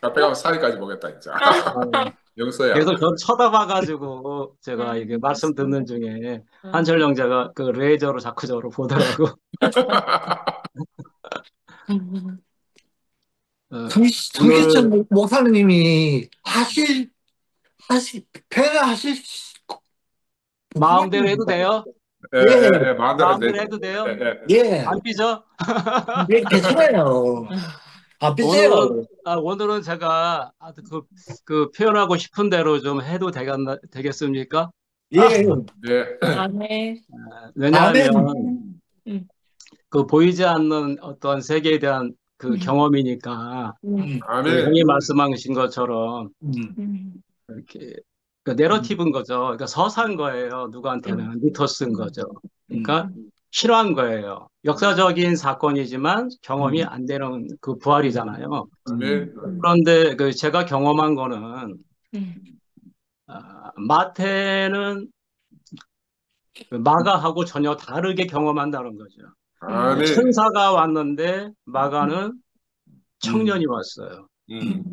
카페 가면 사회까지 보겠다, 진짜. 어, 영서야. 계속 저 쳐다봐가지고 제가 이게 말씀 듣는 중에 한철 형제가 그 레이저로 자꾸 저를 보더라고. 어, 성실천 오늘 목사님이 표현을 하실, 마음대로 해도 돼요? 예, 예, 예, 예, 마음대로 마음대로 되죠. 해도 예, 돼요? 예. 예, 안 삐져? 예, 괜찮아요. 안 오늘은, 삐져요. 오늘은 제가 그 표현하고 싶은 대로 좀 해도 되겠습니까? 예, 네. 아멘. 아멘. 왜냐하면 음, 그 보이지 않는 어떤 세계에 대한 그 음, 경험이니까 음, 그 아멘. 형이 말씀하신 것처럼 음, 음, 이렇게 그 음, 내러티브인 거죠. 그러니까 서사인 거예요. 누구한테는 미토스인 음, 거죠. 음, 그러니까 실화인 거예요. 역사적인 사건이지만 경험이 음, 안 되는 그 부활이잖아요. 음, 아멘. 그런데 그 제가 경험한 거는 음, 마태는 그 마가하고 전혀 다르게 경험한다는 거죠. 아멘. 천사가 왔는데 마가는 음, 청년이 왔어요. 음,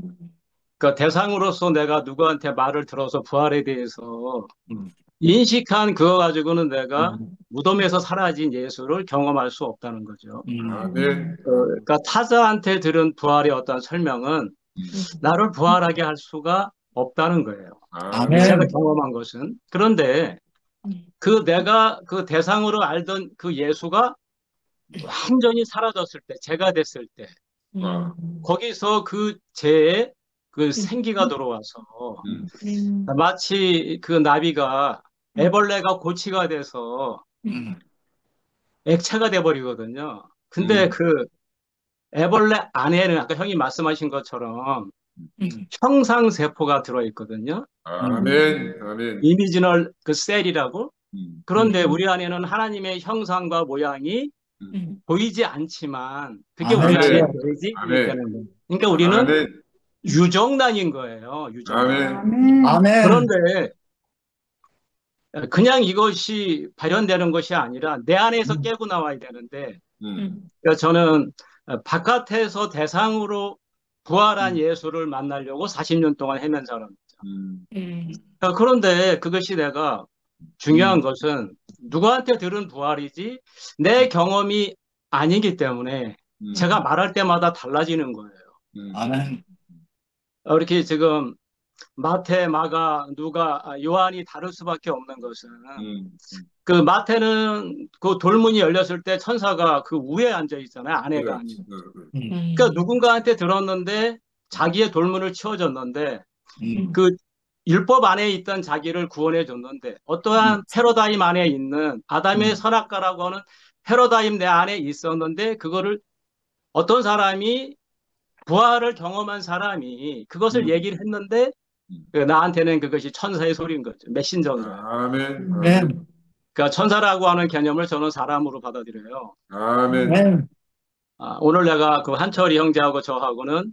그러니까 대상으로서 내가 누구한테 말을 들어서 부활에 대해서 음, 인식한 그거 가지고는 내가 음, 무덤에서 사라진 예수를 경험할 수 없다는 거죠. 음, 아멘. 그러니까 타자한테 들은 부활의 어떤 설명은 음, 나를 부활하게 할 수가 없다는 거예요. 제가 아멘. 아멘. 경험한 것은. 그런데 그 내가 그 대상으로 알던 그 예수가 완전히 사라졌을 때, 제가 됐을 때, 와. 거기서 그 죄에 그 생기가 들어와서 음, 마치 그 나비가 애벌레가 고치가 돼서 음, 액체가 돼버리거든요. 근데 음, 그 애벌레 안에는 아까 형이 말씀하신 것처럼 음, 형상세포가 들어있거든요. 음, 아멘. 아멘. 이미지널 그 셀이라고. 음, 그런데 우리 안에는 하나님의 형상과 모양이 음, 보이지 않지만 그게 우리 안에 아멘이요. 아멘. 베이직이 아멘. 되는 거예요. 그러니까 우리는 아멘. 유정란인 거예요. 유정란. 아멘. 아멘. 그런데 그냥 이것이 발현되는 것이 아니라 내 안에서 음, 깨고 나와야 되는데 음, 그러니까 저는 바깥에서 대상으로 부활한 음, 예수를 만나려고 40년 동안 헤맨 사람입니다. 음, 그런데 그것이 내가 중요한 음, 것은 누구한테 들은 부활이지 내 경험이 아니기 때문에 음, 제가 말할 때마다 달라지는 거예요. 음, 아멘. 이렇게 지금 마태, 마가, 누가, 요한이 다를 수밖에 없는 것은 음, 그 마태는 그 돌문이 열렸을 때 천사가 그 위에 앉아 있잖아요. 아내가 그렇지. 아니고. 음, 그러니까 누군가한테 들었는데 자기의 돌문을 치워줬는데 음, 그 율법 안에 있던 자기를 구원해 줬는데 음, 어떠한 패러다임 안에 있는 아담의 음, 선악과라고 하는 패러다임 내 안에 있었는데 그거를 어떤 사람이 부활을 경험한 사람이 그것을 음, 얘기를 했는데 음. 그 나한테는 그것이 천사의 소리인 거죠. 메신저인 거예요. 아멘. 아멘. 아멘. 그러니까 천사라고 하는 개념을 저는 사람으로 받아들여요. 아멘. 아멘. 오늘 내가 그 한철이 형제하고 저하고는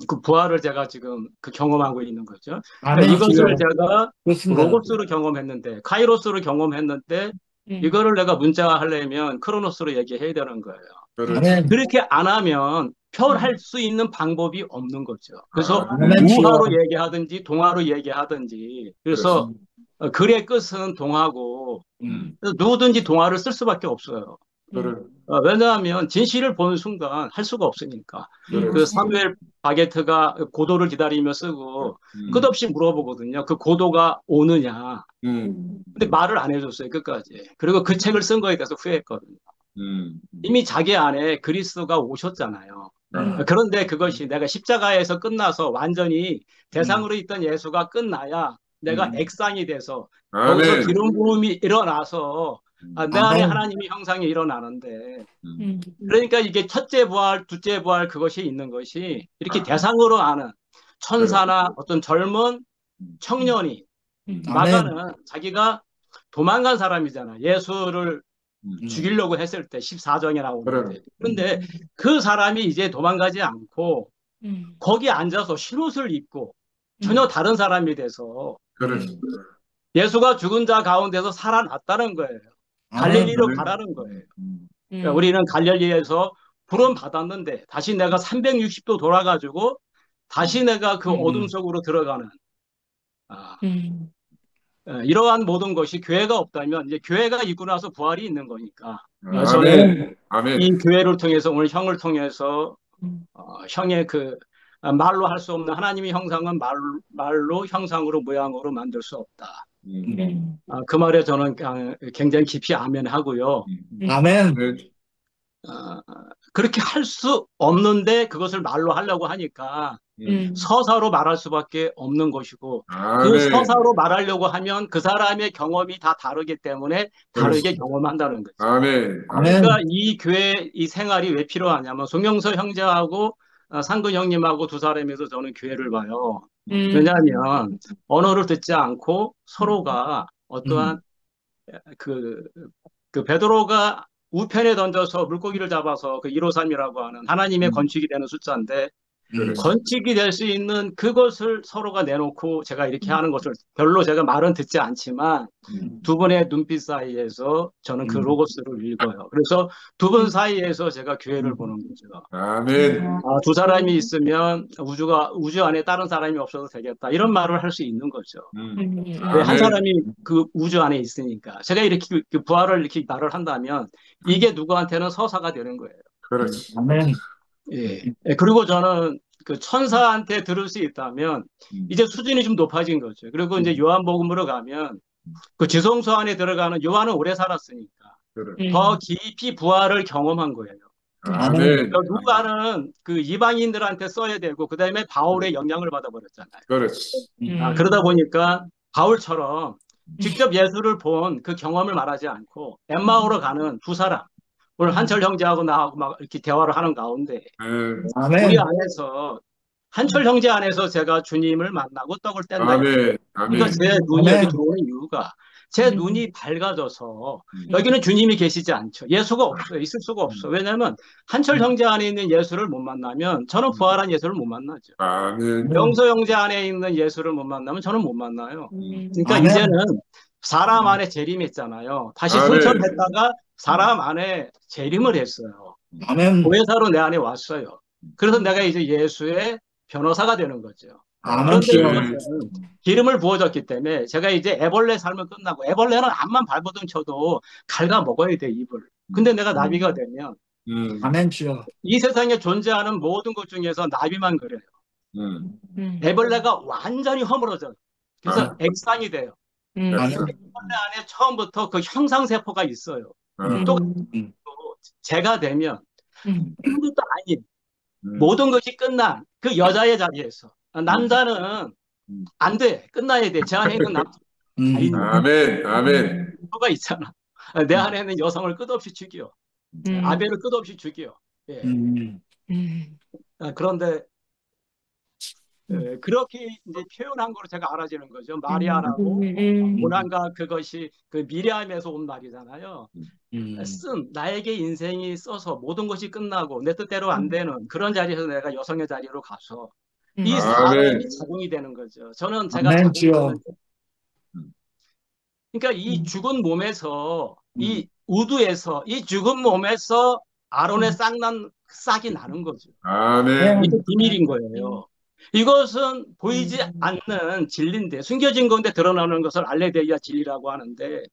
그 부활을 제가 지금 그 경험하고 있는 거죠. 그러니까 이것을 아멘이요. 제가 그렇습니다. 로고스로 경험했는데, 카이로스로 경험했는데, 이거를 내가 문자하려면 크로노스로 얘기해야 되는 거예요. 그렇지. 아멘. 그렇게 안 하면 표현할 수 있는 방법이 없는 거죠. 그래서 아멘. 아멘이요. 우화로 얘기하든지 동화로 얘기하든지 그래서 그렇습니다. 글의 끝은 동화고 음, 누구든지 동화를 쓸 수밖에 없어요. 그렇, 왜냐하면 진실을 보는 순간 할 수가 없으니까. 그 그렇지. 사무엘 바게트가 고도를 기다리며 쓰고 음, 끝없이 물어보거든요. 그 고도가 오느냐. 음, 근데 말을 안 해줬어요. 끝까지. 그리고 그 책을 쓴 거에 대해서 후회했거든요. 음, 이미 자기 안에 그리스도가 오셨잖아요. 아, 그런데 그것이 내가 십자가에서 끝나서 완전히 음, 대상으로 있던 예수가 끝나야 내가 음, 액상이 돼서 거기서 아멘. 기름 부음이 일어나서 내 안에 아멘. 하나님의 형상이 일어나는데 음, 그러니까 이게 첫째 부활, 둘째 부활 그것이 있는 것이 이렇게 아, 대상으로 아는 그렇, 천사나 어떤 젊은 음, 청년이 아멘. 마가는 자기가 도망간 사람이잖아. 예수를 음, 죽이려고 했을 때 14장에 그렇, 나오는데. 그런데 그 사람이 이제 도망가지 않고 거기 앉아서 흰옷을 입고 전혀 다른 사람이 돼서 그렇지. 음, 예수가 죽은 자 가운데서 살아났다는 거예요. 아멘. 갈릴리로 아멘. 가라는 거예요. 그러니까 음, 우리는 갈릴리에서 구원 받았는데 다시 내가 360도 돌아가지고 다시 내가 그 어둠 속으로 들어가는 아, 이러한 모든 것이 교회가 없다면 이제 교회가 있고 나서 부활이 있는 거니까 저는 아멘. 이 교회를 통해서 오늘 형을 통해서 형의 그 말로 할 수 없는 하나님의 형상은 말로 형상으로 모양으로 만들 수 없다. 그 말에 저는 굉장히 깊이 아멘하고요. 아멘. 그렇게 할 수 없는데 그것을 말로 하려고 하니까 서사로 말할 수밖에 없는 것이고 그 서사로 말하려고 하면 그 사람의 경험이 다 다르기 때문에 다르게 경험한다는 거죠. 아멘. 그러니까 이 교회 이 생활이 왜 필요하냐면 송영서 형제하고 상근 형님하고 두 사람에서 저는 교회를 봐요. 왜냐하면 언어를 듣지 않고 서로가 어떠한 그 베드로가 우편에 던져서 물고기를 잡아서 그 153이라고 하는 하나님의 건축이 되는 숫자인데 건축이 될 수 있는 그것을 서로가 내놓고 제가 이렇게 하는 것을 별로 제가 말은 듣지 않지만 두 분의 눈빛 사이에서 저는 그 로고스를 읽어요. 그래서 두 분 사이에서 제가 교회를 보는 거죠. 아멘. 두 사람이 있으면 우주 안에 다른 사람이 없어도 되겠다. 이런 말을 할 수 있는 거죠. 왜 한 사람이 그 우주 안에 있으니까. 제가 이렇게 그 부활을 이렇게 말을 한다면 이게 누구한테는 서사가 되는 거예요. 그렇지. 아멘. 예. 그리고 저는 그 천사한테 들을 수 있다면 이제 수준이 좀 높아진 거죠. 그리고 이제 요한복음으로 가면 그 지성소 안에 들어가는 요한은 오래 살았으니까 더 깊이 부활을 경험한 거예요. 아멘. 누가는 그 이방인들한테 써야 되고 그다음에 바울의 영향을 받아버렸잖아요. 그렇지. 그러다 보니까 바울처럼 직접 예수를 본 그 경험을 말하지 않고 엠마오로 가는 두 사람 오늘 한철 형제하고 나하고 막 이렇게 대화를 하는 가운데 아멘. 우리 안에서 한철 형제 안에서 제가 주님을 만나고 떡을 뗀다. 아멘. 그러니까 제 눈이 여기 들어오는 이유가 제 눈이 밝아져서 여기는 주님이 계시지 않죠. 예수가 없어요. 있을 수가 없어. 왜냐하면 한철 형제 안에 있는 예수를 못 만나면 저는 부활한 예수를 못 만나죠. 아멘. 영서 형제 안에 있는 예수를 못 만나면 저는 못 만나요. 그러니까 아멘. 이제는 사람 안에 재림했잖아요. 다시 아멘. 승천했다가 사람 안에 재림을 했어요. 아멘. 보혜사로 내 안에 왔어요. 그래서 내가 이제 예수의 변호사가 되는 거죠. 아멘. 그런데 이것은 기름을 부어줬기 때문에 제가 이제 애벌레 삶을 끝나고 애벌레는 앞만 발버둥 쳐도 갉아 먹어야 돼 입을. 근데 내가 나비가 되면 아멘 주여. 이 세상에 존재하는 모든 것 중에서 나비만 그래요. 애벌레가 완전히 허물어져요. 그래서 액상이 돼요. 아멘. 애벌레 안에 처음부터 그 형상세포가 있어요. 또 제가 되면 아무것도 아닌 모든 것이 끝난 그 여자의 자리에서 남자는 안 돼. 끝나야 돼. 제 안에 있는 남자 아멘. 아멘. 가 있잖아. 내 안에 있는 여성을 끝없이 죽여. 아벨을 끝없이 죽여. 예. 그런데 그렇게 이제 표현한 거로 제가 알아지는 거죠. 마리아라고 고난과 그것이 그 미리암에서 온 말이잖아요. 나에게 인생이 써서 모든 것이 끝나고 내 뜻대로 안 되는 그런 자리에서 내가 여성의 자리로 가서 이 사람이 자궁이 되는 거죠. 저는 제가 아멘, 자궁이 주여. 되는 그러니까 이 죽은 몸에서 이 우두에서 이 죽은 몸에서 아론의 싹이 나는 거죠. 아멘. 이게 비밀인 거예요. 이것은 보이지 않는 진리인데 숨겨진 건데 드러나는 것을 알레데이아 진리라고 하는데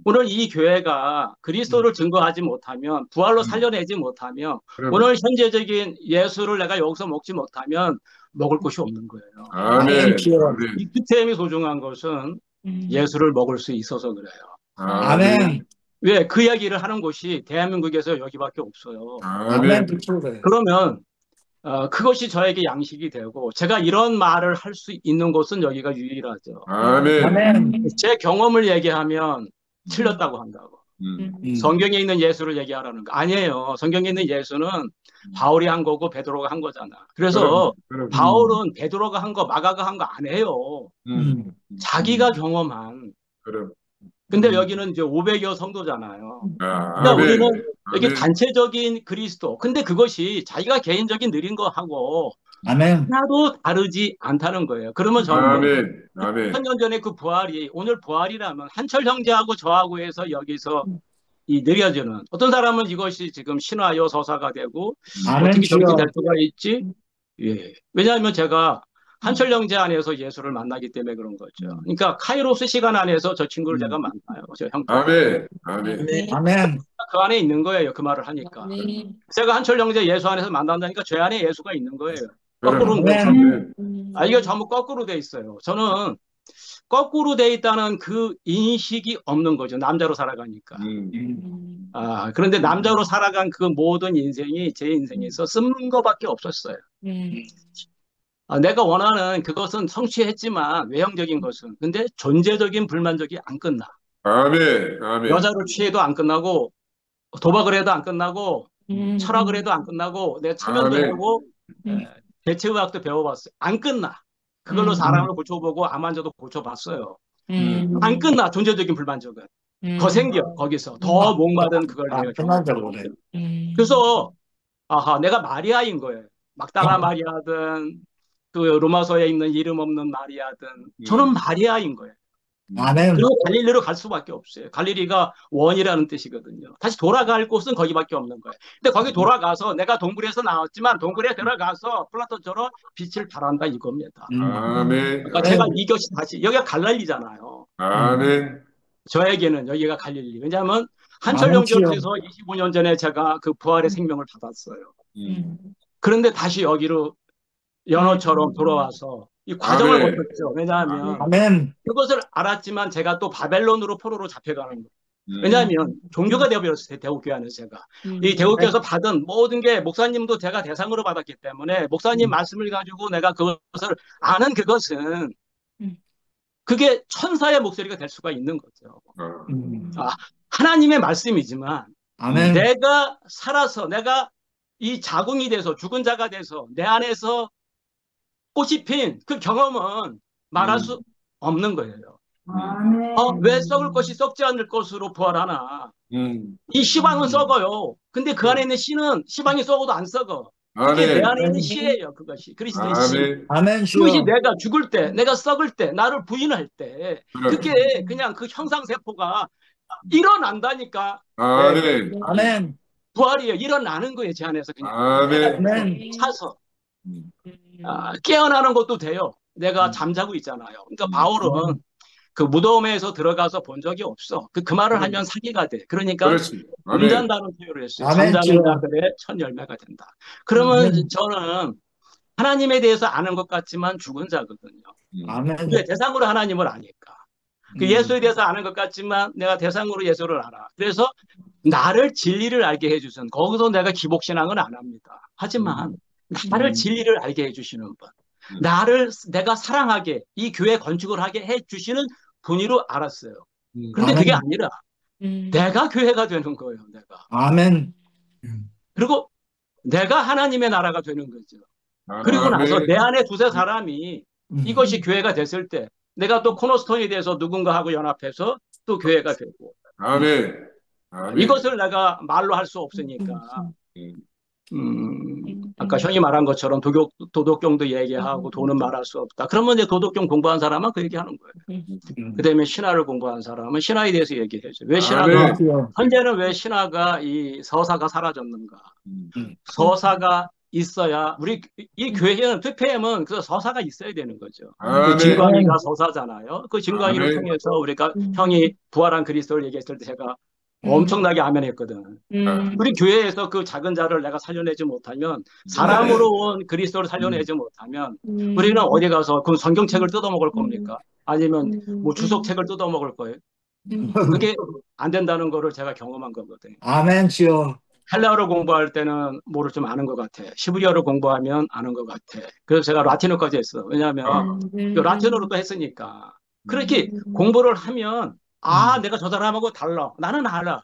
오늘 이 교회가 그리스도를 증거하지 못하면 부활로 살려내지 못하면 오늘 현재적인 예수를 내가 여기서 먹지 못하면 먹을 것이 없는 거예요. 아멘. 이 큐템이 소중한 것은 예수를 먹을 수 있어서 그래요. 아멘. 왜? 그 이야기를 하는 곳이 대한민국에서 여기밖에 없어요. 아멘. 그러면 그것이 저에게 양식이 되고 제가 이런 말을 할 수 있는 곳은 여기가 유일하죠. 아멘. 제 경험을 얘기하면 틀렸다고 한다고. 성경에 있는 예수를 얘기하라는 거 아니에요. 성경에 있는 예수는 바울이 한 거고 베드로가 한 거잖아. 그래서 바울은 베드로가 한 거, 마가가 한 거 안 해요. 자기가 경험한. 근데 여기는 이제 500여 성도잖아요. 그러니까 우리는 이게 단체적인 그리스도. 근데 그것이 자기가 개인적인 느린 거 하고 하나도 다르지 않다는 거예요. 그러면 저는 1000년 전에 그 부활이 오늘 부활이라면 한철 형제하고 저하고 해서 여기서 이 느려지는 어떤 사람은 이것이 지금 신화요 서사가 되고 아멘 어떻게 저렇게 될 주여. 수가 있지? 예. 왜냐하면 제가 한철 형제 안에서 예수를 만나기 때문에 그런 거죠. 그러니까 카이로스 시간 안에서 저 친구를 제가 만나요. 저 형제. 아멘. 아멘. 아멘. 그 안에 있는 거예요. 그 말을 하니까. 제가 한철 형제 예수 안에서 만난다니까 제 안에 예수가 있는 거예요. 거꾸로인데. 아멘. 이게 전부 거꾸로 돼 있어요. 저는 거꾸로 돼 있다는 그 인식이 없는 거죠. 남자로 살아가니까. 그런데 남자로 살아간 그 모든 인생이 제 인생에서 쓴 거밖에 없었어요. 내가 원하는 그것은 성취했지만 외형적인 것은. 근데 존재적인 불만족이 안 끝나. 아멘. 아멘. 여자를 취해도 안 끝나고 도박을 해도 안 끝나고 철학을 해도 안 끝나고 내가 참여도 아멘. 하고 대체의학도 배워봤어요. 안 끝나. 그걸로 사람을 고쳐보고 암 환자도 고쳐봤어요. 안 끝나. 존재적인 불만족은. 더 생겨. 거기서 더 목마른 그걸 내가 끝나자고 그래. 그래서 내가 마리아인 거예요. 막달라 마리아든 그 로마서에 있는 이름 없는 마리아든 저는 마리아인 거예요. 아멘. 그리고 갈릴리로 갈 수밖에 없어요. 갈릴리가 원이라는 뜻이거든요. 다시 돌아갈 곳은 거기밖에 없는 거예요. 근데 거기 돌아가서 내가 동굴에서 나왔지만 동굴에 들어가서 플라톤처럼 빛을 발한다 이겁니다. 아멘. 그러니까 제가 이것이 다시 여기가 갈릴리잖아요. 아멘. 저에게는 여기가 갈릴리. 왜냐하면 한철 아멘, 형제에서 25년 전에 제가 그 부활의 생명을 받았어요. 그런데 다시 여기로 연어처럼 돌아와서 이 과정을 아멘. 거쳤죠. 왜냐하면 아멘. 그것을 알았지만 제가 또 바벨론으로 포로로 잡혀가는 거예요. 왜냐하면 종교가 되어버렸어요. 대우교회 안에서 제가. 이 대우교회에서 받은 모든 게 목사님도 제가 대상으로 받았기 때문에 목사님 말씀을 가지고 내가 그것을 아는 그것은 그게 천사의 목소리가 될 수가 있는 거죠. 하나님의 말씀이지만 아멘. 내가 살아서 내가 이 자궁이 돼서 죽은 자가 돼서 내 안에서 꽃이 핀 그 경험은 말할 수 없는 거예요. 왜 썩을 것이 썩지 않을 것으로 부활하나? 이 시방은 썩어요. 근데 그 안에 있는 씨는 시방이 썩어도 안 썩어. 그게 내 안에 있는 씨예요. 그것이 그리스도의 씨. 아멘. 아멘 그것이 주여. 내가 죽을 때, 내가 썩을 때, 나를 부인할 때, 그게 그냥 그 형상세포가 일어난다니까. 아멘. 아멘. 부활이에요. 일어나는 거예요. 제 안에서 그냥. 아멘. 아멘. 차서. 깨어나는 것도 돼요. 내가 잠자고 있잖아요. 그러니까 바울은 그 무덤에서 들어가서 본 적이 없어. 그 말을 하면 사기가 돼. 그러니까 그렇지. 아멘. 잠잔다는 표현을 했어요. 아멘, 잠자는 주여. 자들의 첫 열매가 된다. 그러면 아멘. 저는 하나님에 대해서 아는 것 같지만 죽은 자거든요. 아멘. 왜? 대상으로 하나님을 아니까. 그 예수에 대해서 아는 것 같지만 내가 대상으로 예수를 알아. 그래서 나를 진리를 알게 해주신 거기서 내가 기복신앙은 안 합니다. 하지만 나를 진리를 알게 해주시는 분, 나를 내가 사랑하게 이 교회 건축을 하게 해주시는 분으로 알았어요. 그런데 그게 아멘. 아니라 내가 교회가 되는 거예요. 내가. 아멘. 그리고 내가 하나님의 나라가 되는 거죠. 그리고 나서 내 안에 두세 사람이 이것이 교회가 됐을 때 내가 또 코너스톤에 대해서 누군가하고 연합해서 또 교회가 되고 아멘. 아멘. 이것을 내가 말로 할 수 없으니까 아까 형이 말한 것처럼 도덕경도 얘기하고 돈은 말할 수 없다. 그러면 이제 도덕경 공부한 사람은 그 얘기하는 거예요. 그다음에 신화를 공부한 사람은 신화에 대해서 얘기해줘. 왜 신화가 아멘. 주여. 현재는 왜 신화가 이 서사가 사라졌는가? 서사가 있어야 우리 이 교회는 TPM은 그 서사가 있어야 되는 거죠. 아멘. 그 진광이가 서사잖아요. 그 진광이를 아멘. 통해서 우리가 형이 부활한 그리스도를 얘기했을 때 제가 엄청나게 아멘했거든. 우리 교회에서 그 작은 자를 내가 살려내지 못하면 사람으로 온 그리스도를 살려내지 못하면 우리는 어디 가서 그 성경책을 뜯어먹을 겁니까? 아니면 뭐 주석책을 뜯어먹을 거예요? 그게 안 된다는 거를 제가 경험한 거거든요. 아멘 주여. 헬라어를 공부할 때는 뭐를 좀 아는 것 같아. 히브리어를 공부하면 아는 것 같아. 그래서 제가 라틴어까지 했어. 왜냐하면 그 라틴어로도 했으니까. 그렇게 공부를 하면 내가 저 사람하고 달라. 나는 알아.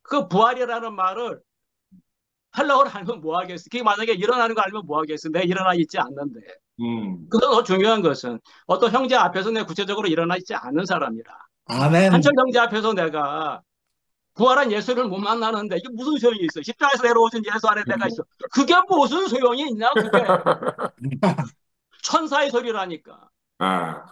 그 부활이라는 말을 헬라어를 알면 뭐 하겠어. 그게 만약에 일어나는 거 알면 뭐 하겠어. 내가 일어나 있지 않는데. 그래서 더 중요한 것은 어떤 형제 앞에서 내가 구체적으로 일어나 있지 않는 사람이라. 아멘. 한철 형제 앞에서 내가 부활한 예수를 못 만나는데 이게 무슨 소용이 있어? 십자가에서 내려오신 예수 안에 내가 있어. 그게 무슨 소용이 있냐? 그게 천사의 소리라니까. 아,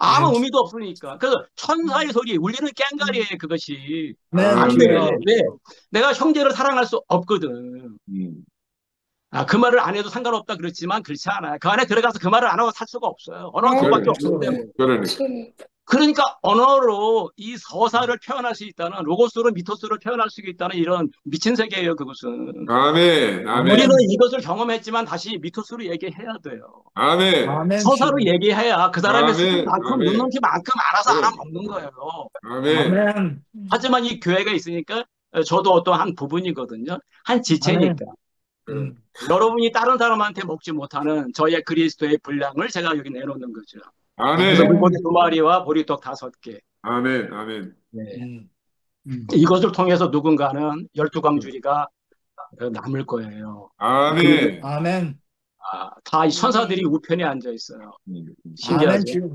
아무 의미도 없으니까. 그래서 천사의 소리, 울리는 꽹과리에 그것이. 아멘 안 돼. 주여. 왜? 내가 형제를 사랑할 수 없거든. 음. 그 말을 안 해도 상관없다 그렇지만 그렇지 않아요. 그 안에 들어가서 그 말을 안 하고 살 수가 없어요. 언어는 그거밖에 없기 때문에. 그러니까. 그러니까 언어로 이 서사를 표현할 수 있다는, 로고스로 미토스를 표현할 수 있다는 이런 미친 세계예요, 그것은. 아멘, 아멘, 우리는 이것을 경험했지만 다시 미토스로 얘기해야 돼요. 아멘, 아멘 서사로 주여. 얘기해야 그 사람의 아멘, 수준만큼, 아멘. 눈높이만큼 알아서 알아먹는 거예요. 아멘, 아멘. 하지만 이 교회가 있으니까 저도 어떤 한 부분이거든요. 한 지체니까. 음. 여러분이 다른 사람한테 먹지 못하는 저의 그리스도의 분량을 제가 여기 내놓는 거죠. 그래서 아멘, 물고기 2마리와 보리떡 5개. 아멘, 아멘. 네. 음. 이것을 통해서 누군가는 12광주리가 남을 거예요. 아멘, 아멘. 다 이 천사들이 우편에 앉아 있어요. 아멘 신기하죠? 주여.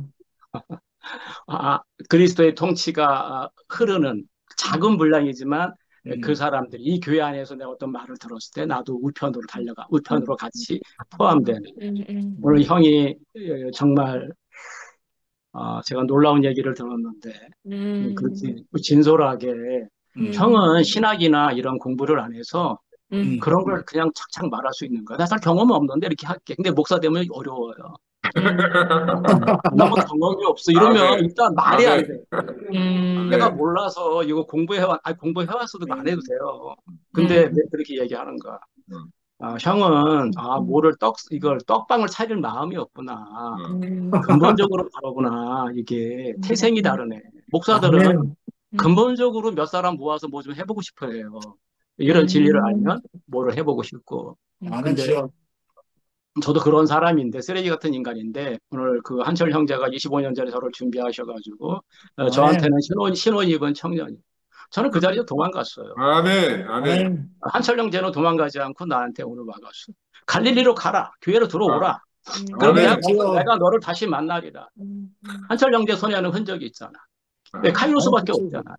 그리스도의 통치가 흐르는 작은 분량이지만 음. 그 사람들이 이 교회 안에서 내가 어떤 말을 들었을 때 나도 우편으로 같이 포함되는. 오늘 형이 정말 제가 놀라운 얘기를 들었는데 그렇게 진솔하게 형은 신학이나 이런 공부를 안 해서 그런 걸 그냥 착착 말할 수 있는 거야. 나 사실 경험은 없는데 이렇게 할게. 근데 목사 되면 어려워요. 나뭐 경험이 없어. 이러면 아멘. 일단 말이 안 아멘. 돼. 내가 몰라서 이거 공부해왔어도 안 해도 돼요. 근데 왜 그렇게 얘기하는 거야? 형은 이걸 떡방을 차릴 마음이 없구나. 근본적으로 다르구나. 이게 태생이 다르네. 목사들은 아멘. 근본적으로 몇 사람 모아서 뭐 좀 해보고 싶어 해요. 이런 진리를 알면 뭐를 해보고 싶고. 아멘 근데 주여. 저도 그런 사람인데, 쓰레기 같은 인간인데, 오늘 그 한철 형제가 25년 전에 저를 준비하셔가지고, 저한테는 신혼 입은 청년이. 저는 그 자리에 도망갔어요. 아멘, 아멘. 아멘. 한철 형제는 도망가지 않고 나한테 오늘 와갔어. 갈릴리로 가라. 교회로 들어오라. 그럼 아멘. 내가 너를 다시 만나리라. 한철 형제 손에는 흔적이 있잖아. 왜 카이로스밖에 없잖아.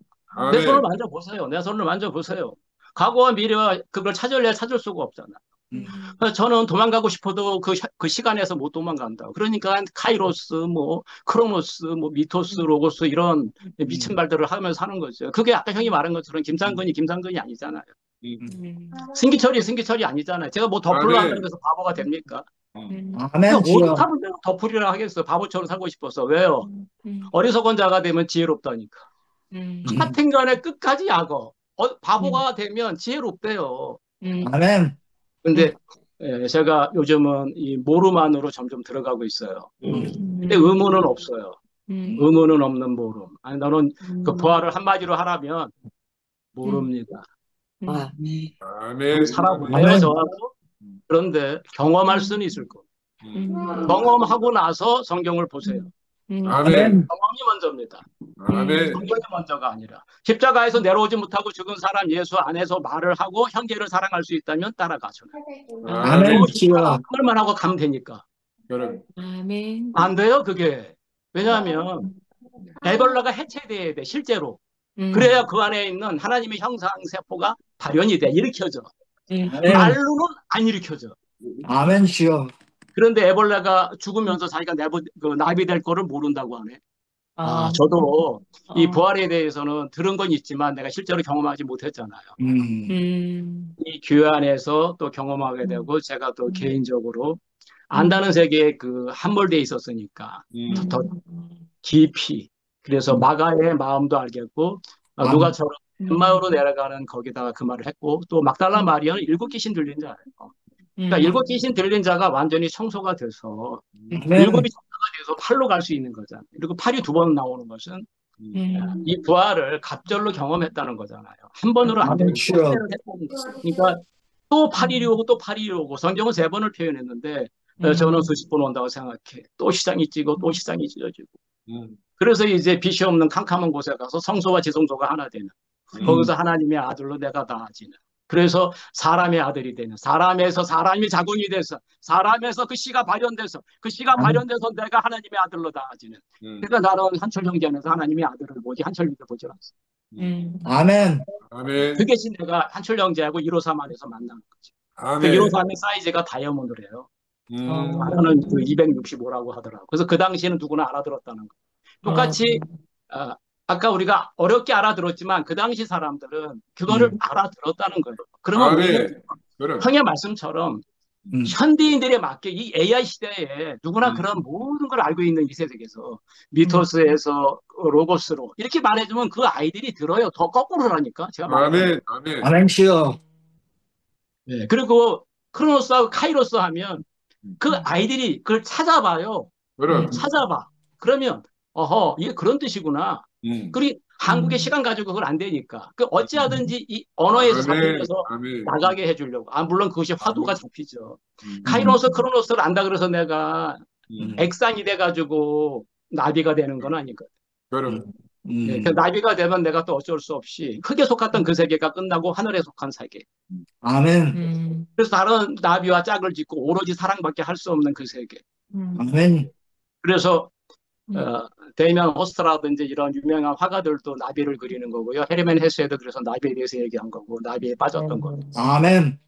내 손을 아멘. 만져보세요. 내 손을 만져보세요. 과거와 미래와 그걸 찾을 수가 없잖아. 그래서 저는 도망가고 싶어도 그 시간에서 못 도망간다. 그러니까 카이로스, 뭐 크로노스, 뭐 미토스, 로고스 이런 미친 말들을 하면서 사는 거죠. 그게 아까 형이 말한 것처럼 김상근이 아니잖아요. 승기철이 아니잖아요. 제가 뭐 덧불로 아멘. 한다고 해서 바보가 됩니까? 아멘 주여. 오죽하면 내가 덧불이라 하겠어. 바보처럼 살고 싶어서. 왜요? 어리석은 자가 되면 지혜롭다니까. 같은 간에 끝까지 약어. 바보가 되면 지혜롭대요. 아멘. 근데 제가 요즘은 이 모르만으로 점점 들어가고 있어요. 근데 의무는 없어요. 의무는 없는 모름. 아니, 너는 그 부활을 한마디로 하라면 모릅니다. 아멘. 살아볼래요, 아멘. 저하고? 그런데 경험할 수는 있을 거예요. 경험하고 나서 성경을 보세요. 아멘. 경험이 먼저입니다. 아멘. 성경이 먼저가 아니라. 십자가에서 내려오지 못하고 죽은 사람 예수 안에서 말을 하고 형제를 사랑할 수 있다면 따라가죠. 아멘 주여. 말만 하고 가면 되니까. 그럼. 안 돼요, 그게. 왜냐하면 에볼라가 해체돼야 돼, 실제로. 그래야 그 안에 있는 하나님의 형상 세포가 발현이 돼, 일으켜져. 아멘. 말로는 안 일으켜져. 아멘 주여. 그런데 에볼라가 죽으면서 자기가 나비 될 거를 모른다고 하네. 저도 이 부활에 대해서는 들은 건 있지만 내가 실제로 경험하지 못했잖아요. 이 교회 안에서 또 경험하게 되고 제가 또 개인적으로 안다는 세계에 함몰돼 있었으니까 더 깊이. 그래서 마가의 마음도 알겠고 누가처럼 엠마오로 내려가는 거기다가 그 말을 했고 또 막달라 마리아는 7귀신 들린 자예요. 그러니까 7귀신 들린 자가 완전히 청소가 돼서 아멘. 7이 청소가 돼서 8로 갈 수 있는 거잖아요. 그리고 8이 2번 나오는 것은 이 부활을 갑절로 경험했다는 거잖아요. 한 번으로 안 되고 아멘 주여. 그러니까 또 8일이 오고 또 8일이 오고 성경은 3번을 표현했는데 저는 수십 번 온다고 생각해. 또 시장이 찌고 또 시장이 찢어지고. 그래서 이제 빛이 없는 캄캄한 곳에 가서 성소와 지성소가 하나 되는. 거기서 하나님의 아들로 내가 나아지는. 그래서 사람의 아들이 되는. 사람에서 사람이 자궁이 돼서 사람에서 그 씨가 발현돼서 그 씨가 발현돼서 내가 하나님의 아들로 나아지는. 그러니까 나는 한철 형제 안에서 하나님의 아들을 보지 한철 형제 보지 않았어. 아멘. 아멘. 그것이 내가 한철 형제하고 153 안에서 만난 거지. 그 아멘. 153의 사이즈가 다이아몬드래요. 하나는 265라고 하더라고. 그래서 그 당시에는 누구나 알아들었다는 거. 똑같이 아까 우리가 어렵게 알아들었지만 그 당시 사람들은 그거를 알아들었다는 거예요. 그러면 우리는 아멘. 그럼. 형의 말씀처럼 현대인들에 맞게 이 AI 시대에 누구나 그런 모든 걸 알고 있는 이 세상에서 미토스에서 로고스로 이렇게 말해주면 그 아이들이 들어요. 더 거꾸로라니까 제가 말해요. 아멘. 아멘. 아멘 주여. 네, 그리고 크로노스하고 카이로스 하면 그 아이들이 그걸 찾아봐요. 그럼. 찾아봐. 그러면 어허 이게 그런 뜻이구나. 그리고 한국의 시간 가지고 그걸 안 되니까. 그 어찌하든지 이 언어에서 잡히면서 아멘. 나가게 해주려고. 물론 그것이 화두가 잡히죠. 음. 카이로스, 크로노스를 안다 그래서 내가 음. 액상이 돼가지고 나비가 되는 건 아니거든. 그럼. 네, 그 나비가 되면 내가 또 어쩔 수 없이 흙에 속았던 그 세계가 끝나고 하늘에 속한 세계. 아멘. 그래서 다른 나비와 짝을 짓고 오로지 사랑밖에 할 수 없는 그 세계. 아멘. 그래서 데이미안 호스트라든지 이런 유명한 화가들도 나비를 그리는 거고요. 헤르멘 헤세도 그래서 나비에 대해서 얘기한 거고 나비에 빠졌던 거고. 아멘.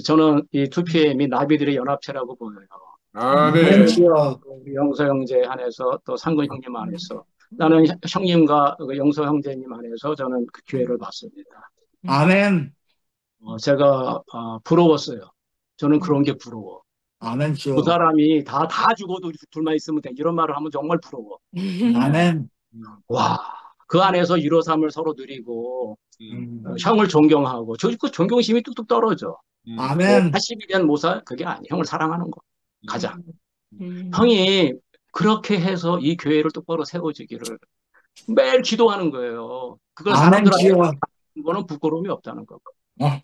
저는 이 2PM이 나비들의 연합체라고 보여요. 아멘 아멘. 주여. 우리 영서 형제 안에서 또 상근 형님 안에서 나는 형님과 그 영서 형제님 안에서 저는 그 기회를 받습니다. 아멘. 제가 부러웠어요. 저는 그런 게 부러워. 아멘 주여. 두 사람이 다 죽어도 둘만 있으면 돼. 이런 말을 하면 정말 부러워. 아멘. 와, 그 안에서 1호삼을 서로 누리고 형을 존경하고 그 존경심이 뚝뚝 떨어져. 아멘. 82년 모사 그게 아니야. 형을 사랑하는 거. 가장. 형이 그렇게 해서 이 교회를 똑바로 세워지기를 매일 기도하는 거예요. 그걸 아멘 사람들한테 주여. 하는 거는 부끄러움이 없다는 거고. 어.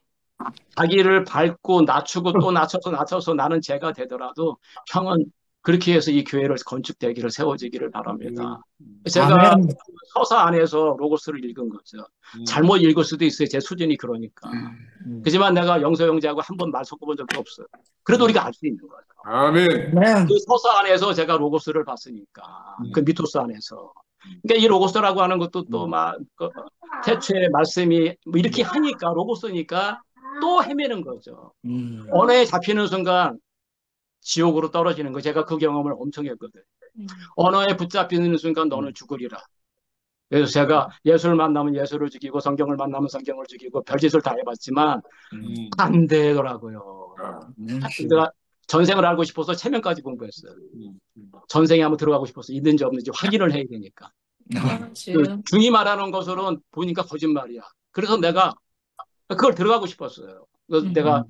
자기를 밟고 낮추고 또 낮춰서 나는 죄가 되더라도 형은 그렇게 해서 이 교회를 건축되기를 세워지기를 바랍니다. 제가 아멘. 서사 안에서 로고스를 읽은 거죠. 잘못 읽을 수도 있어요. 제 수준이 그러니까. 그렇지만 내가 영서 형제하고 한 번 말 섞어본 적도 없어요. 그래도 우리가 알 수 있는 거예요. 아멘. 아멘. 그 서사 안에서 제가 로고스를 봤으니까. 그 미토스 안에서. 그러니까 이 로고스라고 하는 것도 또 막 태초에 말씀이 뭐 이렇게 하니까 로고스니까 또 헤매는 거죠. 언어에 잡히는 순간 지옥으로 떨어지는 거. 제가 그 경험을 엄청 했거든. 언어에 붙잡히는 순간 너는 죽으리라. 그래서 제가 예수를 만나면 예수를 죽이고 성경을 만나면 성경을 죽이고 별짓을 다 해봤지만 안 되더라고요. 아멘 주여. 내가 전생을 알고 싶어서 체면까지 공부했어요. 전생에 한번 들어가고 싶어서 있는지 없는지 확인을 해야 되니까. 그 중이 말하는 것으로는 보니까 거짓말이야. 그래서 내가 그걸 들어가고 싶었어요. 그래서 내가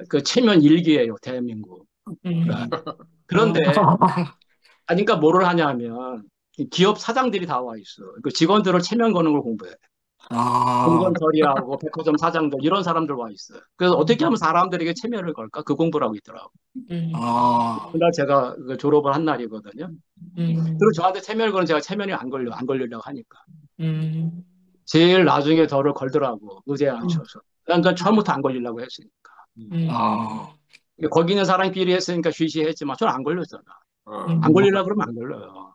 그 체면 일기예요, 대한민국. 그런데 그러니까 뭐를 하냐면 기업 사장들이 다 와 있어. 그 직원들을 체면 거는 걸 공부해. 공건 처리하고 백화점 사장들 이런 사람들 와 있어요. 그래서 어떻게 하면 사람들에게 체면을 걸까? 그 공부를 하고 있더라고. 그날 제가 그 졸업을 한 날이거든요. 그리고 저한테 체면을 거는 제가 체면이 안 걸리려고 하니까. 제일 나중에 저를 걸더라고. 의자에 앉혀서. 난 처음부터 안 걸리려고 했으니까. 거기 있는 사람끼리 했으니까 쉬쉬했지만 저는 안 걸렸잖아. 안 걸리려고 그러면 안 걸려요.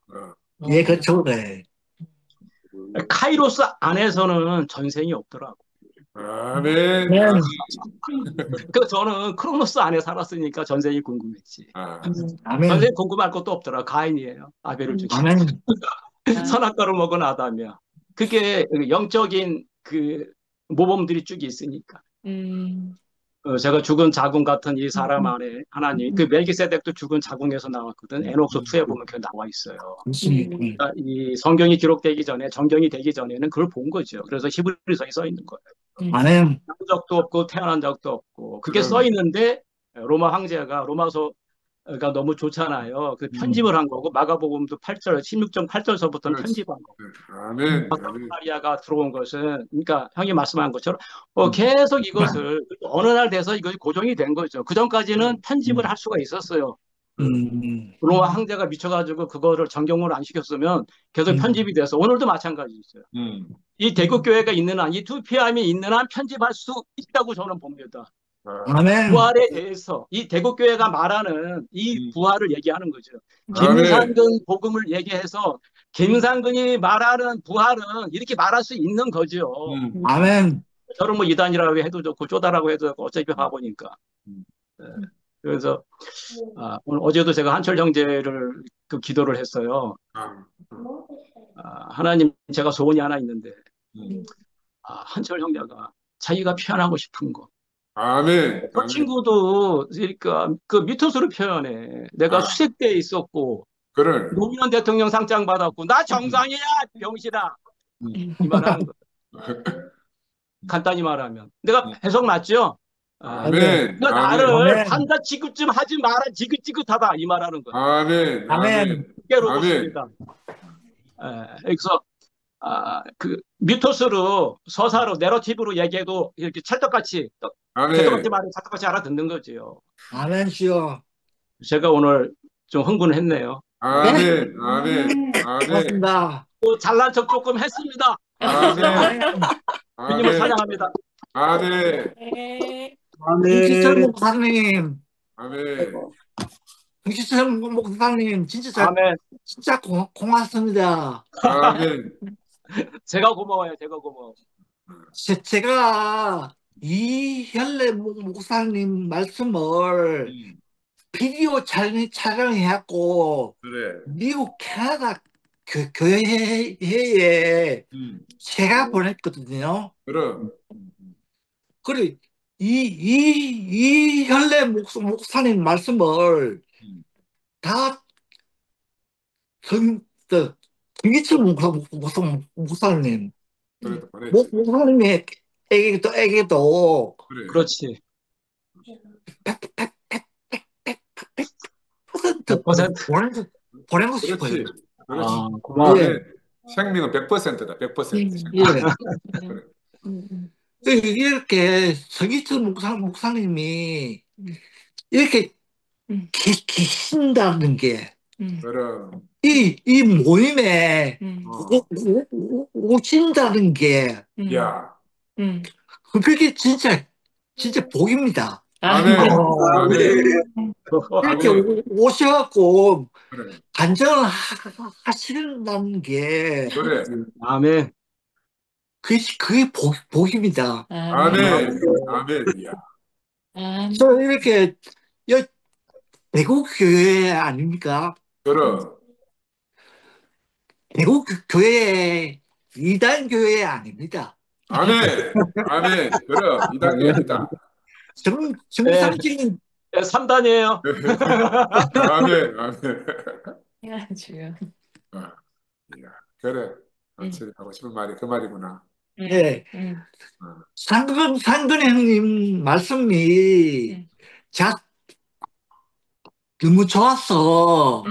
예, 그렇죠. 네. 카이로스 안에서는 전생이 없더라고. 아멘. 네. 그 저는 크로노스 안에 살았으니까 전생이 궁금했지. 아멘. 전생 궁금할 것도 없더라. 가인이에요. 아벨을 죽인. 아멘. 선악과를 먹은 아담이야. 그게 영적인 그 모범들이 쭉 있으니까. 제가 죽은 자궁 같은 이 사람 안에 하나님, 그 멜기세덱도 죽은 자궁에서 나왔거든. 에녹스 2에 보면 그 나와 있어요. 그러니까 이 성경이 기록되기 전에, 정경이 되기 전에는 그걸 본 거죠. 그래서 히브리서에 써 있는 거예요. 아멘. 난 적도 없고 태어난 적도 없고 그게 써 있는데 로마 황제가 로마서가 너무 좋잖아요. 그 편집을 한 거고 마가복음도 8절, 16장 8절서부터 편집한 거고. 아멘. 마리아가 들어온 것은 그러니까 형이 말씀한 것처럼 계속 이것을 어느 날 돼서 이것이 고정이 된 거죠. 그 전까지는 편집을 할 수가 있었어요. 로마 황제가 미쳐가지고 그거를 정경으로 안 시켰으면 계속 편집이 돼서 오늘도 마찬가지였어요. 이 대국교회가 있는 한, 이 2PM이 있는 한 편집할 수 있다고 저는 봅니다. 아멘. 부활에 대해서 이 대국교회가 말하는 이 부활을 얘기하는 거죠. 김상근 복음을 얘기해서 김상근이 말하는 부활은 이렇게 말할 수 있는 거죠. 아멘. 저는 뭐 이단이라고 해도 좋고 쪼다라고 해도 좋고 어차피 바보니까. 그래서 오늘 어제도 제가 한철 형제를 그 기도를 했어요. 하나님 제가 소원이 하나 있는데 음. 한철 형제가 자기가 표현하고 싶은 거. 아멘. 그 아멘. 친구도 그러니까 그 미터스로 표현해. 내가 아. 수색대에 있었고 그래. 노무현 대통령 상장 받았고 나 정상이야 병신아 이 말 하는 거. 간단히 말하면 내가 해석 맞죠? 아멘. 그러니까 아멘. 나를 아멘. 판다 지긋좀 하지 마라 지긋지긋하다 이 말하는 거예요. 아멘. 아멘. 깨로웠습니다. 그래서 그 미토스로 서사로 내러티브로 얘기해도 이렇게 찰떡같이 아멘. 개떡같이 말을 찰떡같이 알아듣는 거지요. 아멘시오. 제가 오늘 좀 흥분했네요. 아멘. 아멘. 아멘. 고맙습니다. 또 잘난 척 조금 했습니다. 아멘. 주님을 아멘. 찬양합니다. 아멘. 김시철 목사님, 아멘. 김시철 목사님, 진짜 아멘. 고맙습니다. 아멘. 제가 고마워요. 제가 고마워. 제가 이현래 목사님 말씀을 비디오 촬영해갖고 그래. 미국 캐나다 교회에 제가 보냈거든요. 그럼. 그래, 이현래 목사님 말씀을 다 김기철 목사님, 그래도 보냈지. 목사님의 에게도 그래. 그렇지. 100% 보내고 싶어요. 그렇지. 그렇지. 고마워. 예. 생명은 100%다. 100%. 예. 그래. 이렇게 서기철 목사님이 이렇게 계신다는 게, 그럼. 이 모임에 오신다는 게, 야. 그게 진짜 복입니다. 아멘. 아멘. 이렇게 아멘. 오셔갖고 그래. 간증을 하시는다는 게, 그래. 아멘. 그게 복입니다. 아멘. 아멘. 야. 저 이렇게 대구 교회 아닙니까? 그럼. 대구 교회 이단 교회 아닙니다. 아멘. 아멘. 그럼. 이단계이다. 정상적인 3단이에요. 아멘. 아멘. 야, 주여. 야. 그래. 확실히 하고 싶은 말이 그 말이구나. 예. 상근 형님 말씀이 제가 너무 좋아서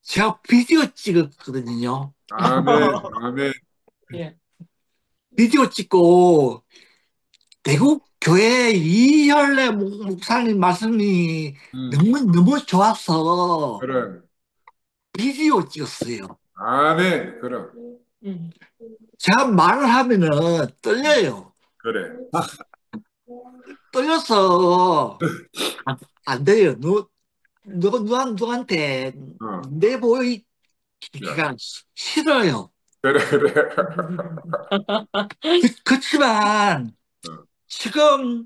제가 비디오 찍었거든요. 아멘. 아멘. 비디오 찍고 대구 교회 이현래 목사님 말씀이 너무 좋아서 그래. 비디오 찍었어요. 아멘. 그럼. 제가 말을 하면은 떨려요. 그래. 떨려서 안 돼요. 누구한테 내보이기가 싫어요. 그래. 그래. 그렇지만 지금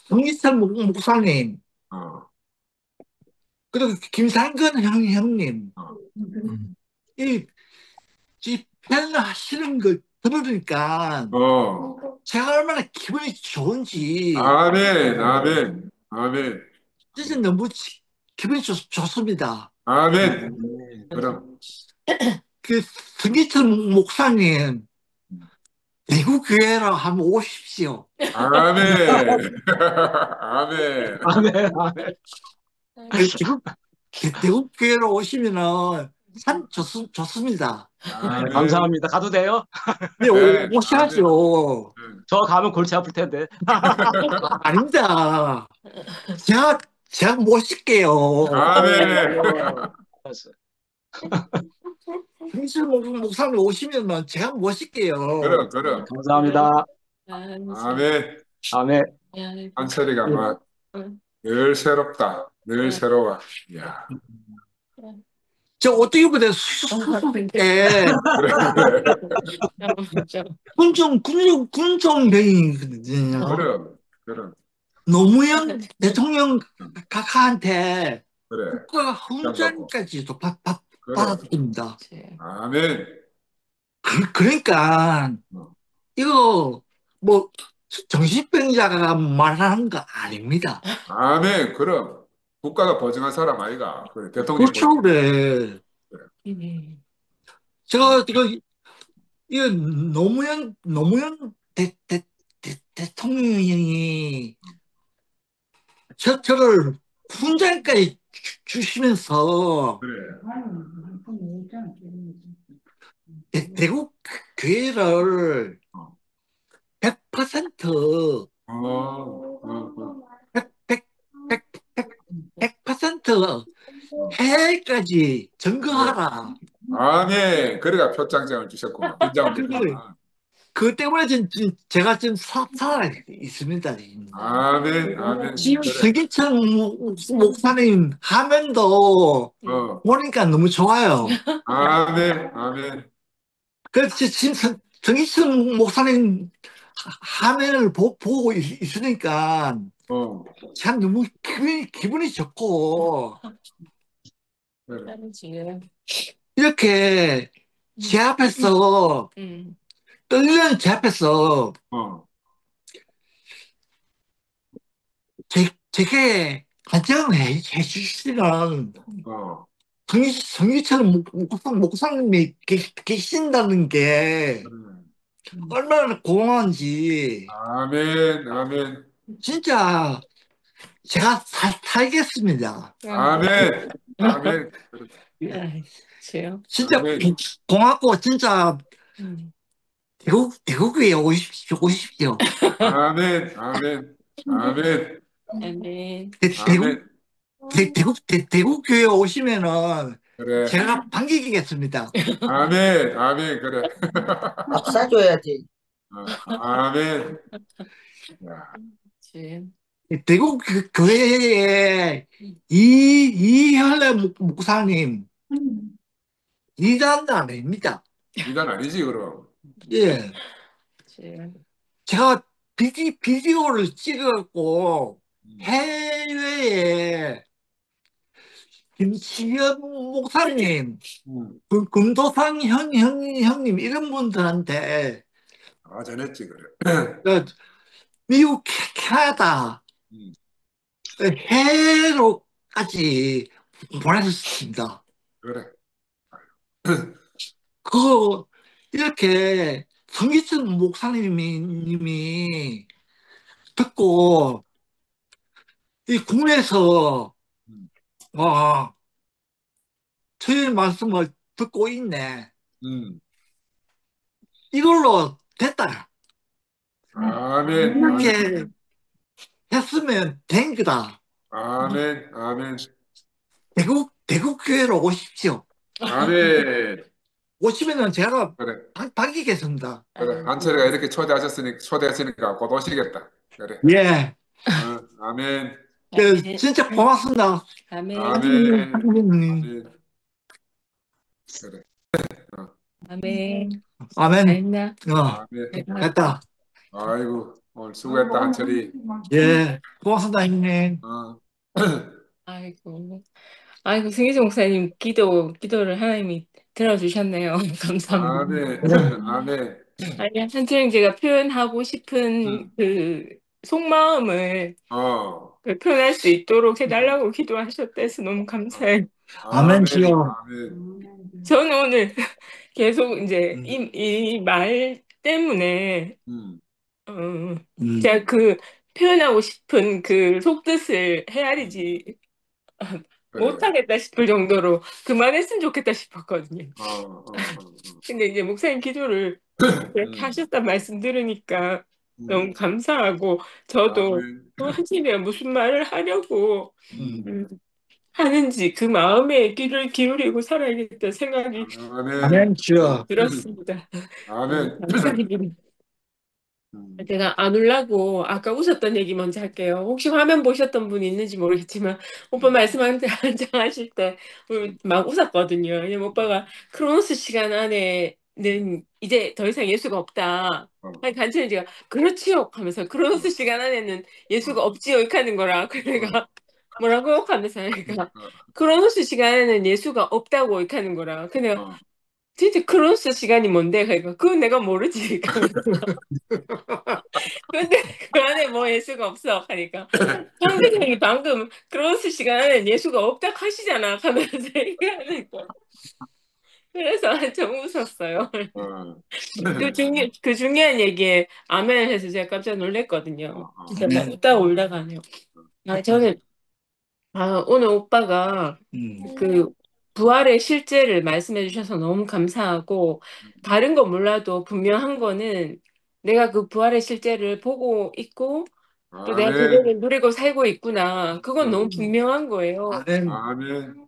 정기찬 목사님 그리고 김상근 형님 이 표현을 하시는 걸 들으니까 제가 얼마나 기분이 좋은지 아멘. 아멘. 아멘. 진짜 너무 기분이 좋습니다. 아멘. 그럼. 그 정기찬 목사님 대구 교회로 한번 오십시오. 아멘. 아멘. 아멘. 아멘. 대구 교회로 오시면은 참 좋습니다. 감사합니다. 가도 돼요? 네, 오셔야죠. 저 가면 골치 아플 텐데. 아닙니다. 제가 모실게요. 아멘. 김실 목사님 오시면 제가 모실게요. 그럼. 감사합니다. 아멘. 아멘. 한철이가 막 늘 새롭다. 늘 새로워. 이야. 저 어떻게 보면 수석에 군종병이거든요. 그럼. 노무현 대통령 각하한테 그래. 국가 훈장까지도 그래. 받았습니다. 주여. 아멘. 그러니까 어. 이거 뭐 정신병자가 말하는 거 아닙니다. 아멘. 그럼 국가가 보증한 사람 아이가. 그래. 대통령이 그렇죠, 보증. 그래. 음. 제가 이거 노무현 대통령이 저를 훈장까지 주시면서 그래. 대국 교회를 어. 100% 어. 어. 100% 해외까지 증거하라. 아멘. 그래가 표창장을 주셨구만. 훈장을 주셨구만. 그 때문에 제가 지금 살아 있습니다. 아멘. 아멘. 지금 그래. 서기천 목사님 화면도 어. 보니까 너무 좋아요. 아멘. 아멘. 그래서 지금 서기천 목사님 화면을 보고 있으니까 어. 참 너무 기분이 좋고 그래. 나는 주여. 이렇게 제 앞에서 음. 떨리는 제 앞에서 어. 제게 간증을 해주시는 어. 성기천 목사님이 계신다는 게 그래. 얼마나 고마운지 아멘. 아멘. 진짜 제가 살겠습니다. 아멘. 아멘. 그래. 아, 주여. 진짜 아멘. 고맙고 진짜 음. 대구에 오십시오. 아멘. 아멘. 아멘. 아멘. 아멘. 대구 교회 오시면은 그래. 제가 반기겠습니다. 아멘. 아멘. 그래. 밥 사줘야지. 아멘. 야. 주여. 대구 교회에 이현래 목사님 이단 아닙니다. 이단 아니지 그럼. 예, 주여. 제가 비디오를 찍었고 음. 해외에 김치현 목사님, 음. 금도상 형님 이런 분들한테 아 전했지 그래. 그 미국, 캐나다 음. 해외로까지 보내셨습니다. 그래. 그 이렇게 성기천 목사님이 듣고 이 국내에서 음. 저희 말씀을 듣고 있네. 음. 이걸로 됐다. 아멘. 이렇게 했으면 된 거다. 아멘. 아멘. 대국 교회로 오십시오. 아멘. 오시면은 제가 그래. 반기겠습니다. 그래. 한철이가 이렇게 초대했으니까 곧 오시겠다. 그래. 예, 아멘. 아멘. 진짜 고맙습니다. 아멘. 아멘. 하나님. 아멘. 그래. 아멘. 아멘. 아했나? 아멘. 됐다. 아이고 오늘 수고했다 한철이. 예, 고맙습니다, 형님. 어. 아이고. 아이고, 승희정 목사님 기도를 하나님이 들어주셨네요. 감사합니다. 아멘. 아멘. 아니, 한철님 제가 표현하고 싶은 그 속마음을 어. 표현할 수 있도록 해달라고 기도하셨대서 너무 감사해요. 아멘, 주여. 아멘. 저는 오늘 계속 이제 이 말 때문에 음. 제가 그 표현하고 싶은 그 속뜻을 헤아리지 그래. 못하겠다 싶을 정도로 그만했으면 좋겠다 싶었거든요. 어. 근데 이제 목사님 기도를 그렇게 하셨단 말씀 들으니까 너무 감사하고 저도 아멘. 한심이가 무슨 말을 하려고 음. 하는지 그 마음에 귀를 기울이고 살아야겠다 생각이 아멘. 아멘, 주여. 들었습니다. 아멘. 감사합니다. 제가 안 울라고 아까 웃었던 얘기 먼저 할게요. 혹시 화면 보셨던 분 있는지 모르겠지만 오빠 말씀 한장 하실 때 막 웃었거든요. 왜냐면 오빠가 크로노스 시간 안에는 이제 더 이상 예수가 없다. 아니 간단히 제가 그렇지요 하면서 크로노스 시간 안에는 예수가 없지요 이렇게 하는 거라 그래가 뭐라고 하면서 하니까 크로노스 시간에는 예수가 없다고 이렇게 하는 거라. 그냥 어. 진짜 크로노스 시간이 뭔데? 그러니까 그건 내가 모르지. 근데 그 안에 뭐 예수가 없어 하니까 황대장이 방금 크로노스 시간에는 예수가 없다 하시잖아 하면서 얘기하니까 그래서 좀 웃었어요. 어. 그 중요한 얘기에 아멘 해서 제가 깜짝 놀랐거든요. 진짜 막 아멘. 웃다가 올라가네요. 저는 오늘 오빠가 그 부활의 실제를 말씀해 주셔서 너무 감사하고 다른 건 몰라도 분명한 거는 내가 그 부활의 실제를 보고 있고 또 내가 아멘. 그거를 누리고 살고 있구나. 그건 너무 분명한 거예요. 아멘. 아멘.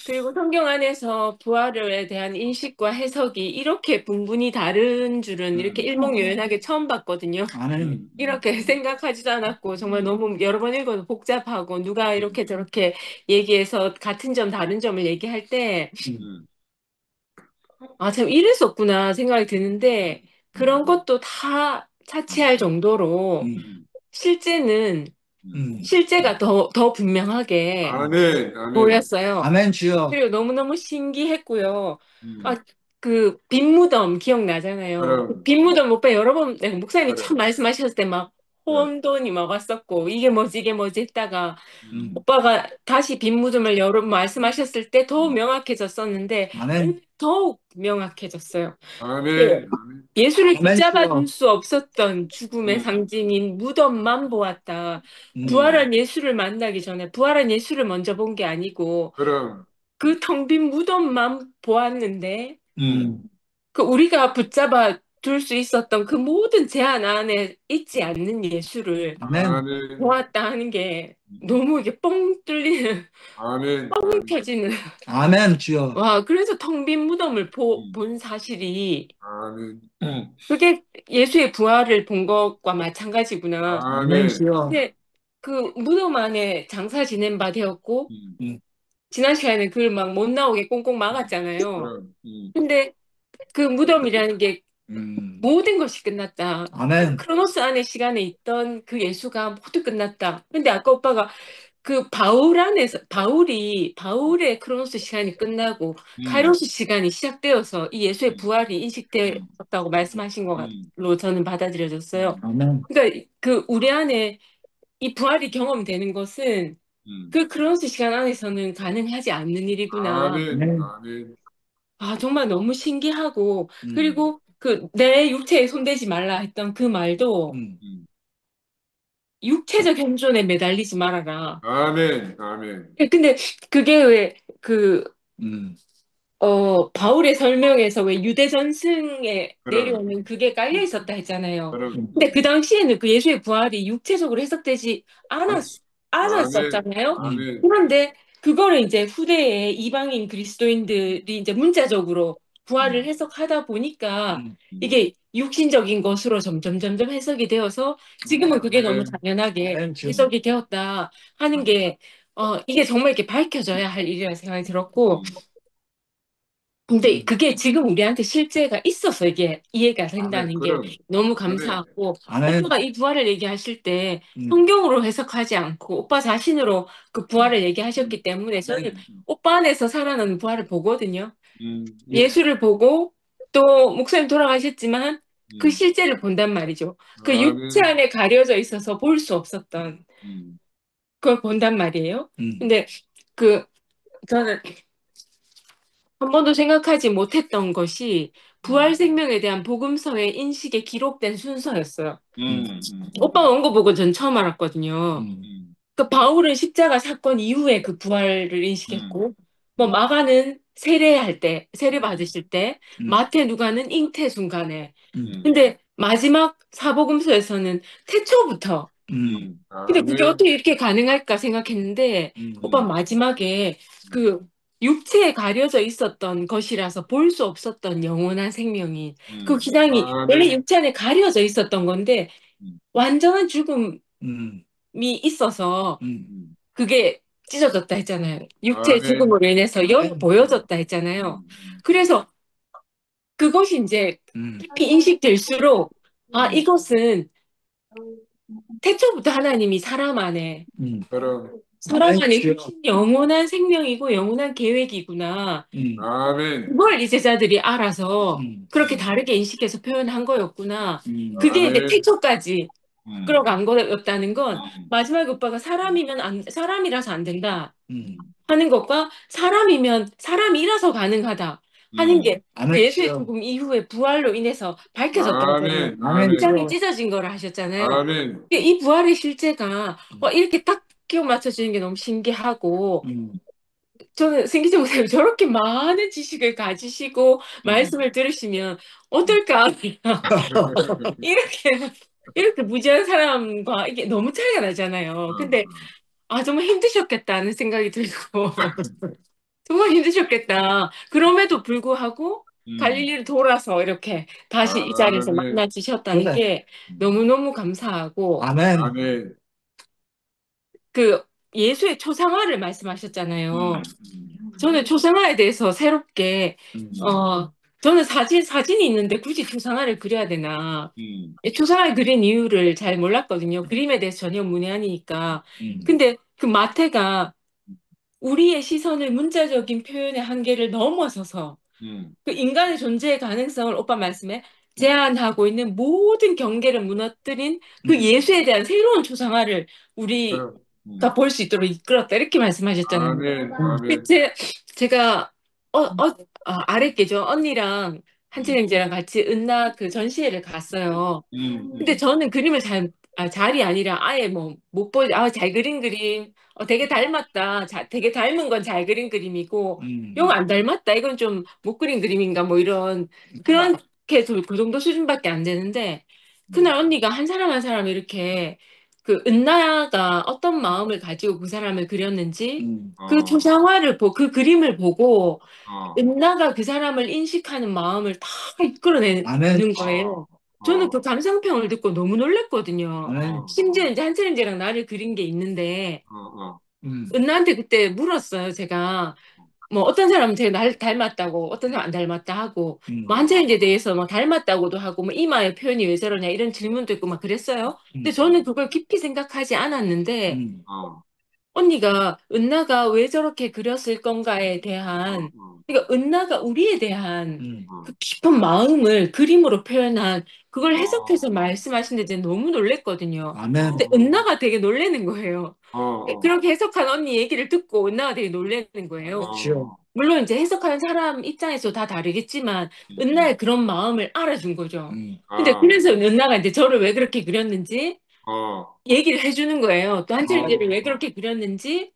그리고 성경 안에서 부활에 대한 인식과 해석이 이렇게 분분히 다른 줄은 이렇게 일목요연하게 처음 봤거든요. 아멘. 이렇게 생각하지도 않았고 정말 너무 여러 번 읽어도 복잡하고 누가 이렇게 저렇게 얘기해서 같은 점 다른 점을 얘기할 때 음. 참 이랬었구나 생각이 드는데 그런 것도 다 차치할 정도로 실제는 실제가 더 분명하게 아멘. 아멘. 보였어요. 아멘 주여. 그리고 너무너무 신기했고요. 음. 그 빈무덤 기억나잖아요. 그럼. 그 빈무덤 오빠 여러 번 내가 목사님이 그래. 참 말씀하셨을 때 막 혼돈이 막 왔었고 이게 뭐지 했다가 오빠가 다시 빈무덤을 여러 번 말씀하셨을 때 더 명확해졌었는데 아멘. 더욱 명확해졌어요. 아멘. 아멘. 예수를 아멘, 붙잡아 주여. 둘 수 없었던 죽음의 상징인 무덤만 보았다. 부활한 예수를 만나기 전에 부활한 예수를 먼저 본 게 아니고 그럼. 그 텅 빈 무덤만 보았는데 음. 그 우리가 붙잡아 둘 수 있었던 그 모든 제한 안에 있지 않는 예수를 아멘. 아멘. 보았다 하는 게 너무 이게 뻥 뚫리는 아멘. 뻥 켜지는 아멘 주여. 와 그래서 텅 빈 무덤을 본 사실이 아멘. 그게 예수의 부활을 본 것과 마찬가지구나. 아멘 아멘. 주여. 근데 그 무덤 안에 장사 지낸 바 되었고 음. 지난 시간에 그걸 막 못 나오게 꽁꽁 막았잖아요. 그럼. 근데 그 무덤이라는 게 모든 것이 끝났다. 아멘. 크로노스 안에 시간에 있던 그 예수가 모두 끝났다. 근데 아까 오빠가 그 바울의 크로노스 시간이 끝나고 카이로스 시간이 시작되어서 이 예수의 부활이 인식되었다고 말씀하신 걸로 저는 받아들여졌어요. 아멘. 그러니까 그 우리 안에 이 부활이 경험되는 것은 그 크로노스 시간 안에서는 가능하지 않는 일이구나. 아멘. 아멘. 정말 너무 신기하고 그리고 그 내 육체에 손대지 말라 했던 그 말도 육체적 현존에 매달리지 말아라. 아멘. 아멘. 근데 그게 왜 그 음. 바울의 설명에서 왜 유대 전승에 그럼. 내려오는 그게 깔려 있었다 했잖아요. 그럼. 근데 그 당시에는 그 예수의 부활이 육체적으로 해석되지 않았었잖아요. 아멘. 그런데 그거를 이제 후대에 이방인 그리스도인들이 이제 문자적으로 부활을 해석하다 보니까 이게 육신적인 것으로 점점 해석이 되어서 지금은 그게 너무 당연하게 해석이 되었다 하는 게 이게 정말 이렇게 밝혀져야 할 일이라 생각이 들었고 근데 그게 지금 우리한테 실제가 있어서 이게 이해가 된다는 게 그럼. 너무 감사하고 아멘. 오빠가 이 부활을 얘기하실 때 성경으로 해석하지 않고 오빠 자신으로 그 부활을 얘기하셨기 때문에 저는 오빠 안에서 살아나는 부활을 보거든요. 예수를 보고 또 목사님 돌아가셨지만 그 실제를 본단 말이죠. 그 아멘. 육체 안에 가려져 있어서 볼 수 없었던 그걸 본단 말이에요. 근데 저는 한 번도 생각하지 못했던 것이 부활 생명에 대한 복음서의 인식에 기록된 순서였어요. 오빠가 온 거 보고 전 처음 알았거든요. 그 바울은 십자가 사건 이후에 그 부활을 인식했고, 뭐 마가는 세례 받으실 때, 마태 누가는 잉태 순간에. 근데 마지막 사복음서에서는 태초부터. 근데 그게 어떻게 이렇게 가능할까 생각했는데, 오빠 마지막에 그 육체에 가려져 있었던 것이라서 볼 수 없었던 영원한 생명이 그 기장이 원래 육체 안에 가려져 있었던 건데 완전한 죽음이 있어서 그게 찢어졌다 했잖아요. 육체의 죽음으로 인해서 보여졌다 했잖아요. 그래서 그것이 이제 깊이 인식될수록 이것은 태초부터 하나님이 사람 안에 그럼. 사람 안에 주여. 신 영원한 생명이고 영원한 계획이구나. 아멘. 그걸 이 제자들이 알아서 음. 그렇게 다르게 인식해서 표현한 거였구나. 음. 그게 이제 아멘. 태초까지 음. 끌어간 거였다는 건 음. 마지막에 오빠가 사람이라서 안 된다 음. 하는 것과 사람이면 사람이라서 가능하다 하는 게 아멘. 예수의 주여. 죽음 이후에 부활로 인해서 밝혀졌다고 아멘. 아멘. 아멘. 심장이 주여. 찢어진 거를 하셨잖아요. 아멘. 이 부활의 실제가 이렇게 딱 끼워 맞춰주는 게 너무 신기하고 음. 저는 승기정 목사님 저렇게 많은 지식을 가지시고 말씀을 들으시면 어떨까 이렇게 무지한 사람과 이게 너무 차이가 나잖아요. 근데 정말 힘드셨겠다는 생각이 들고 정말 힘드셨겠다. 그럼에도 불구하고 갈릴리를 돌아서 이렇게 다시 이 자리에서 아멘. 만나주셨다는 그래. 게 너무너무 감사하고 아멘. 아멘. 그 예수의 초상화를 말씀하셨잖아요. 음. 저는 초상화에 대해서 새롭게 음. 저는 사진이 있는데 굳이 초상화를 그려야 되나. 음. 초상화를 그린 이유를 잘 몰랐거든요. 그림에 대해서 전혀 문외한이니까. 음. 근데 그 마태가 우리의 시선을 문자적인 표현의 한계를 넘어서서 음. 그 인간의 존재의 가능성을 오빠 말씀에 제한하고 있는 모든 경계를 무너뜨린 그 예수에 대한 새로운 초상화를 우리가 그럼. 볼 수 있도록 이끌었다. 이렇게 말씀하셨잖아요. 아멘. 아멘. 제가 아랫게죠. 언니랑 한채영제랑 같이 은낙 그 전시회를 갔어요. 근데 저는 그림을 잘이 아니라 아예 뭐 못 보지. 잘 그린 그림. 되게 닮았다. 되게 닮은 건 잘 그린 그림이고, 영 안 닮았다. 이건 좀 못 그린 그림인가 뭐 이런 그렇게 그 정도 수준밖에 안 되는데 그날 언니가 한 사람 한 사람 이렇게 그 은나가 어떤 마음을 가지고 그 사람을 그렸는지 그 초상화를 그 그림을 보고 은나가 그 사람을 인식하는 마음을 다 이끌어내는 아멘. 거예요. 저는 그 감상평을 듣고 너무 놀랐거든요. 아멘. 심지어 이제 한채림제랑 나를 그린 게 있는데 음. 은나한테 그때 물었어요. 제가 뭐 어떤 사람은 제가 날 닮았다고 어떤 사람 안 닮았다 하고 뭐 한채림제에 대해서 뭐 닮았다고도 하고 뭐 이마의 표현이 왜 저러냐 이런 질문도 있고 막 그랬어요. 근데 저는 그걸 깊이 생각하지 않았는데 언니가 은나가 왜 저렇게 그렸을 건가에 대한 그러니까 은나가 우리에 대한 그 깊은 마음을 그림으로 표현한 그걸 해석해서 말씀하시는데 너무 놀랬거든요. 아멘. 근데 은나가 되게 놀라는 거예요. 그렇게 해석한 언니 얘기를 듣고 은나가 되게 놀라는 거예요. 주여. 물론 이제 해석하는 사람 입장에서 다 다르겠지만 은나의 그런 마음을 알아준 거죠. 근데 그래서 은나가 이제 저를 왜 그렇게 그렸는지 얘기를 해주는 거예요. 또 한철이를 왜 그렇게 그렸는지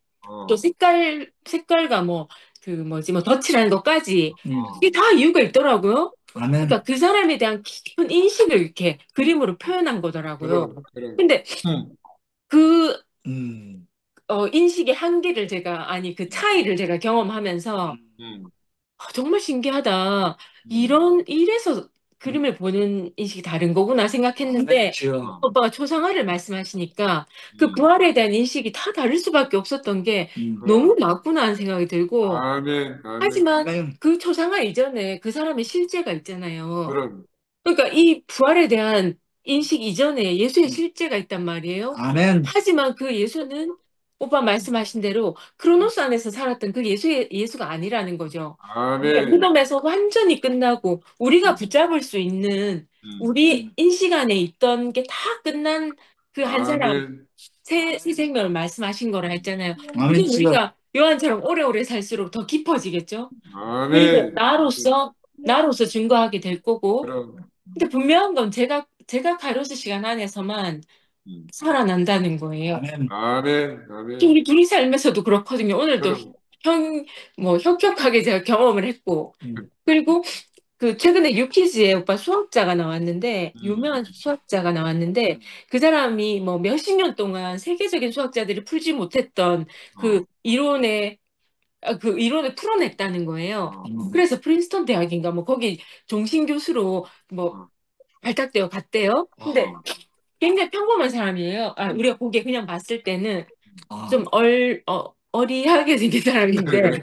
또 색깔과 뭐 그 뭐지 뭐 덧칠하는 것까지 이게 다 이유가 있더라고요. 아멘. 그러니까 그 사람에 대한 깊은 인식을 이렇게 그림으로 표현한 거더라고요. 근데 그 인식의 한계를 그 차이를 제가 경험하면서 정말 신기하다. 이래서 그림을 보는 인식이 다른 거구나 생각했는데 주여. 오빠가 초상화를 말씀하시니까 그 부활에 대한 인식이 다 다를 수밖에 없었던 게 너무 맞구나 하는 생각이 들고 아멘. 아멘. 하지만 아멘. 그 초상화 이전에 그 사람의 실제가 있잖아요. 그럼. 그러니까 이 부활에 대한 인식 이전에 예수의 실제가 있단 말이에요. 아멘. 하지만 그 예수는 오빠 말씀하신 대로 크로노스 안에서 살았던 그 예수가 아니라는 거죠. 그러니까 아멘. 무덤에서 완전히 끝나고 우리가 붙잡을 수 있는 우리 인식 안에 있던 게 다 끝난 그 한 사람 아멘. 새 생명을 말씀하신 거라 했잖아요. 아멘. 그게 우리가 요한처럼 오래오래 살수록 더 깊어지겠죠. 그리고 아멘. 나로서 증거하게 될 거고. 그럼. 근데 분명한 건 제가 카이로스 시간 안에서만 살아난다는 거예요. 아멘. 아멘. 아멘. 우리 둘이 살면서도 그렇거든요. 오늘도 그럼. 혁혁하게 제가 경험을 했고. 그리고 그 최근에 유키즈에 오빠 수학자가 나왔는데 유명한 수학자가 나왔는데 그 사람이 뭐 몇십 년 동안 세계적인 수학자들이 풀지 못했던 그 이론을 풀어냈다는 거예요. 그래서 프린스턴 대학인가 뭐 거기 종신 교수로 뭐 발탁되어 갔대요. 근데 굉장히 평범한 사람이에요. 우리가 보기에 그냥 봤을 때는 좀 어리하게 생긴 사람인데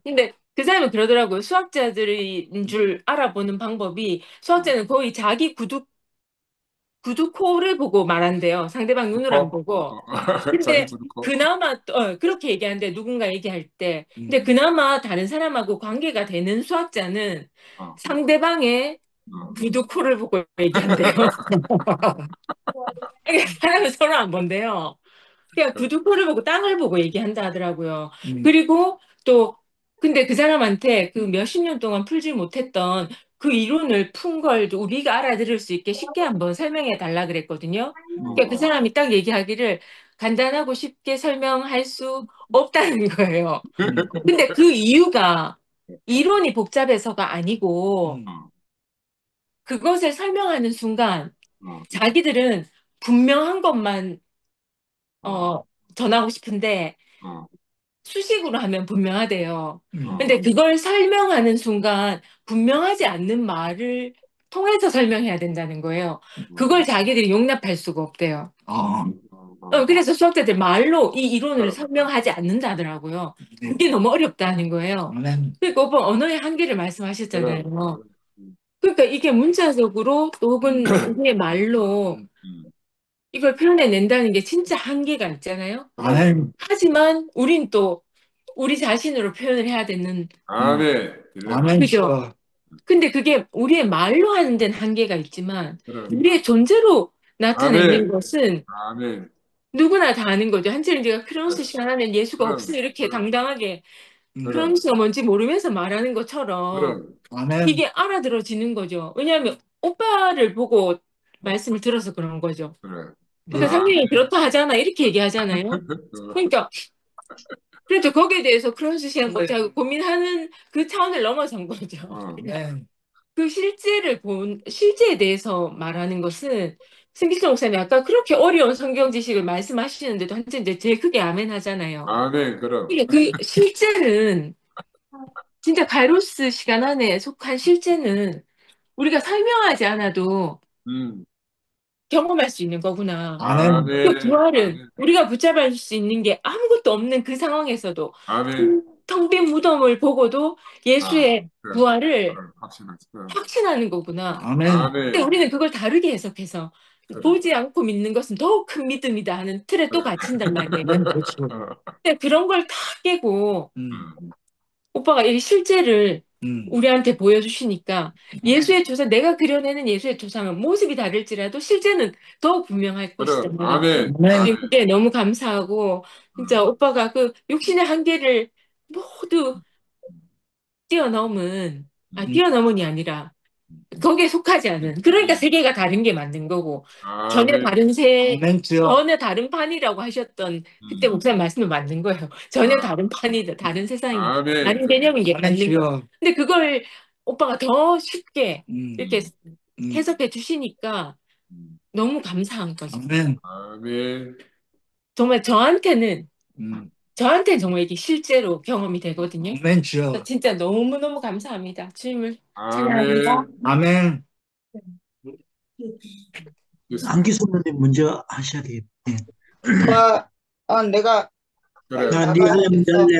근데 그 사람은 그러더라고요. 수학자들인 줄 알아보는 방법이 수학자는 거의 자기 구두 코를 보고 말한대요. 상대방 눈을 안 보고. 자기 근데 부르고. 그나마 그렇게 얘기하는데 누군가 얘기할 때. 음. 근데 그나마 다른 사람하고 관계가 되는 수학자는 어, 상대방의 어. 구두 코를 보고 얘기한대요. 그러니까 사람은 서로 안 본대요. 그냥 구두 코를 보고 땅을 보고 얘기한다 하더라고요. 그리고 또 근데 그 사람한테 그 몇십 년 동안 풀지 못했던 그 이론을 푼 걸 우리가 알아들을 수 있게 쉽게 한번 설명해 달라 그랬거든요. 그러니까 그 사람이 딱 얘기하기를 간단하고 쉽게 설명할 수 없다는 거예요. 근데 그 이유가 이론이 복잡해서가 아니고 그것을 설명하는 순간 어, 자기들은 분명한 것만 어, 전하고 싶은데 어, 수식으로 하면 분명하대요. 어. 근데 그걸 설명하는 순간 분명하지 않는 말을 통해서 설명해야 된다는 거예요. 그걸 자기들이 용납할 수가 없대요. 아, 그래서 수학자들 말로 이 이론을 설명하지 않는다 하더라고요. 그게 너무 어렵다는 거예요. 아멘. 그러니까 오빠 언어의 한계를 말씀하셨잖아요. 그럼. 그러니까 이게 문자적으로 또 혹은 우리의 말로 이걸 표현해낸다는 게 진짜 한계가 있잖아요. 아멘. 하지만 우린 또 우리 자신으로 표현을 해야 되는, 아멘. 아멘. 그죠? 근데 그게 우리의 말로 하는 데는 한계가 있지만 그럼. 우리의 존재로 나타내는 아멘. 것은 아멘. 누구나 다 아는 거죠. 한철은 제가 크로스 시간 안에 예수가 그럼. 없어 이렇게 그럼. 당당하게 그럼. 크로스가 뭔지 모르면서 말하는 것처럼 그럼. 아멘. 이게 알아들어지는 거죠. 왜냐하면 오빠를 보고 말씀을 들어서 그런 거죠. 그래. 그러니까 아, 상대방이 그렇다 하잖아 이렇게 얘기하잖아요. 어, 그러니까 그래도 거기에 대해서 크로스 시간 자고 고민하는 그 차원을 넘어선 거죠. 어, 아멘. 그 실제에 대해서 말하는 것은 승기청 목사님이 아까 그렇게 어려운 성경 지식을 말씀하시는데도 한참 이제 제일 크게 아멘 하잖아요. 아멘. 그럼. 그러니까 그 실제는 진짜 카이로스 시간 안에 속한 실제는 우리가 설명하지 않아도 음. 경험할 수 있는 거구나. 아멘. 그 아멘. 부활은 우리가 붙잡을 수 있는 게 아무것도 없는 그 상황에서도 아멘. 텅 빈 무덤을 보고도 예수의 그래. 부활을 그래. 확신하지. 확신하는 거구나. 아멘. 근데 아멘. 우리는 그걸 다르게 해석해서 그래. 보지 않고 믿는 것은 더욱 큰 믿음이다 하는 틀에 또 갇힌단 말이에요. 아멘. 그렇죠. 근데 그런 걸 다 깨고 음. 오빠가 이 실제를 음. 우리한테 보여주시니까 예수의 조상, 내가 그려내는 예수의 조상은 모습이 다를지라도 실제는 더 분명할 그래. 것이잖아요. 아멘. 아멘. 아멘. 그게 너무 감사하고 진짜 오빠가 그 육신의 한계를 모두 뛰어넘은, 뛰어넘은이 아니라 거기에 속하지 않은. 그러니까 세계가 다른 게 맞는 거고 전혀 아멘. 다른 아멘지요. 전혀 다른 판이라고 하셨던 그때 목사님 말씀이 맞는 거예요. 전혀 다른 판이다, 다른 세상이, 아멘. 다른 개념인 게 맞는 거예요. 아멘지요. 근데 그걸 오빠가 더 쉽게 음. 이렇게 음. 해석해 주시니까 너무 감사한 거죠. 아멘. 아멘. 정말 저한테는 음. 정말 이게 실제로 경험이 되거든요. 아멘지요. 진짜 너무너무 감사합니다. 주님을 찬양합니다. 아멘. 아멘. 안기 선생님 먼저 하셔야 되겠네. 내가 그래. 자, 나가야 네가 먼저 돼서 할래.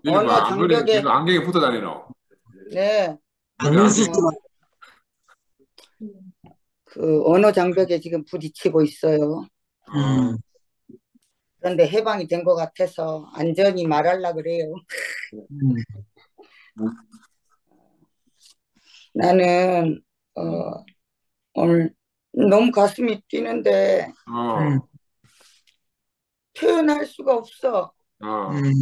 니는 언어 뭐 장벽에 니는 안경에 붙어 다니노? 네, 안경수 어, 그 언어 장벽에 지금 부딪히고 있어요. 음. 그런데 해방이 된 것 같아서 안전히 말하려 그래요. 나는 오늘 너무 가슴이 뛰는데 어. 표현할 수가 없어. 어. 음.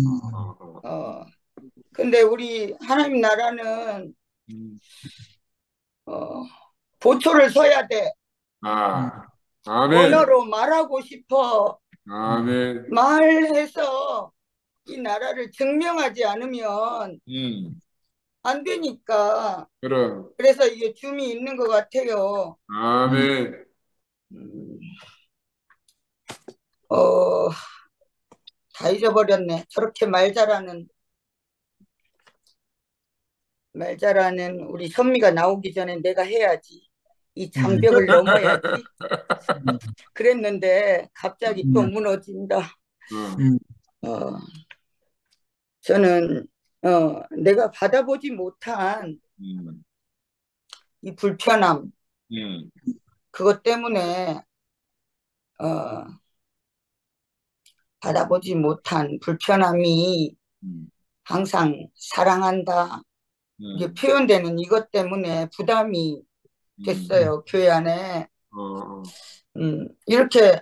근데 우리 하나님 나라는 보초를 서야 돼. 아. 아멘. 언어로 말하고 싶어. 아멘. 말해서 이 나라를 증명하지 않으면 안 되니까. 그럼. 그래서 이게 줌이 있는 것 같아요. 아멘. 다 잊어버렸네. 저렇게 말 잘하는 우리 선미가 나오기 전에 내가 해야지. 이 장벽을 넘어야지. 그랬는데 갑자기 또 무너진다. 저는 내가 받아보지 못한 이 불편함, 그것 때문에 받아보지 못한 불편함이 항상 사랑한다 이게 표현되는 이것 때문에 부담이 됐어요. 교회 안에. 이렇게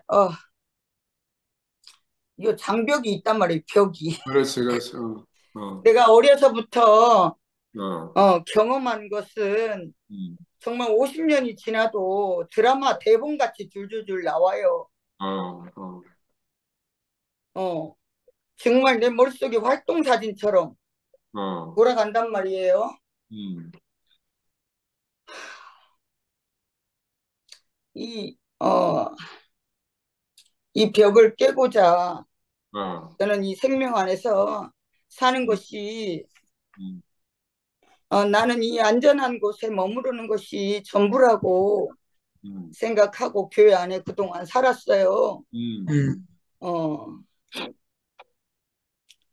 이 장벽이 있단 말이에요. 벽이. 그렇지. 내가 어려서부터 경험한 것은 정말 50년이 지나도 드라마 대본같이 줄줄줄 나와요. 정말 내 머릿속에 활동사진처럼 돌아간단 말이에요. 이 벽을 깨고자 저는 이 생명 안에서 사는 것이 나는 이 안전한 곳에 머무르는 것이 전부라고 생각하고 교회 안에 그동안 살았어요.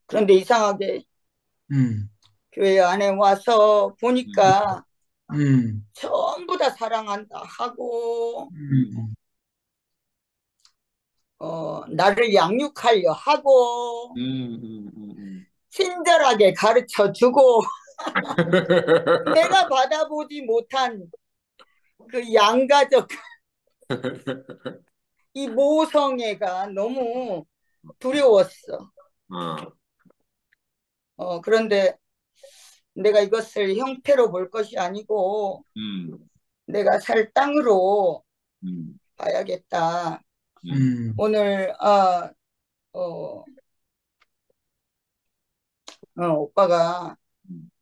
그런데 이상하게 교회 안에 와서 보니까 전부 다 사랑한다 하고 나를 양육하려 하고 친절하게 가르쳐주고 내가 받아보지 못한 그 양가적 이 모성애가 너무 두려웠어. 그런데 내가 이것을 형태로 볼 것이 아니고 내가 살 땅으로 봐야겠다. 오늘 오빠가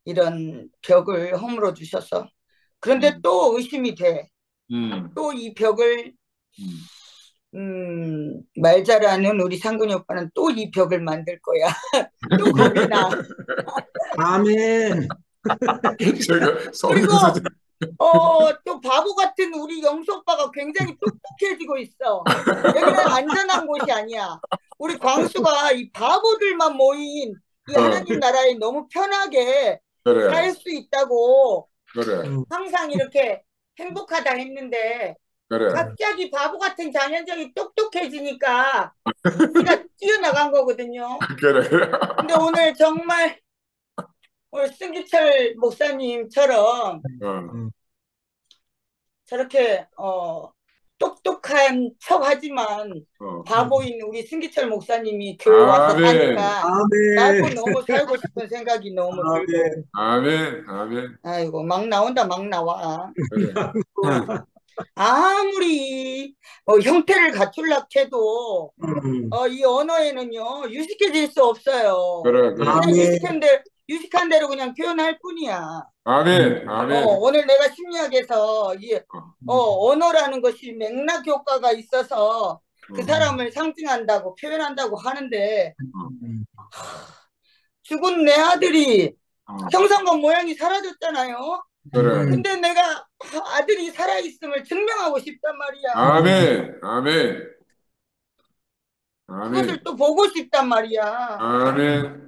이런 벽을 허물어 주셔서 그런데 또 의심이 돼. 또 이 벽을 말 잘하는 우리 상근이 오빠는 또 이 벽을 만들 거야. 또 겁이 나. 아멘. 그리고 또 바보 같은 우리 영수 오빠가 굉장히 똑똑해지고 있어. 여기는 안전한 곳이 아니야. 우리 광수가 이 바보들만 모인 이 하나님 나라에 너무 편하게 살 수 있다고 항상 이렇게 행복하다 했는데 갑자기 바보 같은 장현정이 똑똑해지니까 우리가 뛰어나간 거거든요. 근데 오늘 정말 오늘 승기철 목사님처럼 저렇게 똑똑한 척하지만 바보인 우리 승기철 목사님이 교회 와서 사니까 나도 너무 살고 싶은 생각이 너무 들고. 아멘. 아이고 막 나온다 막 나와. 아무리 형태를 갖추려고 해도 이 언어에는요 유식해질 수 없어요. 그냥 유식한 대로 그냥 표현할 뿐이야. 아멘. 오늘 내가 심리학에서 언어라는 것이 맥락 효과가 있어서 그 사람을 상징한다고 표현한다고 하는데 죽은 내 아들이 형상과 모양이 사라졌잖아요. 근데 내가 아들이 살아있음을 증명하고 싶단 말이야. 아멘. 그것을 또 보고 싶단 말이야. 아멘.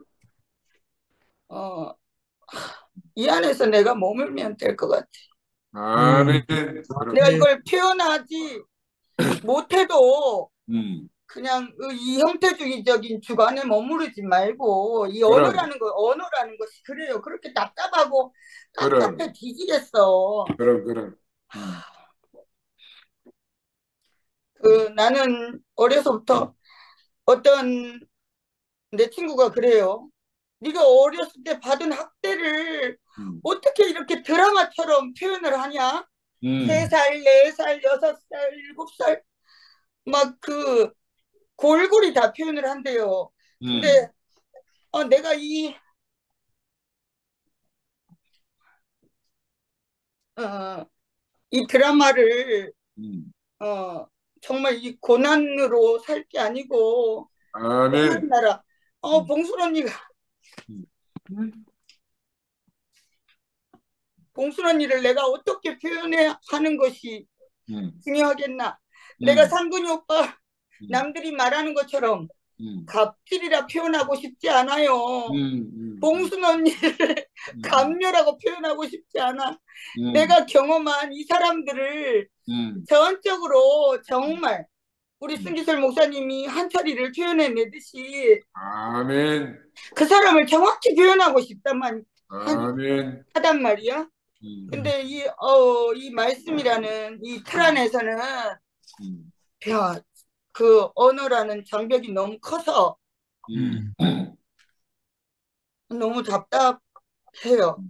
이 안에서 내가 머물면 될 것 같아. 아멘. 내가 이걸 표현하지 못해도 그냥 이 형태주의적인 주관에 머무르지 말고 이 언어라는 것이 그래요. 그렇게 답답하고 답답해 뒤지겠어. 나는 어려서부터 어떤 내 친구가 그래요. 네가 어렸을 때 받은 학대를 어떻게 이렇게 드라마처럼 표현을 하냐? 3살, 4살, 6살, 7살 막 그 골고루 다 표현을 한대요. 근데 내가 이 드라마를 정말 이 고난으로 살 게 아니고 하나님 나라 봉순 언니가 봉순 언니를 내가 어떻게 표현해야 하는 것이 중요하겠나. 내가 상근이 오빠 남들이 말하는 것처럼 갑질이라 표현하고 싶지 않아요. 봉순 언니를 감녀라고 표현하고 싶지 않아. 내가 경험한 이 사람들을 전적으로 정말 우리 승기철 목사님이 한철이를 표현해내듯이 아멘. 그 사람을 정확히 표현하고 싶단 아멘. 하단 말이야. 근데 이 말씀이라는 이 틀 안에서는 야, 그 언어라는 장벽이 너무 커서 너무 답답해요.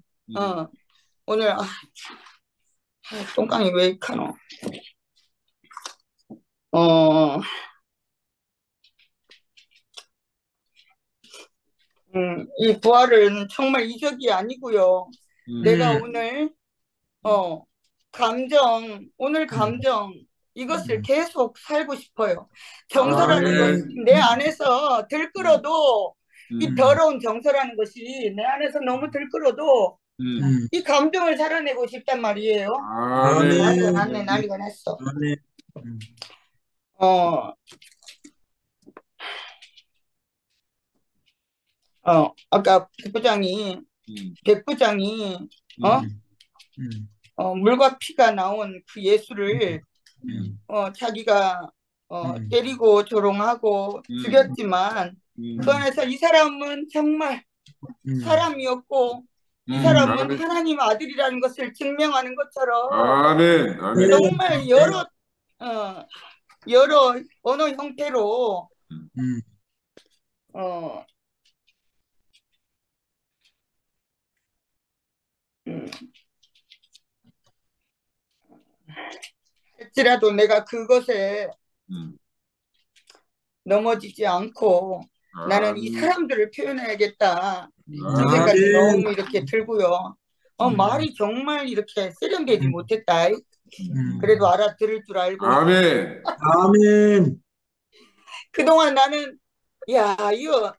오늘 똥강이 왜 이카노? 이 부활은 정말 이적이 아니고요. 내가 오늘 오늘 감정 이것을 계속 살고 싶어요. 정서라는 것이 내 안에서 들끓어도 이 더러운 정서라는 것이 내 안에서 너무 들끓어도 이 감정을 살아내고 싶단 말이에요. 난리가 났어. 아까 백부장이 물과 피가 나온 그 예수를 자기가 때리고 조롱하고 죽였지만 그 안에서 이 사람은 정말 사람이었고 이 사람은 하나님 아들이라는 것을 증명하는 것처럼 아멘. 아멘. 정말 여러 언어 형태로 할지라도 내가 그것에 넘어지지 않고 나는 이 사람들을 표현해야겠다. 이 생각이 너무 이렇게 들고요. 말이 정말 이렇게 세련되지 못했다. 그래도 알아들을 줄 알고. 아멘. 아멘. 그동안 나는 이거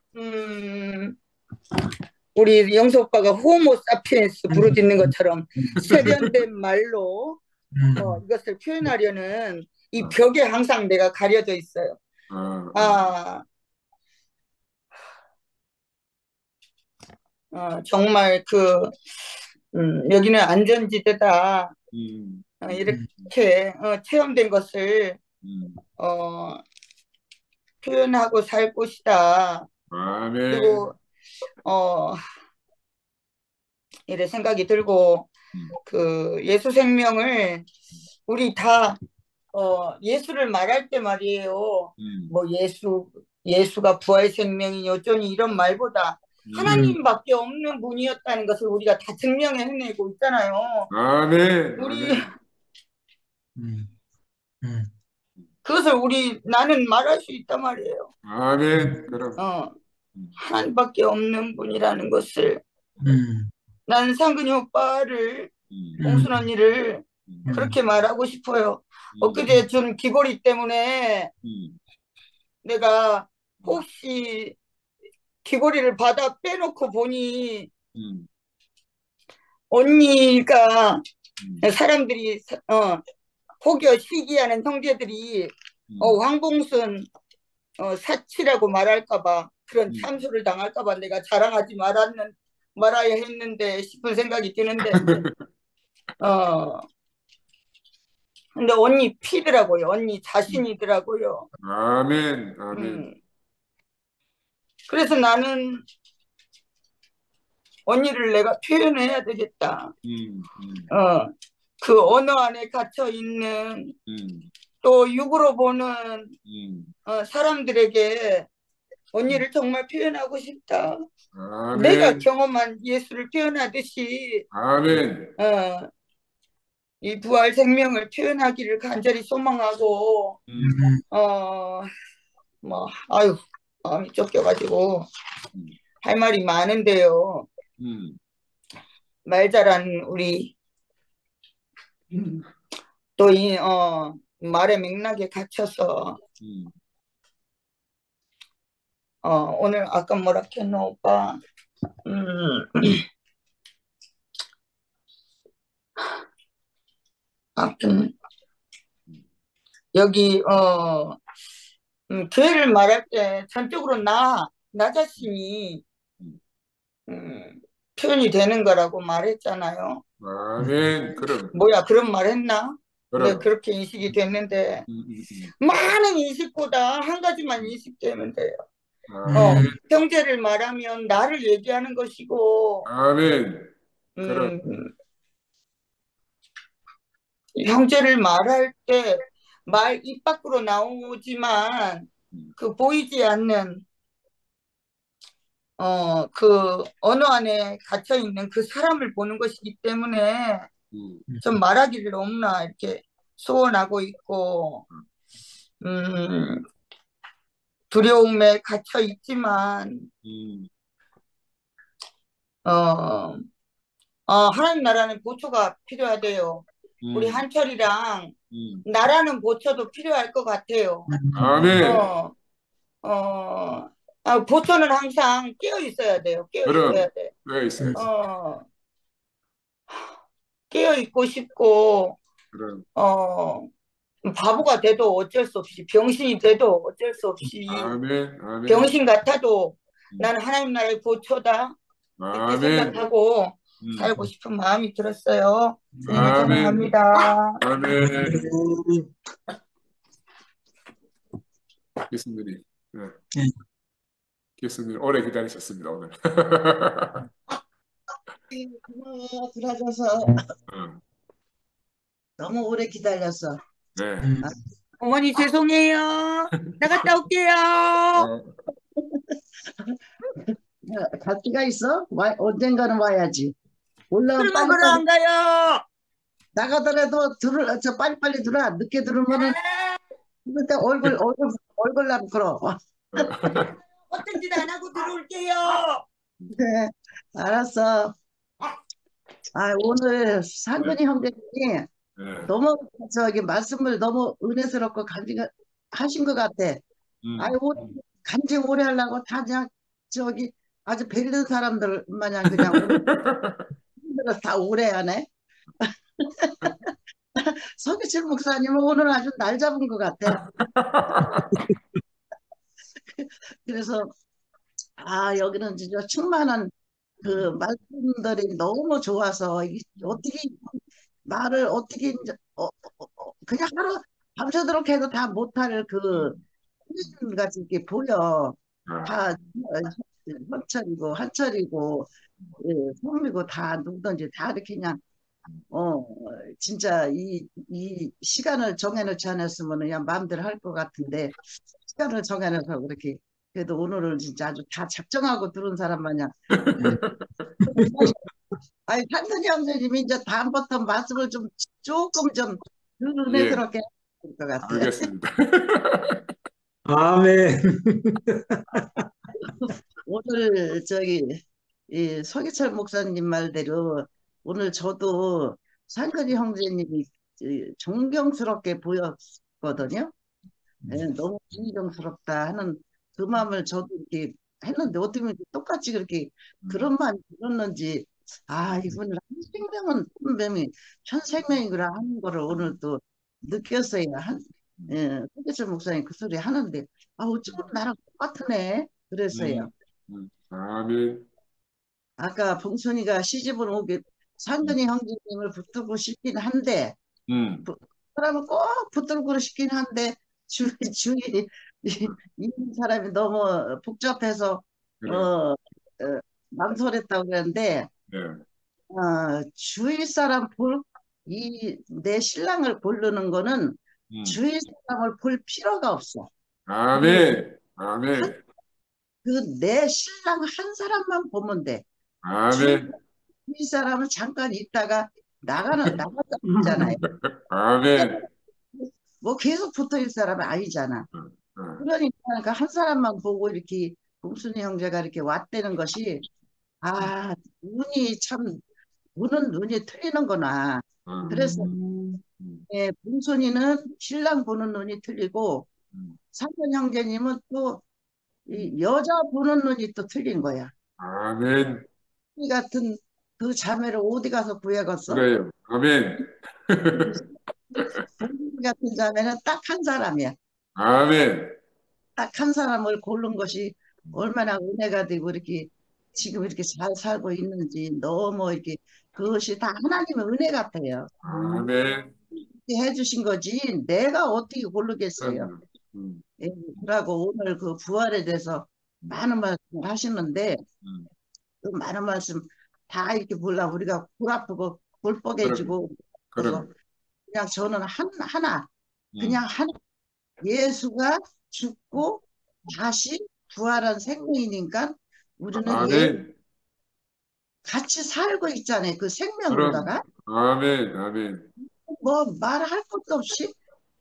우리 영수 오빠가 호모 사피엔스 부르짖는 것처럼 세련된 말로 이것을 표현하려는 이 벽에 항상 내가 가려져 있어요. 정말 여기는 안전지대다. 이렇게 체험된 것을 표현하고 살 곳이다. 아멘. 그리고 이래 생각이 들고 그 예수 생명을 우리 다 예수를 말할 때 말이에요. 뭐 예수가 부활 생명이니 어쩌니 이런 말보다 하나님밖에 없는 분이었다는 것을 우리가 다 증명해내고 있잖아요. 아멘. 우리 그것을 나는 말할 수 있단 말이에요. 아멘. 그럼. 하나님밖에 없는 분이라는 것을 나는 상근이 오빠를 봉순 언니를 그렇게 말하고 싶어요. 엊그제 준 귀걸이 때문에 내가 혹시 귀걸이를 받아 빼놓고 보니 언니가 사람들이 혹여 시기하는 형제들이 황봉순 사치라고 말할까봐 그런 참소를 당할까봐 내가 자랑하지 말아야 했는데 싶은 생각이 드는데 근데 언니 피더라고요. 언니 자신이더라고요. 아멘. 아멘. 그래서 나는 언니를 내가 표현해야 되겠다. 그 언어 안에 갇혀 있는 또 육으로 보는 사람들에게 언니를 정말 표현하고 싶다. 아멘. 내가 경험한 예수를 표현하듯이 아멘. 이 부활 생명을 표현하기를 간절히 소망하고 마음이 쫓겨가지고 할 말이 많은데요. 말 잘하는 우리 또 이 말의 맥락에 갇혀서 오늘 아까 뭐라 했노 오빠? 아무튼 여기 교회를 말할 때 전적으로 나 자신이 표현이 되는 거라고 말했잖아요. 아멘. 그럼, 뭐야, 그런 말 했나? 근데 그럼. 그렇게 인식이 됐는데, 많은 인식보다 한 가지만 인식되면 돼요. 아멘. 형제를 말하면 나를 얘기하는 것이고, 아멘. 그럼, 형제를 말할 때 말 입 밖으로 나오지만 그 보이지 않는 그 언어 안에 갇혀 있는 그 사람을 보는 것이기 때문에 좀 말하기를 너무나 이렇게 소원하고 있고 두려움에 갇혀 있지만 하나님 나라는 보초가 필요하대요. 우리 한철이랑 나라는 보초도 필요할 것 같아요. 아멘. 보초는 항상 깨어 있어야 돼요. 깨어 그럼, 있어야 돼. 왜 있어야지. 깨어 있고 싶고 그럼, 바보가 돼도 어쩔 수 없이 병신이 돼도 어쩔 수 없이 아멘. 아멘. 병신 같아도 나는 하나님 나라의 보초다 이렇게 아멘. 생각하고 살고 싶은 마음이 들었어요. 주님을 아멘. 찬양합니다. 아멘. 교수님이, 네. 교수님 오래 기다리셨습니다, 오늘. 들어줘서 너무 오래 기다렸어. 네. 어머니 죄송해요. 나갔다 올게요. 갈 기가 있어? 언젠가는 와야지. 올라면 술 먹으러 안 가요. 나가더라도 빨리빨리 들어와. 늦게 들어오면은 그때 얼굴 나면 걸어. 어떤 짓 안 하고 들어올게요. 네, 알았어. 오늘 상근이 형제님이 너무 말씀을 너무 은혜스럽고 간증하신 것 같아. 오늘 간증 오래 하려고 다 그냥 아주 별든 사람들 마냥 그냥 다 오래 하네. 서기철 목사님은 오늘 아주 날 잡은 것 같아. 그래서 여기는 진짜 충만한 그 말씀들이 너무 좋아서 어떻게 말을 어떻게 이제 그냥 하루 밤새도록 해도 다 못할 그 같이 이렇게 보여. 다 현철이고 한철이고 성미고 다 누구든지 다 이렇게 그냥 진짜 이 시간을 정해놓지 않았으면 그냥 마음대로 할 것 같은데 시간을 정해놓고 그렇게 그래도 오늘은 진짜 아주 다 작정하고 들은 사람 마냥 상선이 형제님이 이제 다음부터 말씀을 조금 좀 은혜스럽게 할 것 같아요. 알겠습니다. 아멘. 오늘 이 서기철 목사님 말대로 오늘 저도 상근이 형제님이 존경스럽게 보였거든요. 너무 존경스럽다 하는 그 마음을 저도 이렇게 했는데 어떻게 보면 똑같이 그렇게 그런 마음이 들었는지 이분은 생명은 분명히 천생명이구나 하는 거를 오늘 또 느꼈어요. 서기철 목사님 그 소리 하는데 어쩌면 나랑 똑같으네 그랬어요. 아멘. 아까 봉순이가 시집을 오게 상근이 형제님을 붙들고 싶긴 한데 사람은 꼭 붙들고 싶긴 한데 주위 있는 사람이 너무 복잡해서 망설였다고 그러는데 주위 사람 내 신랑을 고르는 거는 주위 사람을 볼 필요가 없어. 아멘. 아멘. 내 신랑 한 사람만 보면 돼. 아멘. 이 사람은 잠깐 있다가 나가잖아요. 아멘. 뭐 계속 붙어 있을 사람은 아니잖아. 그러니까 한 사람만 보고 이렇게 봉순이 형제가 이렇게 왔다는 것이 보는 눈이 틀리는구나. 그래서 봉순이는 신랑 보는 눈이 틀리고 상근 형제님은 또 이 여자 보는 눈이 또 틀린 거야. 아멘. 이 같은 그 자매를 어디 가서 구해갔어? 그래요. 아멘. 봉순이 같은 자매는 딱 한 사람이야. 아멘. 딱 한 사람을 고른 것이 얼마나 은혜가 되고 이렇게 지금 이렇게 잘 살고 있는지 너무 이렇게 그것이 다 하나님의 은혜 같아요. 아멘. 이렇게 해주신 거지 내가 어떻게 고르겠어요. 예, 그러고 오늘 그 부활에 대해서 많은 말씀을 하시는데 그 많은 말씀 다 이렇게 몰라 우리가 골 아프고 골 뻐개지고 그래서 그럼. 그냥 저는 하나 그냥 하나 예수가 죽고 다시 부활한 생명이니까 우리는 아멘. 같이 살고 있잖아요. 그 그럼. 생명으로다가 아멘. 아멘. 뭐 말할 것도 없이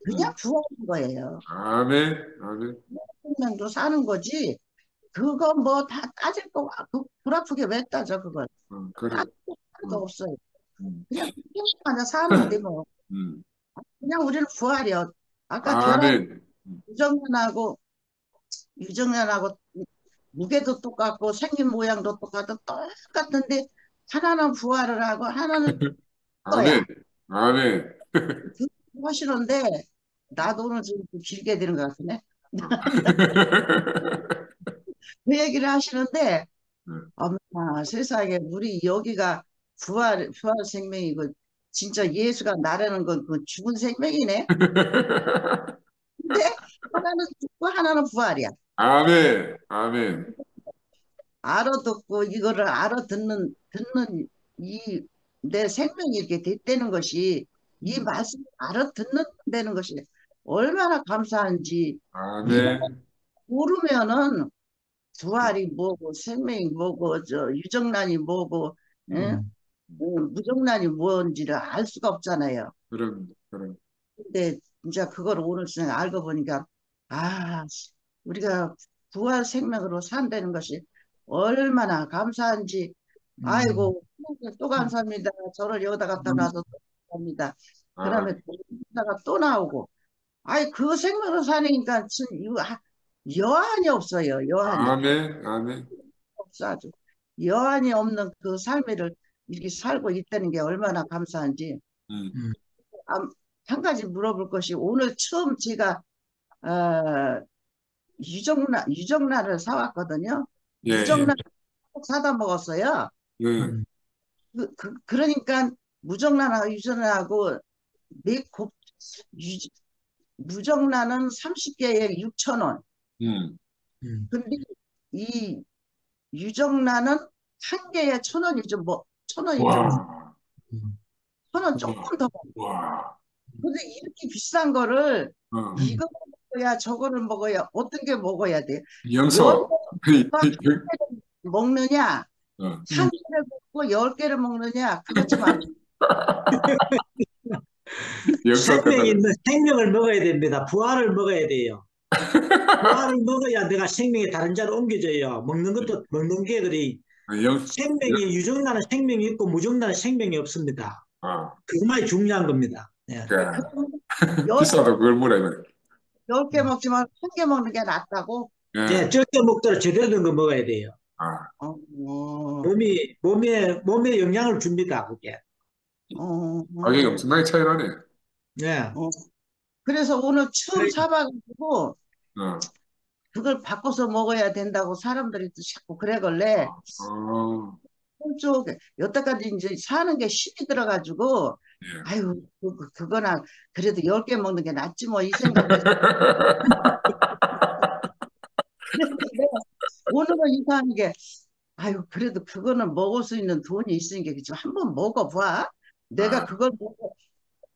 그냥 부활한 거예요. 아멘. 아멘. 생명도 사는 거지. 그거 뭐 다 따질 거, 불 아프게 왜 따져, 그걸. 그래. 따질 거 없어요. 그냥 그냥 사는데 뭐. 그냥 우리는 부활이요. 아까 결혼 아멘. 유정년하고 무게도 똑같고 생긴 모양도 똑같은데 하나는 부활을 하고 하나는 아멘. 거야. 아멘. 하시는데 나도 오늘 좀 길게 되는 것 같네. 그 얘기를 하시는데 어머나 세상에 우리 여기가 부활 생명이고 진짜 예수가 나라는 건 그 죽은 생명이네. 근데 하나는 죽고 하나는 부활이야. 아멘. 아멘. 알아듣고 이거를 듣는 이 내 생명이 이렇게 됐다는 것이 이 말씀 알아듣는다는 것이 얼마나 감사한지 이거 아멘. 모르면은 부활이 뭐고 생명이 뭐고 저 유정란이 뭐고 예? 무정란이 뭔지를 알 수가 없잖아요. 그럼. 근데 진짜 그걸 오늘 저녁 알고 보니까 아 우리가 부활 생명으로 산다는 것이 얼마나 감사한지 아이고 또 감사합니다. 저를 여기다 갖다 놔서 또 감사합니다. 그러면 또 여기다가 또 나오고 아이 그 생명으로 사니까 참 이거 여한이 없어요. 여한이 아멘. 아멘. 없어 아주 여한이 없는 그 삶을 이렇게 살고 있다는 게 얼마나 감사한지. 한 가지 물어볼 것이 오늘 처음 제가 유정란을 사왔거든요. 예. 유정란 사다 먹었어요. 그러니까 무정란하고 유정란하고 무정란은 30개에 6,000원. 근데 이 유정란은 한 개에 1,000원이죠. 뭐 1,000원이죠. 와. 1,000원 조금 더. 와. 근데 이렇게 비싼 거를 이거 먹어야 저거를 먹어야 어떤 게 먹어야 돼? 영서. 먹느냐? 한 개를 먹고 10개를 먹느냐? 그것 좀 알죠. 생명이 있는 생명을 먹어야 됩니다. 부활을 먹어야 돼요. 부활을 먹어야 내가 생명이 다른 자로 옮겨져요. 먹는 것도 먹는 게 그리 생명이 유정란은 생명이 있고 무정란은 생명이 없습니다. 그것만이 중요한 겁니다. 네. 비싸도 그걸 뭐라 이거. 10개 먹지 말고 1개 먹는 게 낫다고? 네, 적게 먹더라도 제대로 된 거 먹어야 돼요. 몸에 영향을 줍니다. 그게. 가격이 엄청나게 차이 나네. 네. 그래서 오늘 처음 사봐가지고 그걸 바꿔서 먹어야 된다고 사람들이 또 자꾸 그래걸래. 한쪽에 여태까지 이제 사는 게 힘이 들어가지고 아유 그거나 그래도 10개 먹는 게 낫지 뭐 이 생각을 오늘은 이상한 게 아유 그래도 그거는 먹을 수 있는 돈이 있으니까 좀 한번 먹어봐. 내가 그걸 먹고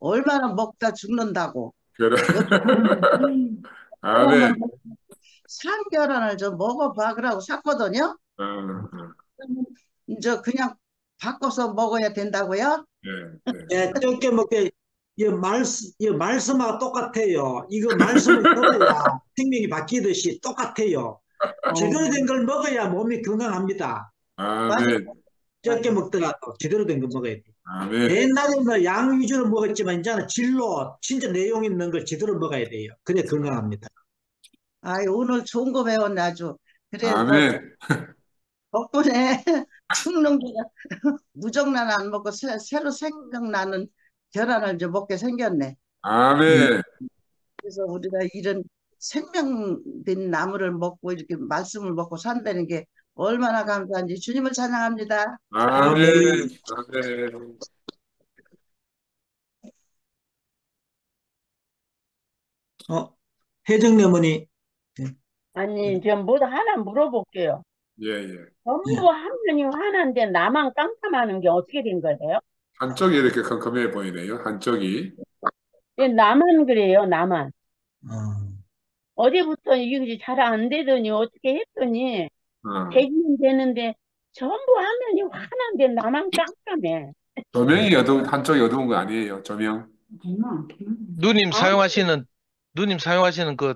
얼마나 먹다 죽는다고. 그래. 아멘. 삼계란을 좀 먹어봐 그러고 샀거든요. 이제 그냥 바꿔서 먹어야 된다고요? 네, 적게 먹게 이 말씀하고 똑같아요. 이거 말씀을 먹어야 생명이 바뀌듯이 똑같아요. 제대로 된 걸 먹어야 몸이 건강합니다. 아멘. 적게 먹더라도 제대로 된 거 먹어야 돼요. 아멘. 옛날에는 양 위주로 먹었지만 이제는 질로 진짜 내용 있는 걸 제대로 먹어야 돼요. 그래 건강합니다. 아이 오늘 좋은 거 배웠네 아주. 그래서 아멘. 덕분에 죽는 게 무정란 안 먹고 새로 생각나는 계란을 좀 먹게 생겼네. 아멘. 그래서 우리가 이런 생명된 나무를 먹고 이렇게 말씀을 먹고 산다는 게 얼마나 감사한지 주님을 찬양합니다. 아멘. 아멘. 혜정네 어머니. 아니, 전 뭐 하나 물어볼게요. 예, 예. 전부 하나님 하나인데 나만 깜깜하는 게 어떻게 된 거예요? 한쪽이 이렇게 컴컴해 보이네요. 한쪽이. 예, 나만 그래요, 나만. 어. 어제부터 이게 잘 안 되더니 어떻게 했더니 어. 되기는 되는데 전부 화면이 환한데 나만 깜깜해. 조명이 한쪽이 어두운 거 아니에요. 조명. 누님 아, 사용하시는 그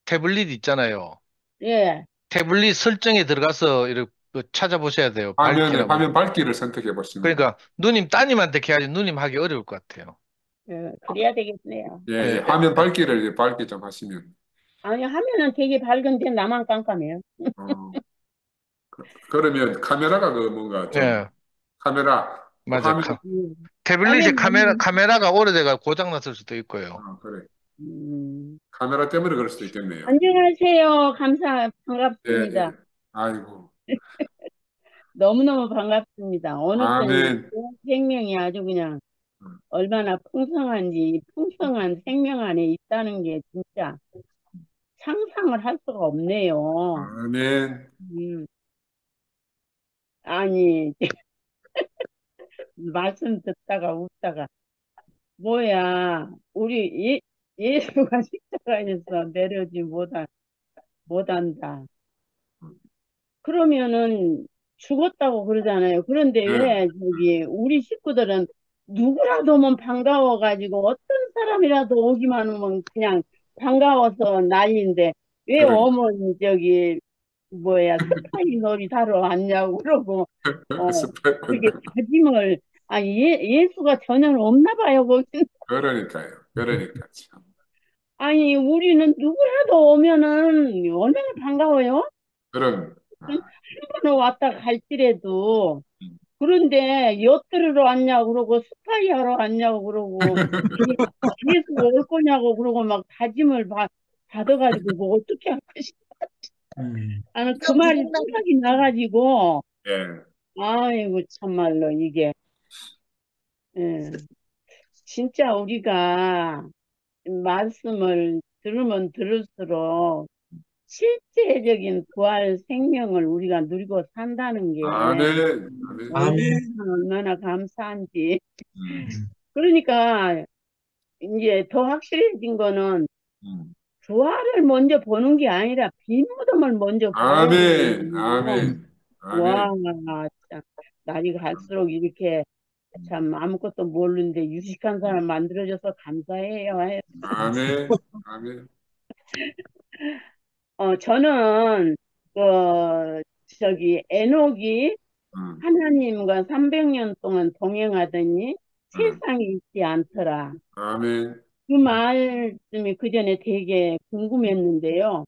태블릿 있잖아요. 예. 태블릿 설정에 들어가서 이렇게 찾아보셔야 돼요. 밝기라고. 화면 밝기를 선택해 보시면. 그러니까 누님 따님한테 해야지 누님 하기 어려울 것 같아요. 그래야 되겠네요. 예, 예. 화면 밝기를 이제 밝게 좀 하시면. 아니, 화면은 되게 밝은데 나만 깜깜해요. 어. 그러면 카메라가 뭔가 좀 예, 카메라 맞아. 화면 태블릿에 화면, 카메라가 오래돼가 고장났을 수도 있고요. 그래. 음. 카메라 때문에 그럴 수도 있겠네요. 안녕하세요. 예, 반갑습니다. 예. 아이고. 너무너무 반갑습니다. 어느 때는 아멘. 생명이 아주 그냥 얼마나 풍성한지, 풍성한 생명 안에 있다는 게 진짜 상상을 할 수가 없네요. 아멘. 아니, 말씀 듣다가 웃다가, 뭐야, 우리 예수가 십자가에서 내려오지 못한다. 그러면은 죽었다고 그러잖아요. 그런데 네. 왜 우리 식구들은 누구라도 오면 반가워가지고 어떤 사람이라도 오기만 하면 그냥 반가워서 난리인데 왜 그러니까. 오면 스파이 놀이 다러 왔냐고 그러고 그게 다짐을 예수가 전혀 없나 봐요. 거기. 그러니까요. 그러니까 참. 아니 우리는 누구라도 오면은 얼마나 반가워요. 그럼 한 번은 왔다 갈지라도 그런데 엿들으러 왔냐고 그러고 스파이 하러 왔냐고 그러고 예수 올 거냐고 그러고 막 다짐을 받아가지고 뭐 어떻게 할 것이야. 나는 그 말이 생각이 나가지고 예. 아이고 참말로 이게 진짜 우리가 말씀을 들으면 들을수록 실제적인 부활 생명을 우리가 누리고 산다는 게 아멘. 얼마나 감사한지. 그러니까 이제 더 확실해진 거는 부활을 먼저 보는 게 아니라 빈 무덤을 먼저 봐야 아멘. 되거든요. 아멘. 와, 아멘. 참, 날이 갈수록 이렇게 참 아무것도 모르는데 유식한 사람 만들어줘서 감사해요. 아멘. 아멘. 저는 에녹이 하나님과 300년 동안 동행하더니 세상에 있지 않더라. 아멘. 그 말씀이 그 전에 되게 궁금했는데요.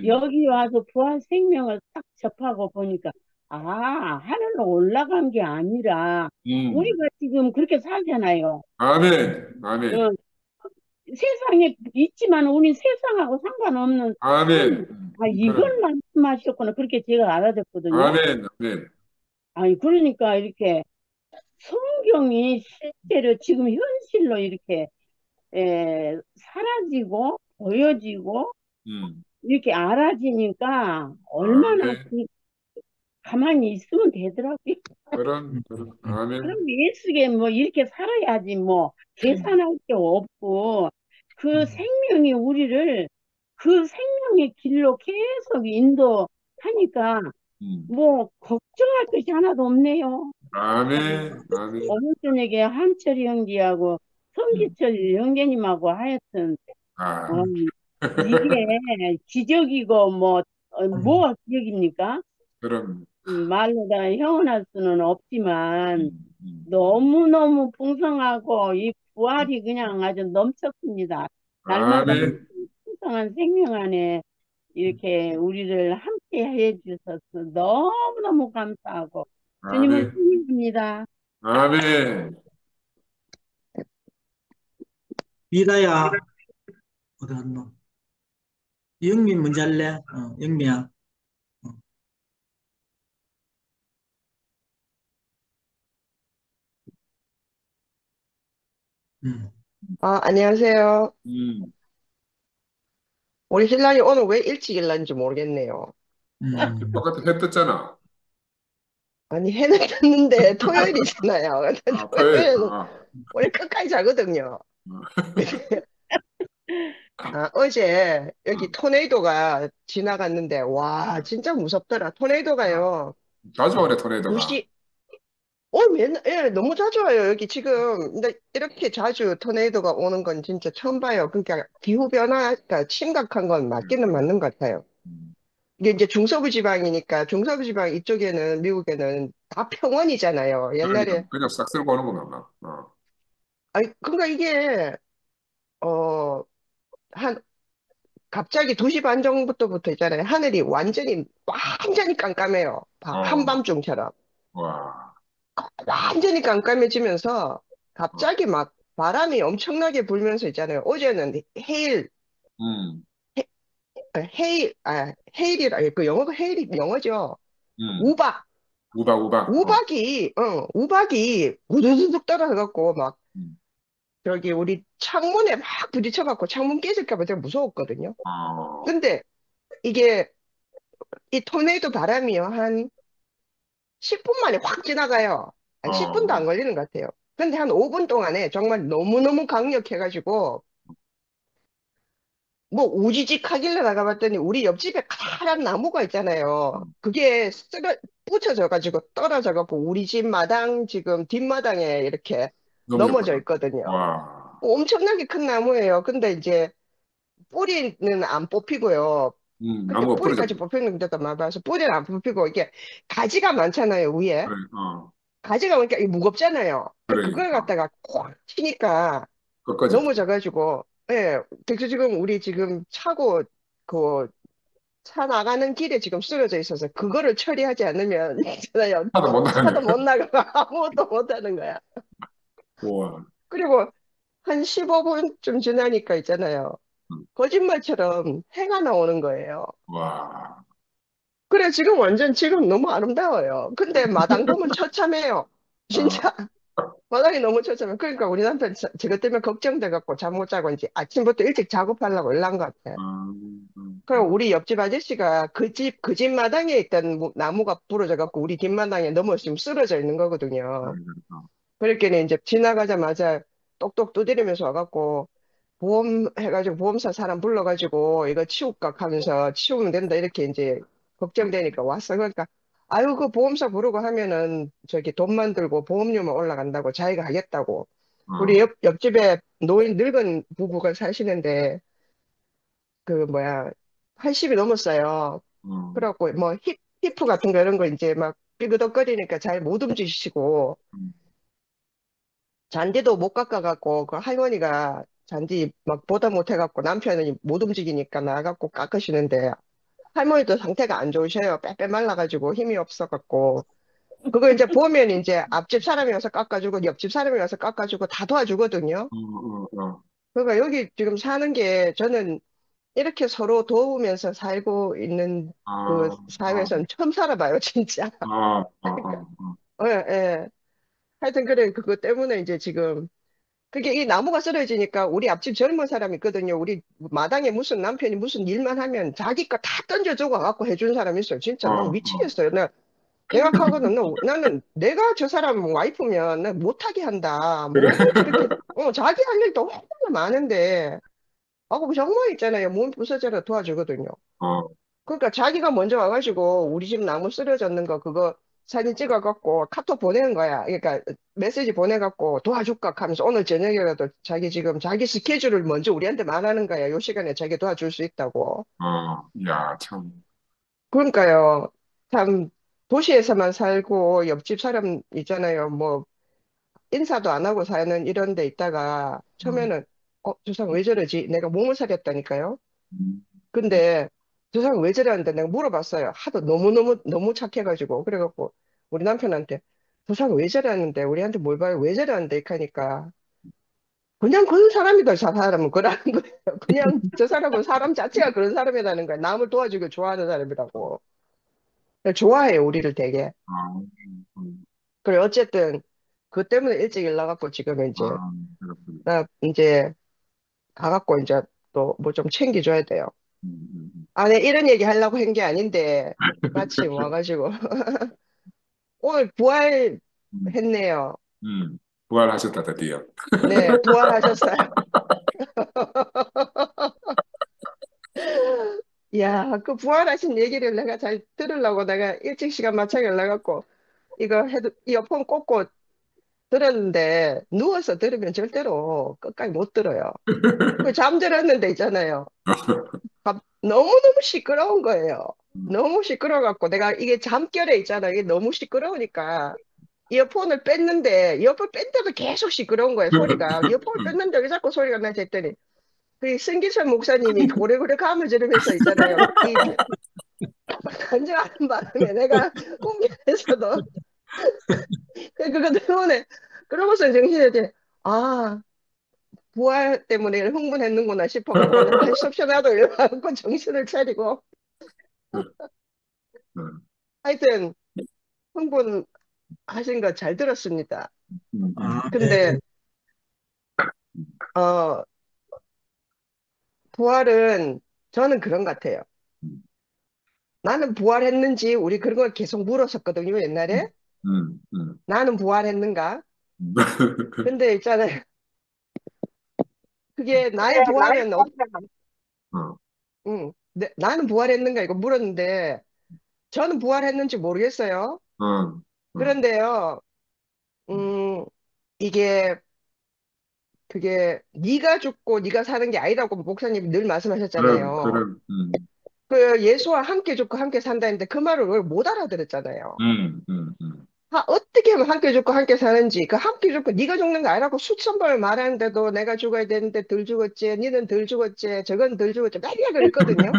여기 와서 부활 생명을 딱 접하고 보니까 하늘로 올라간 게 아니라 우리가 지금 그렇게 살잖아요. 아멘. 아멘. 세상에 있지만 우리 세상하고 상관없는 아멘. 이걸 말씀하셨구나. 그렇게 제가 알아듣거든요. 아멘. 아멘. 아니 그러니까 이렇게 성경이 실제로 지금 현실로 이렇게 사라지고 보여지고 이렇게 알아지니까 얼마나 가만히 있으면 되더라고요. 그럼. 아멘. 그럼 예수께 뭐 이렇게 살아야지 뭐 계산할 게 없고 그 생명이 우리를 그 생명의 길로 계속 인도하니까 뭐 걱정할 것이 하나도 없네요. 아멘. 아멘. 어느 저녁에 한철이 형제하고 성기철 형제님하고 하여튼 이게 기적이고 뭐가 기적입니까? 그럼. 말로 다 형언할 수는 없지만 너무너무 풍성하고 이 부활이 그냥 아주 넘쳤습니다. 날마다 풍성한 생명 안에 이렇게 우리를 함께 해주셔서 너무너무 감사하고 주님을 찬양합니다. 아멘. 미라야, 어디 갔노? 영민 먼저 할래? 영미야. 음. 안녕하세요. 음. 우리 신랑이 오늘 왜 일찍 일어났는지 모르겠네요. 똑같이 해 떴잖아. 아니, 해는 떴는데 토요일이잖아요. 토요일. 토요일은 우리 끝까지 자거든요. 어제 여기 토네이도가 지나갔는데, 와, 진짜 무섭더라. 토네이도가요. 자주 오네, 토네이도가. 맨날, 예, 너무 자주 와요. 여기 지금, 근데 이렇게 자주 토네이도가 오는 건 진짜 처음 봐요. 그러니까 기후변화가 심각한 건 맞기는 맞는 것 같아요. 이게 이제 중서부 지방이니까, 중서부 지방 이쪽에는, 미국에는 다 평원이잖아요. 옛날에, 그냥 싹 쓸고 오는구나. 아니, 그러니까 이게, 어, 한, 갑자기 2시 반 정도부터 있잖아요. 하늘이 완전히 깜깜해요. 한밤중처럼. 와. 완전히 깜깜해지면서 갑자기 막 바람이 엄청나게 불면서 있잖아요. 어제는 음. 헤일이라, 그 영어가 헤일이 영어죠. 음. 우박. 우박. 우박이 우두두둑 떨어져갖고 막 음. 저기 우리 창문에 막 부딪혀갖고 창문 깨질까 봐 되게 무서웠거든요. 근데 이게 이 토네이도 바람이요. 한 10분 만에 확 지나가요. 한 10분도 안 걸리는 것 같아요. 근데 한 5분 동안에 정말 너무너무 강력해가지고 뭐 우지직하길래 나가봤더니 우리 옆집에 커다란 나무가 있잖아요. 그게 부쳐져가지고 떨어져갖고 우리 집 마당 지금 뒷마당에 이렇게 넘어져 있거든요. 와. 엄청나게 큰 나무예요. 근데 이제 뿌리는 안 뽑히고요. 근데 나무가 뿌리까지 부러졌네. 뽑히는 데도 많아서 뿌리는 안 뽑히고 이게 가지가 많잖아요, 위에. 그래, 가지가 많으니까 이게 무겁잖아요. 그러니까. 그걸 갖다가 꽉 치니까 끝까지. 넘어져가지고, 예, 그래서 지금 우리 지금 차고 그 차 나가는 길에 지금 쓰러져 있어서 그거를 처리하지 않으면 있잖아요. 차도 못 차도 나가네. 못 나가고 아무것도 못 하는 거야. 와. 그리고 한 15분쯤 지나니까 있잖아요. 거짓말처럼 해가 나오는 거예요. 와. 그래, 지금 너무 아름다워요. 근데 마당 보면 처참해요. 진짜. 마당이 너무 처참해. 그러니까 우리 남편 저것 때문에 걱정돼갖고 잠 못 자고 이제 아침부터 일찍 작업하려고 연락한 것 같아. 그럼 우리 옆집 아저씨가 그 집 마당에 있던 나무가 부러져갖고 우리 뒷마당에 넘어서 지금 쓰러져 있는 거거든요. 그렇게는 이제 지나가자마자 똑똑 두드리면서 와갖고 보험사 사람 불러가지고 이거 치울까 하면서 치우면 된다 이렇게 이제 걱정되니까 왔어. 그러니까 아유 그 보험사 부르고 하면은 저기 돈만 들고 보험료만 올라간다고 자기가 하겠다고. 우리 옆집에 늙은 부부가 사시는데 그 뭐야 80이 넘었어요. 그래갖고 뭐 히프 같은 거 이런 거 이제 막 삐그덕거리니까 잘 못 움직이시고 잔디도 못 깎아갖고 그 할머니가 잔디 막 보다 못해갖고 남편이 못 움직이니까 나가갖고 깎으시는데 할머니도 상태가 안 좋으셔요. 빼빼 말라가지고 힘이 없어갖고 그거 이제 보면 이제 앞집 사람이 와서 깎아주고 옆집 사람이 와서 깎아주고 다 도와주거든요. 그러니까 여기 지금 사는 게 저는 이렇게 서로 도우면서 살고 있는 그 사회에서는 처음 살아봐요, 진짜. 예, 예. 하여튼 그래 그거 때문에 이제 지금 그게 이 나무가 쓰러지니까 우리 앞집 젊은 사람이 있거든요. 우리 마당에 무슨 남편이 무슨 일만 하면 자기 거 다 던져주고 갖고 해준 사람이 있어요. 진짜 난 미치겠어요. 내가 하거든. 나는 내가 저 사람 와이프면 나 못하게 한다. 뭐를 그렇게 자기 할 일도 얼마나 많은데 하고 정말 있잖아요. 몸 부서져라 도와주거든요. 그러니까 자기가 먼저 와가지고 우리 집 나무 쓰러졌는 거 그거 사진 찍어갖고 카톡 보내는 거야. 그러니까 메시지 보내갖고 도와줄까 하면서 오늘 저녁이라도 지금 자기 스케줄을 먼저 우리한테 말하는 거야. 요 시간에 자기 도와줄 수 있다고. 야, 참. 그러니까요. 참 도시에서만 살고 옆집 사람 있잖아요. 뭐 인사도 안 하고 사는 이런 데 있다가 처음에는 저 사람 왜 저러지? 내가 몸을 사렸다니까요. 근데 저 사람 왜 저러는데 내가 물어봤어요. 하도 너무 착해가지고. 그래갖고 우리 남편한테 저 사람 왜 저러는데 우리한테 뭘 봐요? 왜 저러는데? 이렇게 하니까 그냥 그런 사람이다. 저 사람은 그러는 거예요. 그냥 저 사람은 사람 자체가 그런 사람이라는 거야. 남을 도와주고 좋아하는 사람이라고. 좋아해요, 우리를 되게. 그래, 어쨌든 그 때문에 일찍 일나갔고, 지금 이제, 그렇군요. 나 이제 가갖고 이제 또 뭐 좀 챙겨줘야 돼요. 아내 이런 얘기 하려고 한 게 아닌데, 마침 와가지고. 오늘 부활했네요. 부활하셨다, 드디어. 네, 부활하셨어요. 야, 그 부활하신 얘기를 내가 잘 들으려고 내가 일찍 시간 맞춰 연락갖고 이거 이어폰 꽂고 들었는데 누워서 들으면 절대로 끝까지 못 들어요. 그 잠들었는데 있잖아요. 너무너무 시끄러운 거예요. 너무 시끄러워갖고 내가 이게 잠결에 있잖아. 이게 너무 시끄러우니까 이어폰을 뺐는데 이어폰 뺀데도 계속 시끄러운 거예요. 소리가. 이어폰을 뺐는데 왜 자꾸 소리가 나지 했더니 그 승기철 목사님이 고래고래 감을 지르면서 있잖아요. 이 간증하는 바람에 내가 꿈에서도 그거 때문에 그러고서 정신이 이제 아 부활 때문에 흥분했는구나 싶어갖고는 할 수 없이 나도 일어나고 정신을 차리고 하여튼 흥분하신 거 잘 들었습니다. 근데 부활은 저는 그런 것 같아요. 나는 부활했는지 우리 그런 걸 계속 물었었거든요 옛날에. 나는 부활했는가? 근데 있잖아요. 그게 나의 부활은 나는 부활했는가 이거 물었는데 저는 부활했는지 모르겠어요. 그런데요, 이게 그게 네가 죽고 네가 사는 게 아니라고 목사님이 늘 말씀하셨잖아요. 그 예수와 함께 죽고 함께 산다는데 그 말을 왜 못 알아들었잖아요. 어떻게 하면 함께 죽고 함께 사는지 그 함께 죽고 네가 죽는 거 아니라고 수천 번을 말하는데도 내가 죽어야 되는데 덜 죽었지 니는 덜 죽었지 저건 덜 죽었지 맨날 그랬거든요.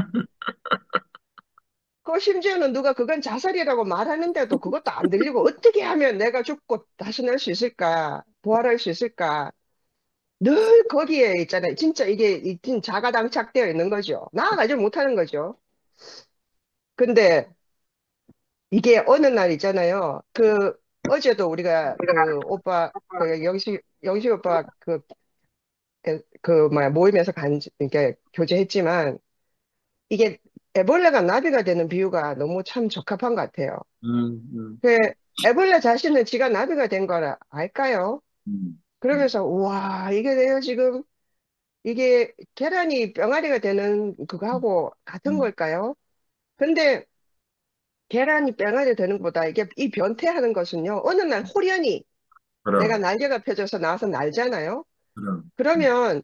그 심지어는 누가 그건 자살이라고 말하는데도 그것도 안 들리고 어떻게 하면 내가 죽고 다시 날 수 있을까 부활할 수 있을까 늘 거기에 있잖아요. 진짜 이게 자가당착되어 있는 거죠. 나아가지 못하는 거죠. 근데 이게 어느 날 있잖아요. 어제도 우리가 오빠, 영식 오빠 모임에서 이렇게 교제했지만, 이게 애벌레가 나비가 되는 비유가 너무 참 적합한 것 같아요. 애벌레 자신은 지가 나비가 된 걸 알까요? 그러면서, 우와, 이게 내가 지금, 이게 계란이 병아리가 되는 그거하고 같은 걸까요? 근데 계란이 병아리 되는 것보다 이 변태하는 것은요, 어느 날 호련히 내가 날개가 펴져서 나와서 날잖아요. 그러면,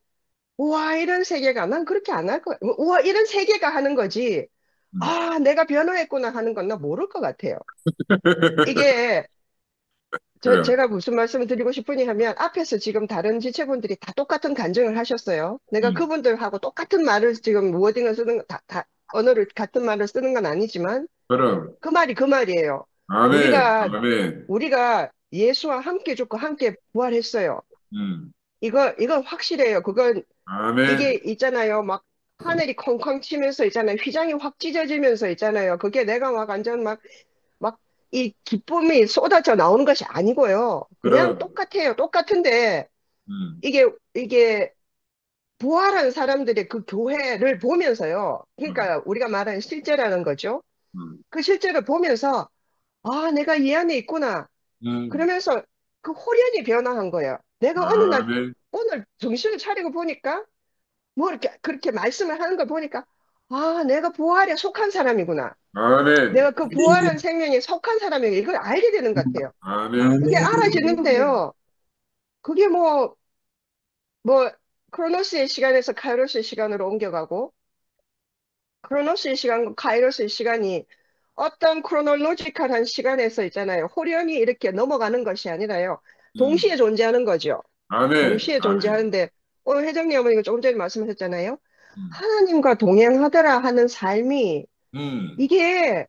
우와, 이런 세계가, 난 그렇게 안 할 거야. 우와, 이런 세계가 하는 거지. 아, 내가 변화했구나 하는 건 나 모를 것 같아요. 이게, 제가 무슨 말씀을 드리고 싶으니 하면, 앞에서 지금 다른 지체분들이 다 똑같은 간증을 하셨어요. 내가 그분들하고 똑같은 말을 지금 워딩을 쓰는, 언어를, 같은 말을 쓰는 건 아니지만, 그 말이 그 말이에요. 우리가 예수와 함께 죽고 함께 부활했어요. 이건 확실해요. 이게 있잖아요. 막 하늘이 콩콩 치면서 있잖아요. 휘장이 확 찢어지면서 있잖아요. 그게 내가 막 완전 막 이 기쁨이 쏟아져 나오는 것이 아니고요. 그냥 똑같아요. 똑같은데 이게 부활한 사람들의 그 교회를 보면서요. 그러니까 우리가 말하는 실제라는 거죠. 그 실제를 보면서 아, 내가 이 안에 있구나. 그러면서 그 호련이 변화한 거예요. 내가 어느 날, 오늘 정신을 차리고 보니까, 뭐 이렇게, 그렇게 말씀을 하는 걸 보니까, 아, 내가 부활에 속한 사람이구나. 내가 그 부활한 생명에 속한 사람이구나. 이걸 알게 되는 것 같아요. 그게 알아지는데요. 그게 크로노스의 시간에서 카이로스의 시간으로 옮겨가고, 크로노스의 시간과 카이로스의 시간이 어떤 크로놀로지컬한 시간에서 있잖아요. 호련히 이렇게 넘어가는 것이 아니라요. 동시에 존재하는 거죠. 동시에 존재하는데 오늘 회장님 어머니가 조금 전에 말씀하셨잖아요. 하나님과 동행하더라 하는 삶이 이게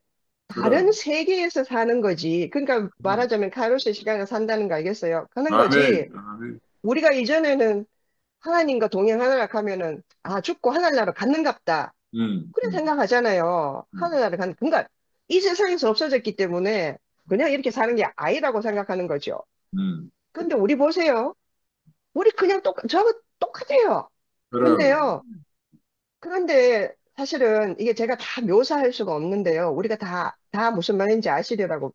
다른 세계에서 사는 거지. 그러니까 말하자면 카이로스의 시간을 산다는 거 알겠어요? 그런 거지. 우리가 이전에는 하나님과 동행하느라 하면은 죽고 하늘나라 갔는갑다. 그래 생각하잖아요. 하늘나라 가는 그러니까 이 세상에서 없어졌기 때문에 그냥 이렇게 사는 게 아니라고 생각하는 거죠. 근데 우리 보세요. 우리 그냥 저거 똑같아요. 그럼, 그런데 사실은 이게 제가 다 묘사할 수가 없는데요. 우리가 다 무슨 말인지 아시리라고.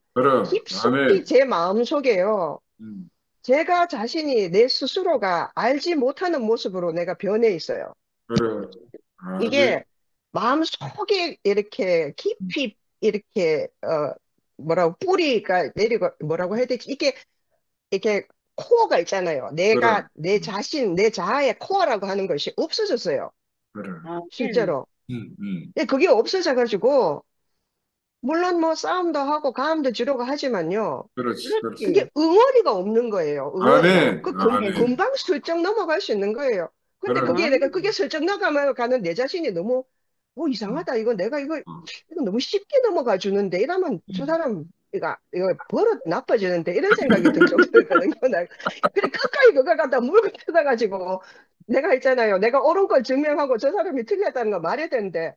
깊숙이 아멘. 제 마음속에요. 음, 제가 자신이 내 스스로가 알지 못하는 모습으로 내가 변해 있어요. 그럼, 아멘. 이게 마음속에 이렇게 깊이 이렇게 뭐라고 뿌리가 내리고 뭐라고 해야 되지? 이게 코어가 있잖아요. 그럼, 내 자신, 내 자아의 코어라고 하는 것이 없어졌어요. 그럼, 실제로. 음, 음, 근데 그게 없어져가지고 물론 뭐 싸움도 하고 가음도 지르고 하지만요. 그렇지, 그렇지. 그게 응어리가 없는 거예요. 응어리가. 아멘, 아멘. 금방 슬쩍 넘어갈 수 있는 거예요. 근데 그럼, 그게 슬쩍 넘어가면 가는 내 자신이 너무 이상하다. 이거 너무 쉽게 넘어가 주는데 이러면 저 사람 이거 버릇 나빠지는데 이런 생각이 들 정도거든요. 그래 끝까지 그걸 갖다 물고 뜯어가지고 내가 있잖아요. 내가 옳은 걸 증명하고 저 사람이 틀렸다는 거 말해야 되는데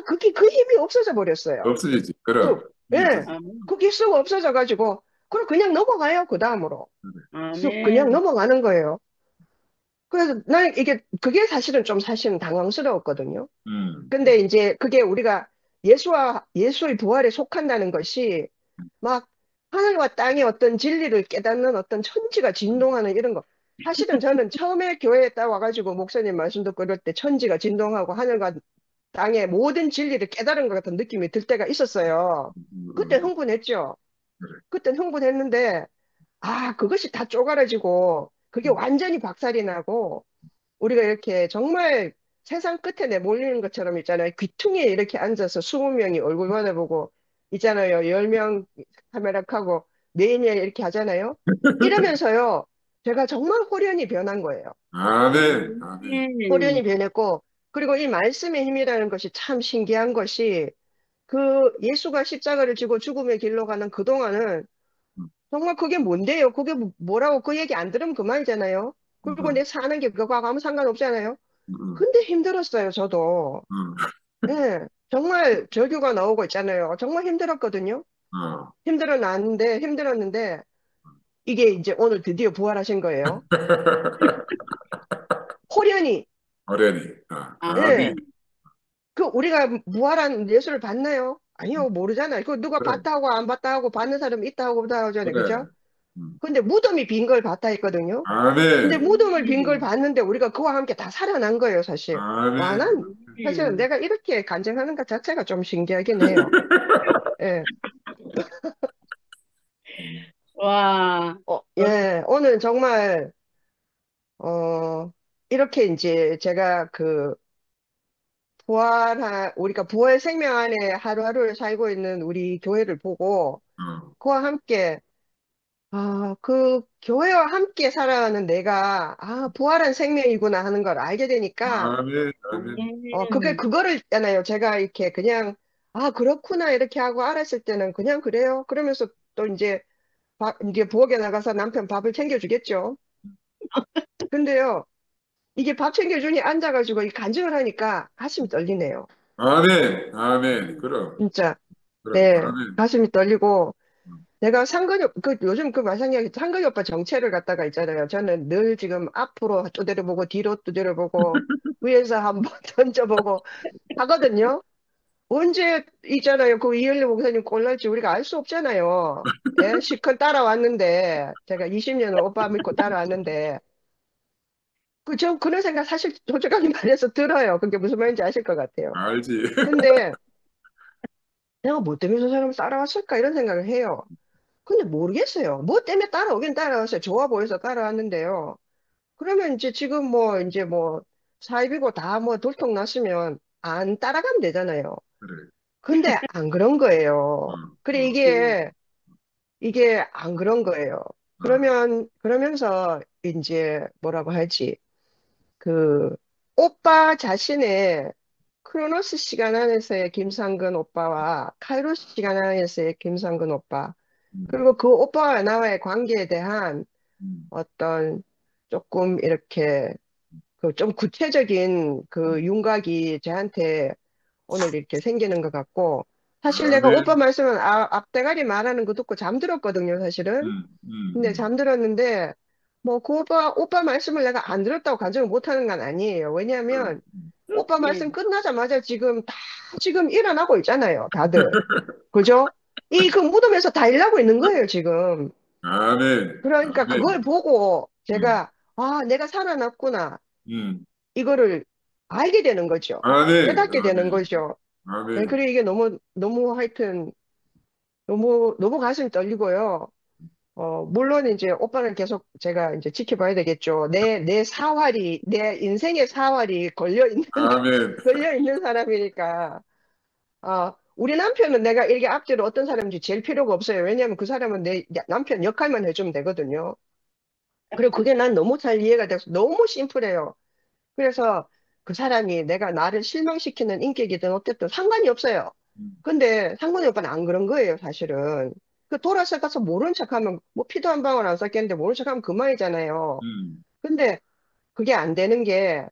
그게 그 힘이 없어져 버렸어요. 없어지지. 그럼, 예, 그게 쑥 없어져가지고 그냥 넘어가요. 그 다음으로 쑥 그냥 넘어가는 거예요. 그래서 나는 그게 사실은 당황스러웠거든요. 근데 이제 그게 우리가 예수의 부활에 속한다는 것이 막 하늘과 땅의 어떤 진리를 깨닫는 어떤 천지가 진동하는 이런 거. 사실은 저는 처음에 교회에 딱 와가지고 목사님 말씀 듣고 그럴 때 천지가 진동하고 하늘과 땅의 모든 진리를 깨달은 것 같은 느낌이 들 때가 있었어요. 그때 흥분했죠. 그때 흥분했는데, 그것이 다 쪼그라지고, 그게 완전히 박살이 나고, 우리가 이렇게 정말 세상 끝에 내몰리는 것처럼 있잖아요. 귀퉁이에 이렇게 앉아서 20명이 얼굴 받아보고 있잖아요. 10명 카메라 켜고 매니아 이렇게 하잖아요. 이러면서요. 제가 정말 호련히 변한 거예요. 아멘, 아멘. 호련히 변했고, 그리고 이 말씀의 힘이라는 것이 참 신기한 것이 그 예수가 십자가를 지고 죽음의 길로 가는 그동안은 정말 그게 뭔데요? 그게 뭐라고 그 얘기 안 들으면 그만이잖아요. 그리고 내 사는 게 그거하고 아무 상관없잖아요. 근데 힘들었어요, 저도. 네, 정말 절규가 나오고 있잖아요. 정말 힘들었거든요. 힘들었는데, 이게 이제 오늘 드디어 부활하신 거예요. 호련히. 어련히. 네. 우리가 부활한 예수를 봤나요? 아니요, 모르잖아요. 누가 그래. 봤다 하고 안 봤다 하고 봤는 사람이 있다 하고 없다 하잖아요. 그래. 그죠? 근데 무덤이 빈 걸 봤다 했거든요. 근데 아멘. 무덤을 빈 걸 봤는데 우리가 그와 함께 다 살아난 거예요, 사실. 아멘. 사실은 내가 이렇게 간증하는 것 자체가 좀 신기하긴 해요. 예. 와, 예, 오늘 정말, 이렇게 이제 제가 우리가 부활 생명 안에 하루하루를 살고 있는 우리 교회를 보고, 그와 함께 그 교회와 함께 살아가는 내가, 부활한 생명이구나 하는 걸 알게 되니까, 아멘. 아멘. 그거를 있잖아요. 제가 이렇게 그냥, 그렇구나, 이렇게 하고 알았을 때는 그냥 그래요. 그러면서 또 이제 부엌에 나가서 남편 밥을 챙겨주겠죠. 근데요, 이게 밥 챙겨주니 앉아가지고 이 간증을 하니까 가슴이 떨리네요. 아멘. 아멘. 그럼. 진짜. 그럼. 네, 아멘. 가슴이 떨리고, 내가 요즘 마상이야기 상근이 오빠 정체를 갖다가 있잖아요. 저는 늘 지금 앞으로 두드려보고 뒤로 두드려보고 위에서 한번 던져보고 하거든요. 언제 있잖아요. 그 이현리 목사님 꼴날지 우리가 알 수 없잖아요. 예, 실컷 따라왔는데 제가 20년을 오빠 믿고 따라왔는데 저 그런 생각 사실 솔직하게 말해서 들어요. 그게 무슨 말인지 아실 것 같아요. 알지. 근데 내가 뭐 때문에 저 사람을 따라왔을까 이런 생각을 해요. 근데 모르겠어요. 뭐 때문에 따라오긴 따라왔어요. 좋아 보여서 따라왔는데요. 그러면 이제 지금 이제 사입이고 다 돌통 났으면 안 따라가면 되잖아요. 그래. 근데 안 그런 거예요. 그래, 이게 안 그런 거예요. 그러면서 이제 뭐라고 할지, 오빠 자신의 크로노스 시간 안에서의 김상근 오빠와 카이로스 시간 안에서의 김상근 오빠, 그리고 그 오빠와 나와의 관계에 대한 어떤 조금 이렇게 좀 구체적인 윤곽이 저한테 오늘 이렇게 생기는 것 같고, 사실 내가 오빠 말씀은 앞대가리 말하는 거 듣고 잠들었거든요, 사실은. 근데 잠들었는데, 뭐, 그 오빠 말씀을 내가 안 들었다고 가정을 못하는 건 아니에요. 왜냐하면, 오빠 말씀 끝나자마자 지금 일어나고 있잖아요, 다들. 그죠? 그 무덤에서 다 일하고 있는 거예요, 지금. 아멘. 그러니까 아멘. 그걸 보고 제가, 내가 살아났구나. 이거를 알게 되는 거죠. 아멘. 깨닫게 되는 아멘. 거죠. 네, 아멘. 그리고 이게 너무 하여튼, 너무 가슴이 떨리고요. 물론 이제 오빠는 계속 제가 이제 지켜봐야 되겠죠. 내 사활이, 내 인생의 사활이 아멘. 걸려있는 사람이니까. 우리 남편은 내가 이렇게 앞뒤로 어떤 사람인지 제일 필요가 없어요. 왜냐하면 그 사람은 내 남편 역할만 해주면 되거든요. 그리고 그게 난 너무 잘 이해가 돼서 너무 심플해요. 그래서 그 사람이 내가 나를 실망시키는 인격이든 어쨌든 상관이 없어요. 근데 상관이 오빠는 안 그런 거예요, 사실은. 돌아서 가서 모른 척하면, 뭐 피도 한 방울 안 섞였는데 모른 척하면 그만이잖아요. 근데 그게 안 되는 게,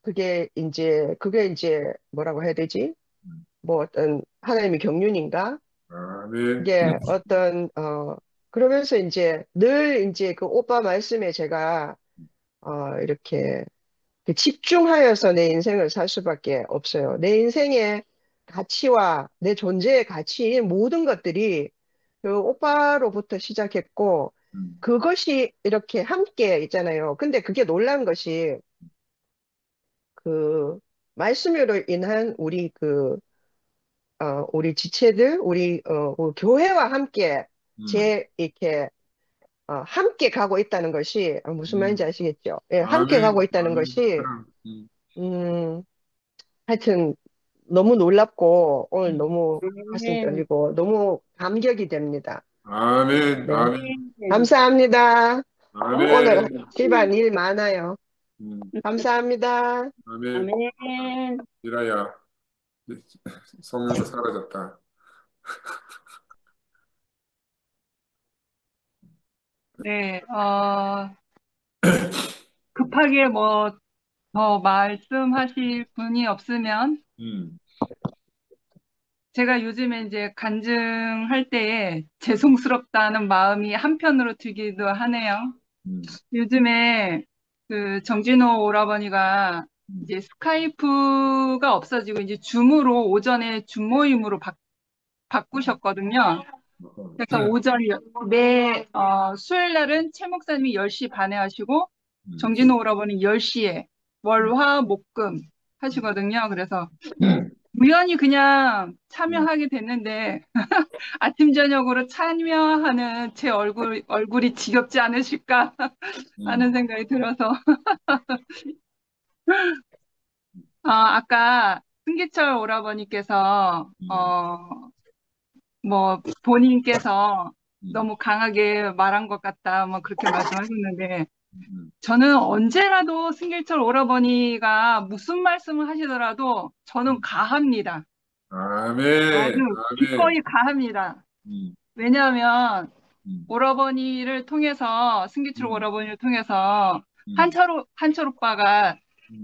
그게 이제 뭐라고 해야 되지? 뭐 어떤 하나님의 경륜인가? 아멘. 이게 그러면서 이제 늘 이제 그 오빠 말씀에 제가, 이렇게 집중하여서 내 인생을 살 수밖에 없어요. 내 인생의 가치와 내 존재의 가치인 모든 것들이 그 오빠로부터 시작했고, 그것이 이렇게 함께 있잖아요. 근데 그게 놀란 것이 그 말씀으로 인한 우리 지체들, 우리 교회와 함께 이렇게 함께 가고 있다는 것이 무슨 말인지 아시겠죠? 예, 함께 아멘. 가고 있다는 아멘. 것이 하여튼 너무 놀랍고 오늘 너무 가슴 떨리고 너무 감격이 됩니다. 아멘. 네. 아멘. 감사합니다. 오늘 아멘. 집안 일 많아요. 감사합니다. 아멘. 아멘. 이라야, 성령도 사라졌다. 네, 급하게 뭐 더 말씀하실 분이 없으면 제가 요즘에 이제 간증할 때에 죄송스럽다는 마음이 한편으로 들기도 하네요. 요즘에 그 정진호 오라버니가 이제 스카이프가 없어지고 이제 줌으로 오전에 줌 모임으로 바꾸셨거든요. 그래서 오전 수요일 날은 최 목사님이 10시 반에 하시고 정진호 오라버니 10시에 월화 목금 하시거든요. 그래서 우연히 그냥 참여하게 됐는데 아침 저녁으로 참여하는 제 얼굴이 지겹지 않으실까 하는 생각이 들어서 아까 승기철 오라버니께서 뭐 본인께서 너무 강하게 말한 것 같다 뭐 그렇게 말씀하셨는데 저는 언제라도 승길철 오라버니가 무슨 말씀을 하시더라도 저는 가합니다. 아멘. 아주 기꺼이 가합니다. 왜냐하면 오라버니를 통해서 승기철 오라버니를 통해서 한철 오빠가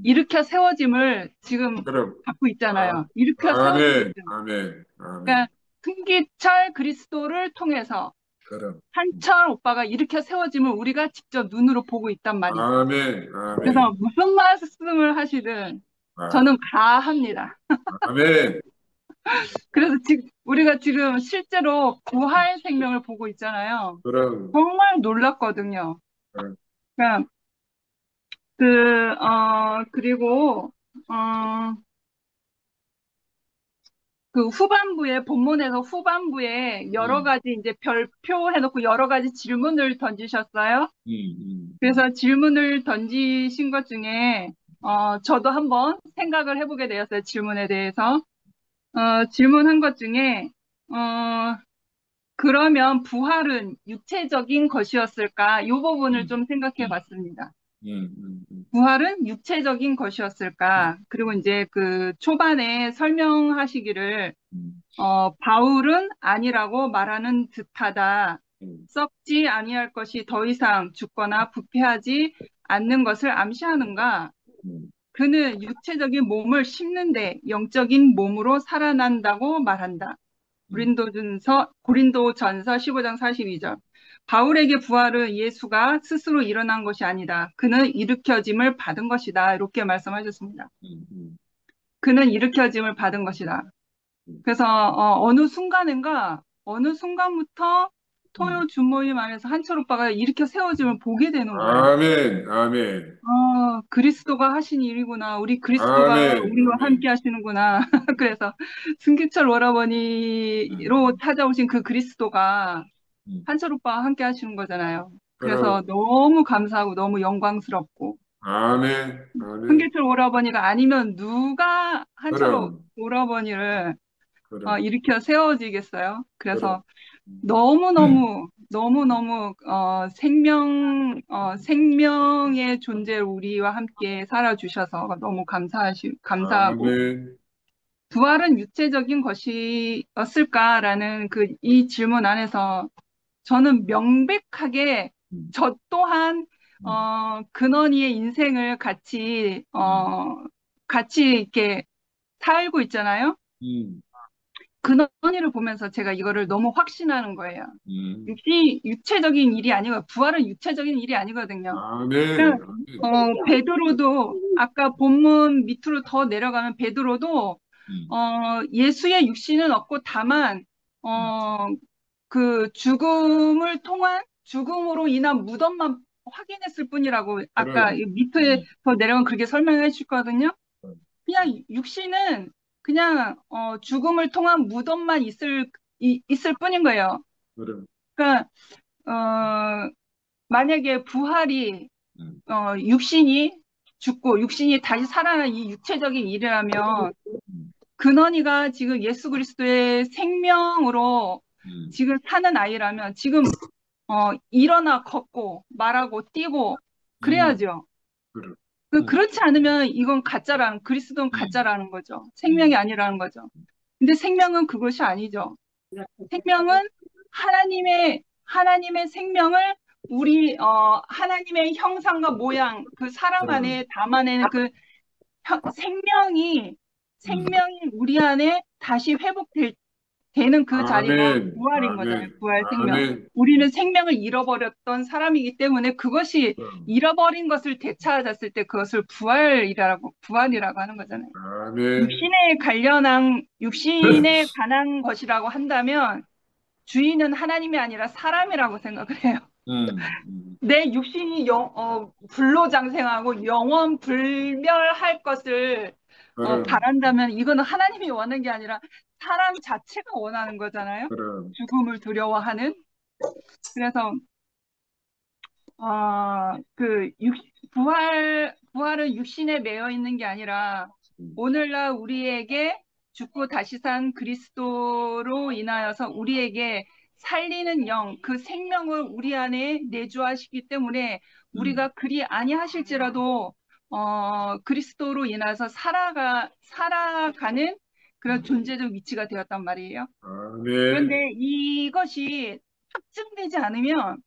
일으켜 세워짐을 지금 갖고 있잖아요. 일으켜 세워짐. 아멘. 그러니까 승기철 그리스도를 통해서 한철 오빠가 일으켜 세워짐을 우리가 직접 눈으로 보고 있단 말이에요. 아멘. 아멘. 그래서 무슨 말씀을 하시든 저는 가합니다. 아멘. 그래서 우리가 지금 실제로 부활 생명을 보고 있잖아요. 정말 놀랐거든요. 그러니까 그리고 그 본문에서 후반부에 여러 가지 이제 별표 해놓고 여러 가지 질문을 던지셨어요. 그래서 질문을 던지신 것 중에 저도 한번 생각을 해보게 되었어요. 질문에 대해서. 질문한 것 중에 그러면 부활은 육체적인 것이었을까? 이 부분을 좀 생각해 봤습니다. 부활은 육체적인 것이었을까? 그리고 이제 그 초반에 설명하시기를 바울은 아니라고 말하는 듯하다. 썩지 아니할 것이 더 이상 죽거나 부패하지 않는 것을 암시하는가? 그는 육체적인 몸을 심는데 영적인 몸으로 살아난다고 말한다. 고린도전서 15장 42절. 바울에게 부활은 예수가 스스로 일어난 것이 아니다. 그는 일으켜짐을 받은 것이다. 이렇게 말씀하셨습니다. 그는 일으켜짐을 받은 것이다. 그래서 어느 순간부터 토요 주모임 안에서 한철 오빠가 일으켜 세워짐을 보게 되는 거예요. 아멘, 아멘, 그리스도가 하신 일이구나. 우리 그리스도가 아멘, 우리와 아멘. 함께 하시는구나. 그래서 승기철 오라버니로 찾아오신 그 그리스도가 한철 오빠와 함께 하시는 거잖아요. 그래서 너무 감사하고 너무 영광스럽고. 아멘, 아멘. 승기철 오라버니가 아니면 누가 한철 그럼, 오라버니를 그럼, 일으켜 세워지겠어요. 그래서 그럼. 너무너무 생명의 존재를 우리와 함께 살아주셔서 너무 감사하고 아멘, 부활은 육체적인 것이었을까라는 이 질문 안에서 저는 명백하게 저 또한 근원이의 인생을 같이 이렇게 살고 있잖아요. 근원이를 보면서 제가 이거를 너무 확신하는 거예요. 육체적인 일이 아니고 부활은 육체적인 일이 아니거든요. 아멘, 그러니까, 베드로도 아까 본문 밑으로 더 내려가면 베드로도 예수의 육신은 없고 다만 그 죽음으로 인한 무덤만 확인했을 뿐이라고 아까 밑에 더 내려가면 그렇게 설명해 주거든요. 그냥 육신은 그냥 죽음을 통한 무덤만 있을 뿐인 거예요. 그러니까 만약에 부활이 육신이 죽고 육신이 다시 살아나는 이 육체적인 일이라면 근원이가 지금 예수 그리스도의 생명으로 지금 사는 아이라면 지금 일어나 걷고 말하고 뛰고 그래야죠. 그렇지 않으면 이건 그리스도는 가짜라는 거죠. 생명이 아니라는 거죠. 근데 생명은 그것이 아니죠. 생명은 하나님의 생명을 우리 하나님의 형상과 모양 그 사람 안에 담아내는 그 생명이 우리 안에 다시 회복되는 그 자리가 부활인 거잖아요. 부활 생명. 우리는 생명을 잃어버렸던 사람이기 때문에 그것이 잃어버린 것을 되찾았을 때 그것을 부활이라고 하는 거잖아요. 육신에 관한 것이라고 한다면 주인은 하나님이 아니라 사람이라고 생각을 해요. 내 육신이 불로장생하고 영원 불멸할 것을 바란다면 이거는 하나님이 원하는 게 아니라 사람 자체가 원하는 거잖아요. 죽음을 두려워하는. 그래서 부활은 육신에 매여 있는 게 아니라 오늘날 우리에게 죽고 다시 산 그리스도로 인하여서 우리에게 살리는 영, 그 생명을 우리 안에 내주하시기 때문에 우리가 그리 아니하실지라도 그리스도로 인해서 살아가는 그런 존재적 위치가 되었단 말이에요. 그런데 이것이 확증되지 않으면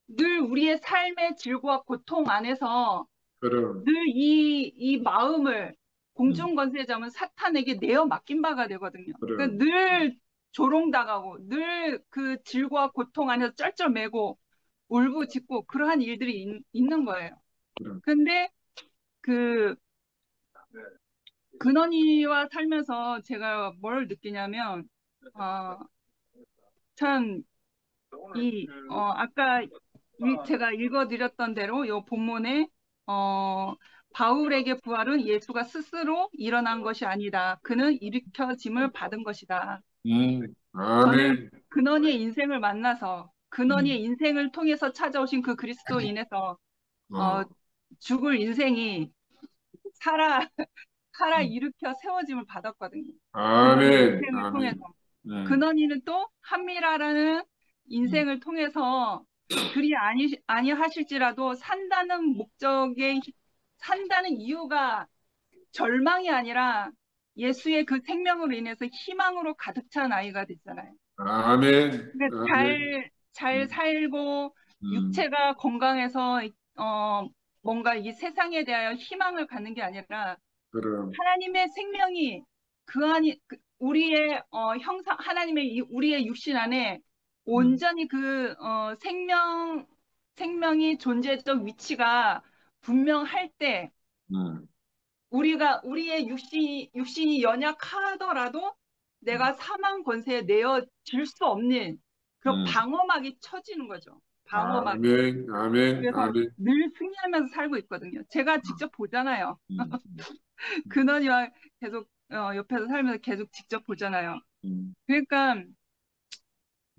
늘 우리의 삶의 질과 고통 안에서 늘 이 마음을 공중권세자면 사탄에게 내어 맡긴 바가 되거든요. 그러니까 늘 조롱당하고 늘 그 질과 고통 안에서 쩔쩔매고 울부짖고 그러한 일들이 있는 거예요. 근데 근원이와 살면서 제가 뭘 느끼냐면 참 아까 제가 읽어드렸던 대로 이 본문에 바울에게 부활은 예수가 스스로 일어난 것이 아니다. 그는 일으켜짐을 받은 것이다. 저는 근원이의 인생을 만나서 근원이의 인생을 통해서 찾아오신 그 그리스도인에서 죽을 인생이 살아 일으켜 세워짐을 받았거든요. 근원이의 인생을 통해서. 근원이는 또 한미라라는 인생을 통해서 그리 아니하실지라도 산다는 이유가 절망이 아니라 예수의 그 생명으로 인해서 희망으로 가득 찬 아이가 됐잖아요. 잘 살고 육체가 건강해서 뭔가 이 세상에 대하여 희망을 갖는 게 아니라 하나님의 생명이 우리의 형상, 하나님의 우리의 육신 안에 온전히 그 생명이 존재적 위치가 분명할 때 우리의 육신이 연약하더라도 내가 사망 권세에 내어질 수 없는 그런 방어막이 쳐지는 거죠. 방어막. 아멘, 아멘, 그래서 아멘. 늘 승리하면서 살고 있거든요. 제가 직접 보잖아요. 근원이와 계속 옆에서 살면서 계속 직접 보잖아요. 그러니까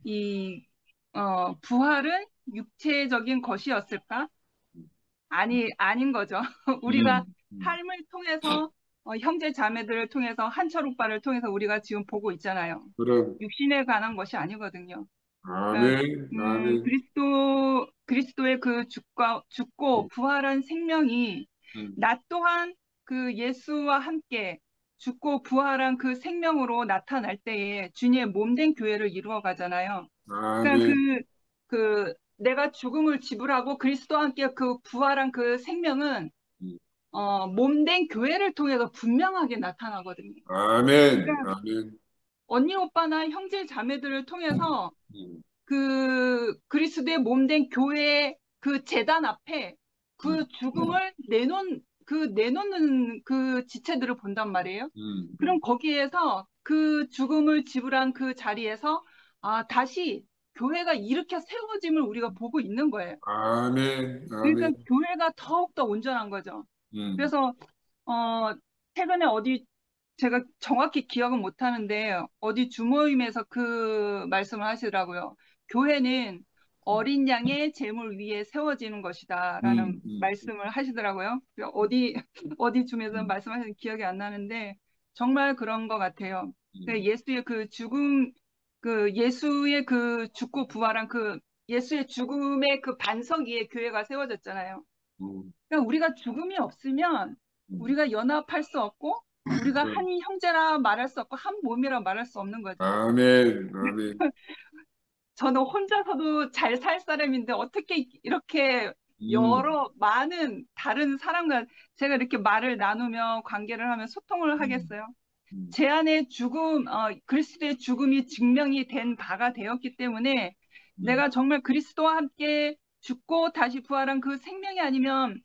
이 부활은 육체적인 것이었을까? 아닌 거죠. 우리가 삶을 통해서 형제 자매들을 통해서 한철 오빠를 통해서 우리가 지금 보고 있잖아요. 그럼. 육신에 관한 것이 아니거든요. 아멘, 아멘. 그리스도의 그 죽고 부활한 생명이 나 또한 그 예수와 함께 죽고 부활한 그 생명으로 나타날 때에 주님의 몸된 교회를 이루어 가잖아요. 그러니까 내가 죽음을 지불하고 그리스도와 함께 그 부활한 그 생명은 몸된 교회를 통해서 분명하게 나타나거든요. 아멘, 그러니까 아멘. 언니 오빠나 형제 자매들을 통해서 그 그리스도의 몸된 교회의 그 제단 앞에 그 죽음을 내놓는 그 지체들을 본단 말이에요. 그럼 거기에서 그 죽음을 지불한 그 자리에서 다시 교회가 일으켜 세워짐을 우리가 보고 있는 거예요. 아멘, 그러니까 아멘. 교회가 더욱더 온전한 거죠. 그래서 최근에 어디 제가 정확히 기억은 못 하는데 어디 주모임에서 그 말씀을 하시더라고요. 교회는 어린 양의 제물 위에 세워지는 것이다라는 말씀을 하시더라고요. 어디 줌에서 말씀하시는 기억이 안 나는데 정말 그런 것 같아요. 예수의 그 죽음, 예수의 그 죽고 부활한 그 예수의 죽음의 그 반석 위에 교회가 세워졌잖아요. 그러니까 우리가 죽음이 없으면 우리가 연합할 수 없고 우리가 한 형제라 말할 수 없고 한 몸이라 말할 수 없는 거죠. 아멘, 아멘. 저는 혼자서도 잘 살 사람인데 어떻게 이렇게 많은 다른 사람과 제가 이렇게 말을 나누며 관계를 하며 소통을 하겠어요? 제 안에 그리스도의 죽음이 증명이 된 바가 되었기 때문에 내가 정말 그리스도와 함께 죽고 다시 부활한 그 생명이 아니면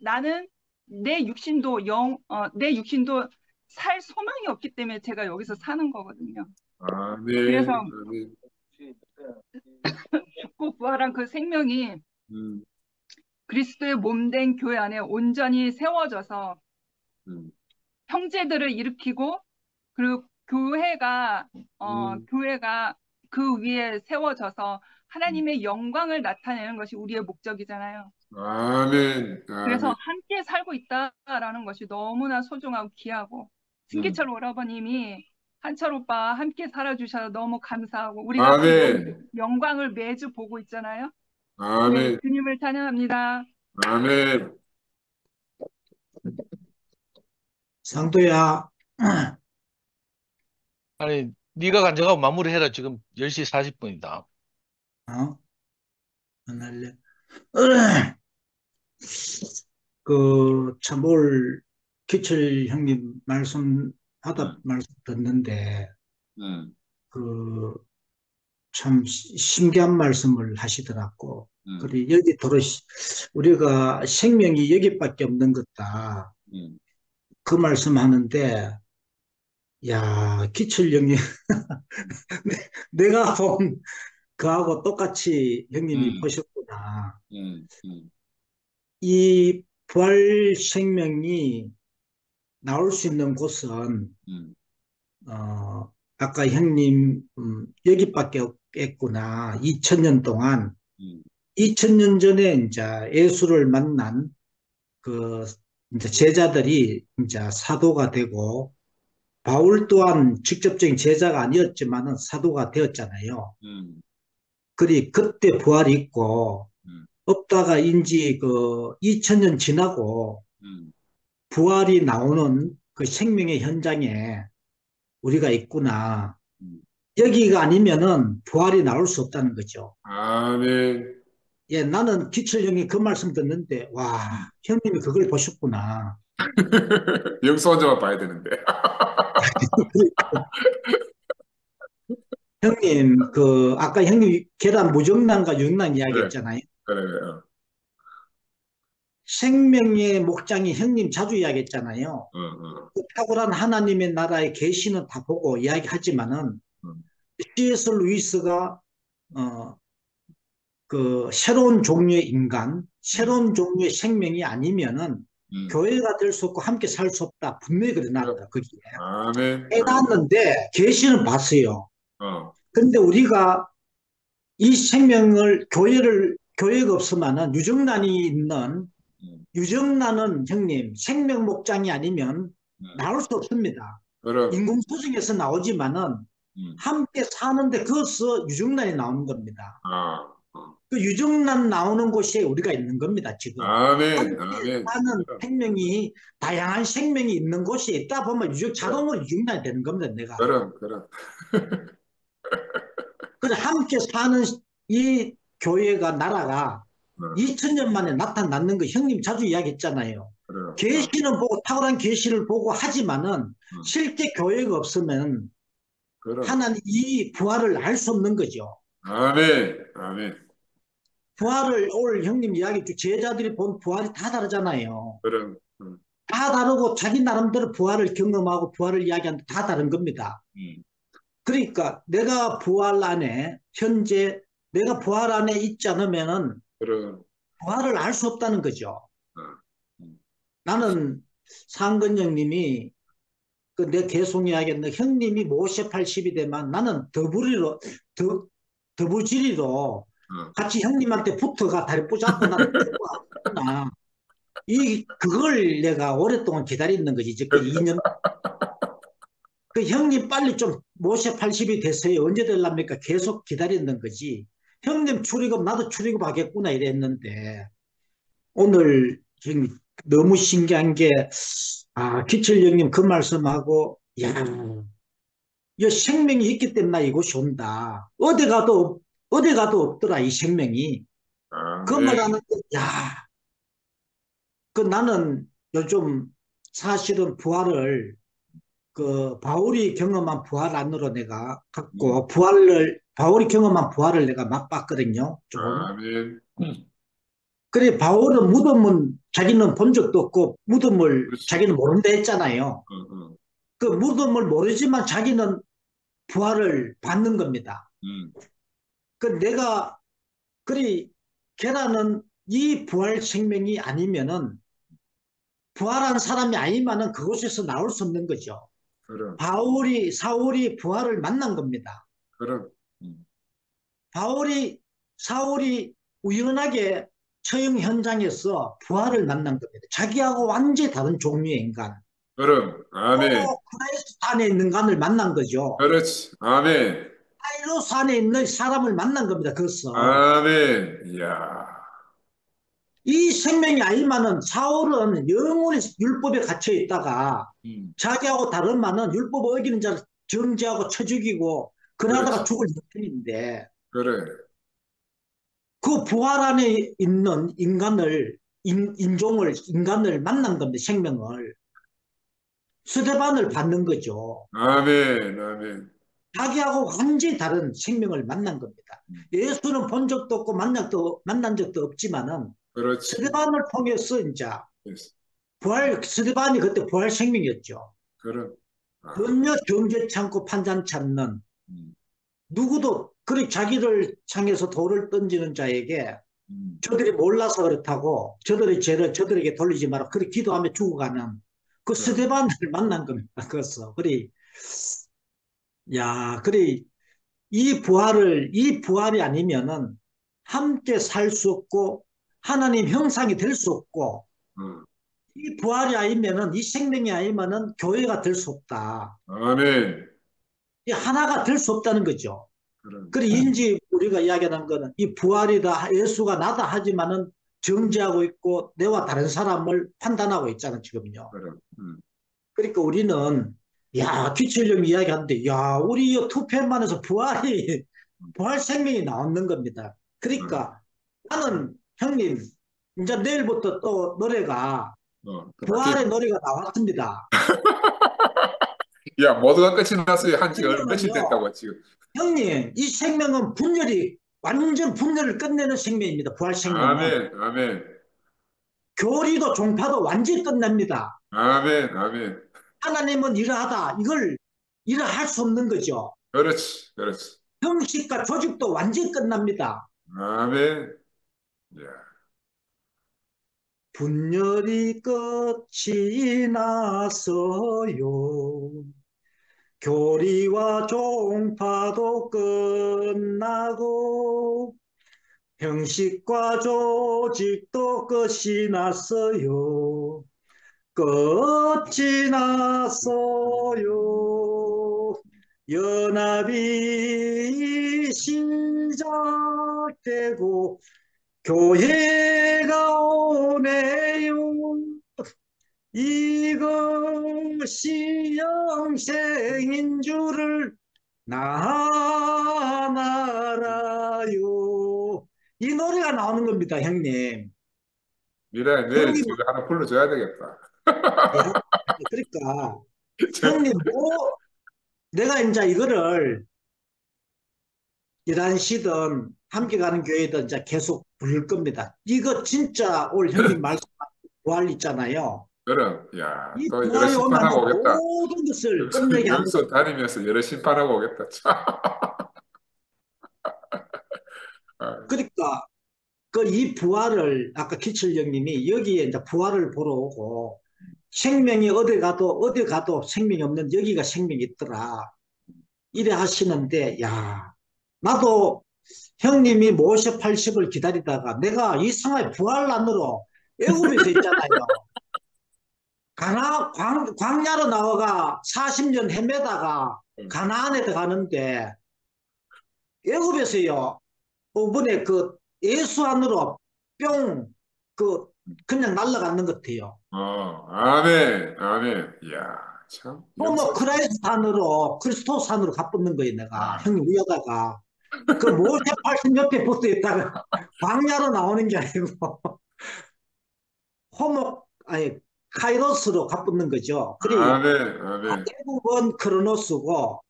나는 내 육신도 살 소망이 없기 때문에 제가 여기서 사는 거거든요. 아멘, 그래서 아멘. 죽고 부활한 그 생명이 그리스도의 몸된 교회 안에 온전히 세워져서 형제들을 일으키고 그리고 교회가 그 위에 세워져서 하나님의 영광을 나타내는 것이 우리의 목적이잖아요. 아멘, 그래서 아멘. 함께 살고 있다라는 것이 너무나 소중하고 귀하고 승기철 오라버님이 한철 오빠 함께 살아주셔서 너무 감사하고 우리가 아멘. 그 영광을 매주 보고 있잖아요. 아멘. 네, 주님을 찬양합니다. 아멘. 상도야. 아니, 네가 간증하고 마무리해라. 지금 10시 40분이다. 안 할래. 참 올 기철 형님 말씀 듣는데 참 신기한 말씀을 하시더라고. 그리고 여기 우리가 생명이 여기밖에 없는 것다. 그 말씀하는데 야, 기철 형님 내가 본 그하고 똑같이 형님이 보셨구나. 이 부활 생명이 나올 수 있는 곳은 아까 형님 여기밖에 없겠구나. 2000년 동안 2000년 전에 이제 예수를 만난 그 이제 제자들이 이제 사도가 되고 바울 또한 직접적인 제자가 아니었지만은 사도가 되었잖아요. 그때 부활이 있고 없다가 인지 2000년 지나고 부활이 나오는 그 생명의 현장에 우리가 있구나. 여기가 아니면은 부활이 나올 수 없다는 거죠. 아멘. 예, 나는 기철 형이 그 말씀 듣는데 와, 형님이 그걸 보셨구나. 여기서 혼자만 봐야 되는데. 형님, 아까 형님 계란 무정란과 유정란 이야기 그래, 했잖아요. 그래. 생명의 목장이 형님 자주 이야기했잖아요. 그 탁월한 하나님의 나라의 계시는 다 보고 이야기하지만은 C.S. 루이스가 그 새로운 종류의 인간, 새로운 종류의 생명이 아니면은 교회가 될 수 없고 함께 살 수 없다. 분명히 그래 놨다. 거기에 아멘. 해놨는데 계시는 봤어요. 근데 우리가 이 생명을 교회가 없으면은 유정란은 형님 생명 목장이 아니면 나올 수 없습니다. 인공수정에서 나오지만은 함께 사는데 거기서 유정란이 나오는 겁니다. 그 유정란 나오는 곳에 우리가 있는 겁니다. 지금 아멘. 함께 사는 생명이 다양한 생명이 있는 곳에 있다 보면 자동으로 유정란이 되는 겁니다. 내가 그럼. 그래서 함께 사는 이 교회가 나라가 2000년 만에 나타났는 거 형님 자주 이야기했잖아요. 계시는 보고 탁월한 계시를 보고 하지만은 실제 교회가 없으면 하나님 이 부활을 알 수 없는 거죠. 아멘. 부활을 오늘 형님 이야기 제자들이 본 부활이 다 다르잖아요. 다 다르고 자기 나름대로 부활을 경험하고 부활을 이야기하는데 다 다른 겁니다. 그러니까 내가 부활 안에 현재 내가 부활 안에 있지 않으면은 부활을 알 수 없다는 거죠. 나는 상근 형님이 내 계속 이야기했는데 형님이 모세 80이 되면 나는 더부지리로 같이 형님한테 붙어가 다리 붙잡고 나는 그걸 내가 오랫동안 기다리는 거지. 이제 그 2년 그 형님 빨리 좀 모세 80이 됐어요. 언제 될랍니까? 계속 기다리는 거지. 형님 출애굽 나도 출애굽 하겠구나 이랬는데 오늘 형님 너무 신기한 게 기철 형님 그 말씀하고 이 생명이 있기 때문에 이곳이 온다. 어디 가도 없더라 이 생명이. 그 말하는 나는 요즘 사실은 부활을 바울이 경험한 부활 안으로 내가 갖고 바울이 경험한 부활을 내가 맛봤거든요. 좀. 그래 바울은 무덤은 자기는 본 적도 없고 무덤을 자기는 모른다 했잖아요. 그 무덤을 모르지만 자기는 부활을 받는 겁니다. 계란은 이 부활 생명이 아니면은 부활한 사람이 아니면은 그곳에서 나올 수 없는 거죠. 사울이 부활을 만난 겁니다. 사울이 우연하게 처형 현장에서 부활을 만난 겁니다. 자기하고 완전히 다른 종류의 인간. 아멘. 크라이스트 안에 있는 인간을 만난 거죠. 그렇지. 아멘. 파일로스 안에 있는 사람을 만난 겁니다. 그것은. 아멘. 이야. 이 생명이 아니면은 사울은 영원히 율법에 갇혀 있다가 자기하고 다른만은 율법 어기는 자를 정죄하고 쳐 죽이고 그러다가 죽을 형편인데 그 부활 안에 있는 인간을 만난 겁니다. 생명을. 스데반을 받는 거죠. 아멘. 자기하고 완전히 다른 생명을 만난 겁니다. 예수는 본 적도 없고 만난 적도 없지만은 스데반을 통해서 이제 스데반이 그때 부활 생명이었죠. 전혀 정죄 참고 판단 참는 누구도 자기를 향해서 돌을 던지는 자에게 저들이 몰라서 그렇다고 저들의 죄를 저들에게 돌리지 마라. 그렇게 기도하며 죽어가는 그 스데반을 만난 겁니다. 그래서 이 부활이 아니면은 함께 살 수 없고 하나님 형상이 될 수 없고 이 부활이 아니면은 이 생명이 아니면은 교회가 될 수 없다. 아멘. 이 하나가 될 수 없다는 거죠. 인지 우리가 이야기하는 거는 이 부활이다 예수가 나다 하지만은 정죄하고 있고 내와 다른 사람을 판단하고 있잖아 지금요. 그러니까 우리는 기철령 이야기하는데 우리 투표만 해서 부활 생명이 나오는 겁니다. 그러니까 나는 형님 이제 내일부터 또 노래가 부활의 노래가 나왔습니다. 야, 모두가 끝이 났어요. 한 지가 며칠 생명은요, 됐다고 지금. 형님, 이 생명은 완전 분열을 끝내는 생명입니다. 부활 생명은. 아멘, 아멘, 교리도 종파도 완전히 끝납니다. 아멘, 아멘. 하나님은 이러하다. 이걸 이러할 수 없는 거죠. 그렇지, 그렇지. 형식과 조직도 완전히 끝납니다. 아멘. 야, 분열이 끝이 났어요. 교리와 종파도 끝나고 형식과 조직도 끝이 났어요. 끝이 났어요. 연합이 시작되고 교회가 오네요. 이것이 영생인 줄을 나 알아요. 이 노래가 나오는 겁니다, 형님. 미래 내일 형님, 집에 하나 불러줘야 되겠다. 그러니까 형님 내가 이제 이거를 11시든 함께 가는 교회든 이제 계속 부를 겁니다. 이거 진짜 올 형님 말씀 부활 있잖아요. 그럼, 야, 이 또 여러 부활이 심판하고 오면 오겠다. 모든 것을 끝내게 하는 여기서 다니면서 여러 심판하고 오겠다. 참. 그러니까 이 부활을 아까 기철 형님이 여기에 이제 부활을 보러 오고 생명이 어디 가도 생명이 없는 여기가 생명이 있더라. 이래 하시는데 야 나도 형님이 50, 80을 기다리다가 내가 이상하게 부활란으로 애굽에서 있잖아요. 광야로 나와가 40년 헤매다가 가나안에 들어가는데 애굽에서요. 이번에 예수 안으로 그냥 날아가는 것 같아요. 아멘, 아멘. 이야, 참. 크라이스트 안으로, 크리스토스 안으로 가붙는 거예요, 내가. 형님, 위에다가. 모세 80 옆에 붙어 있다가 광야로 나오는 게 아니고, 카이로스로 가붙는 거죠. 아멘, 아멘. 대부분 크로노스고,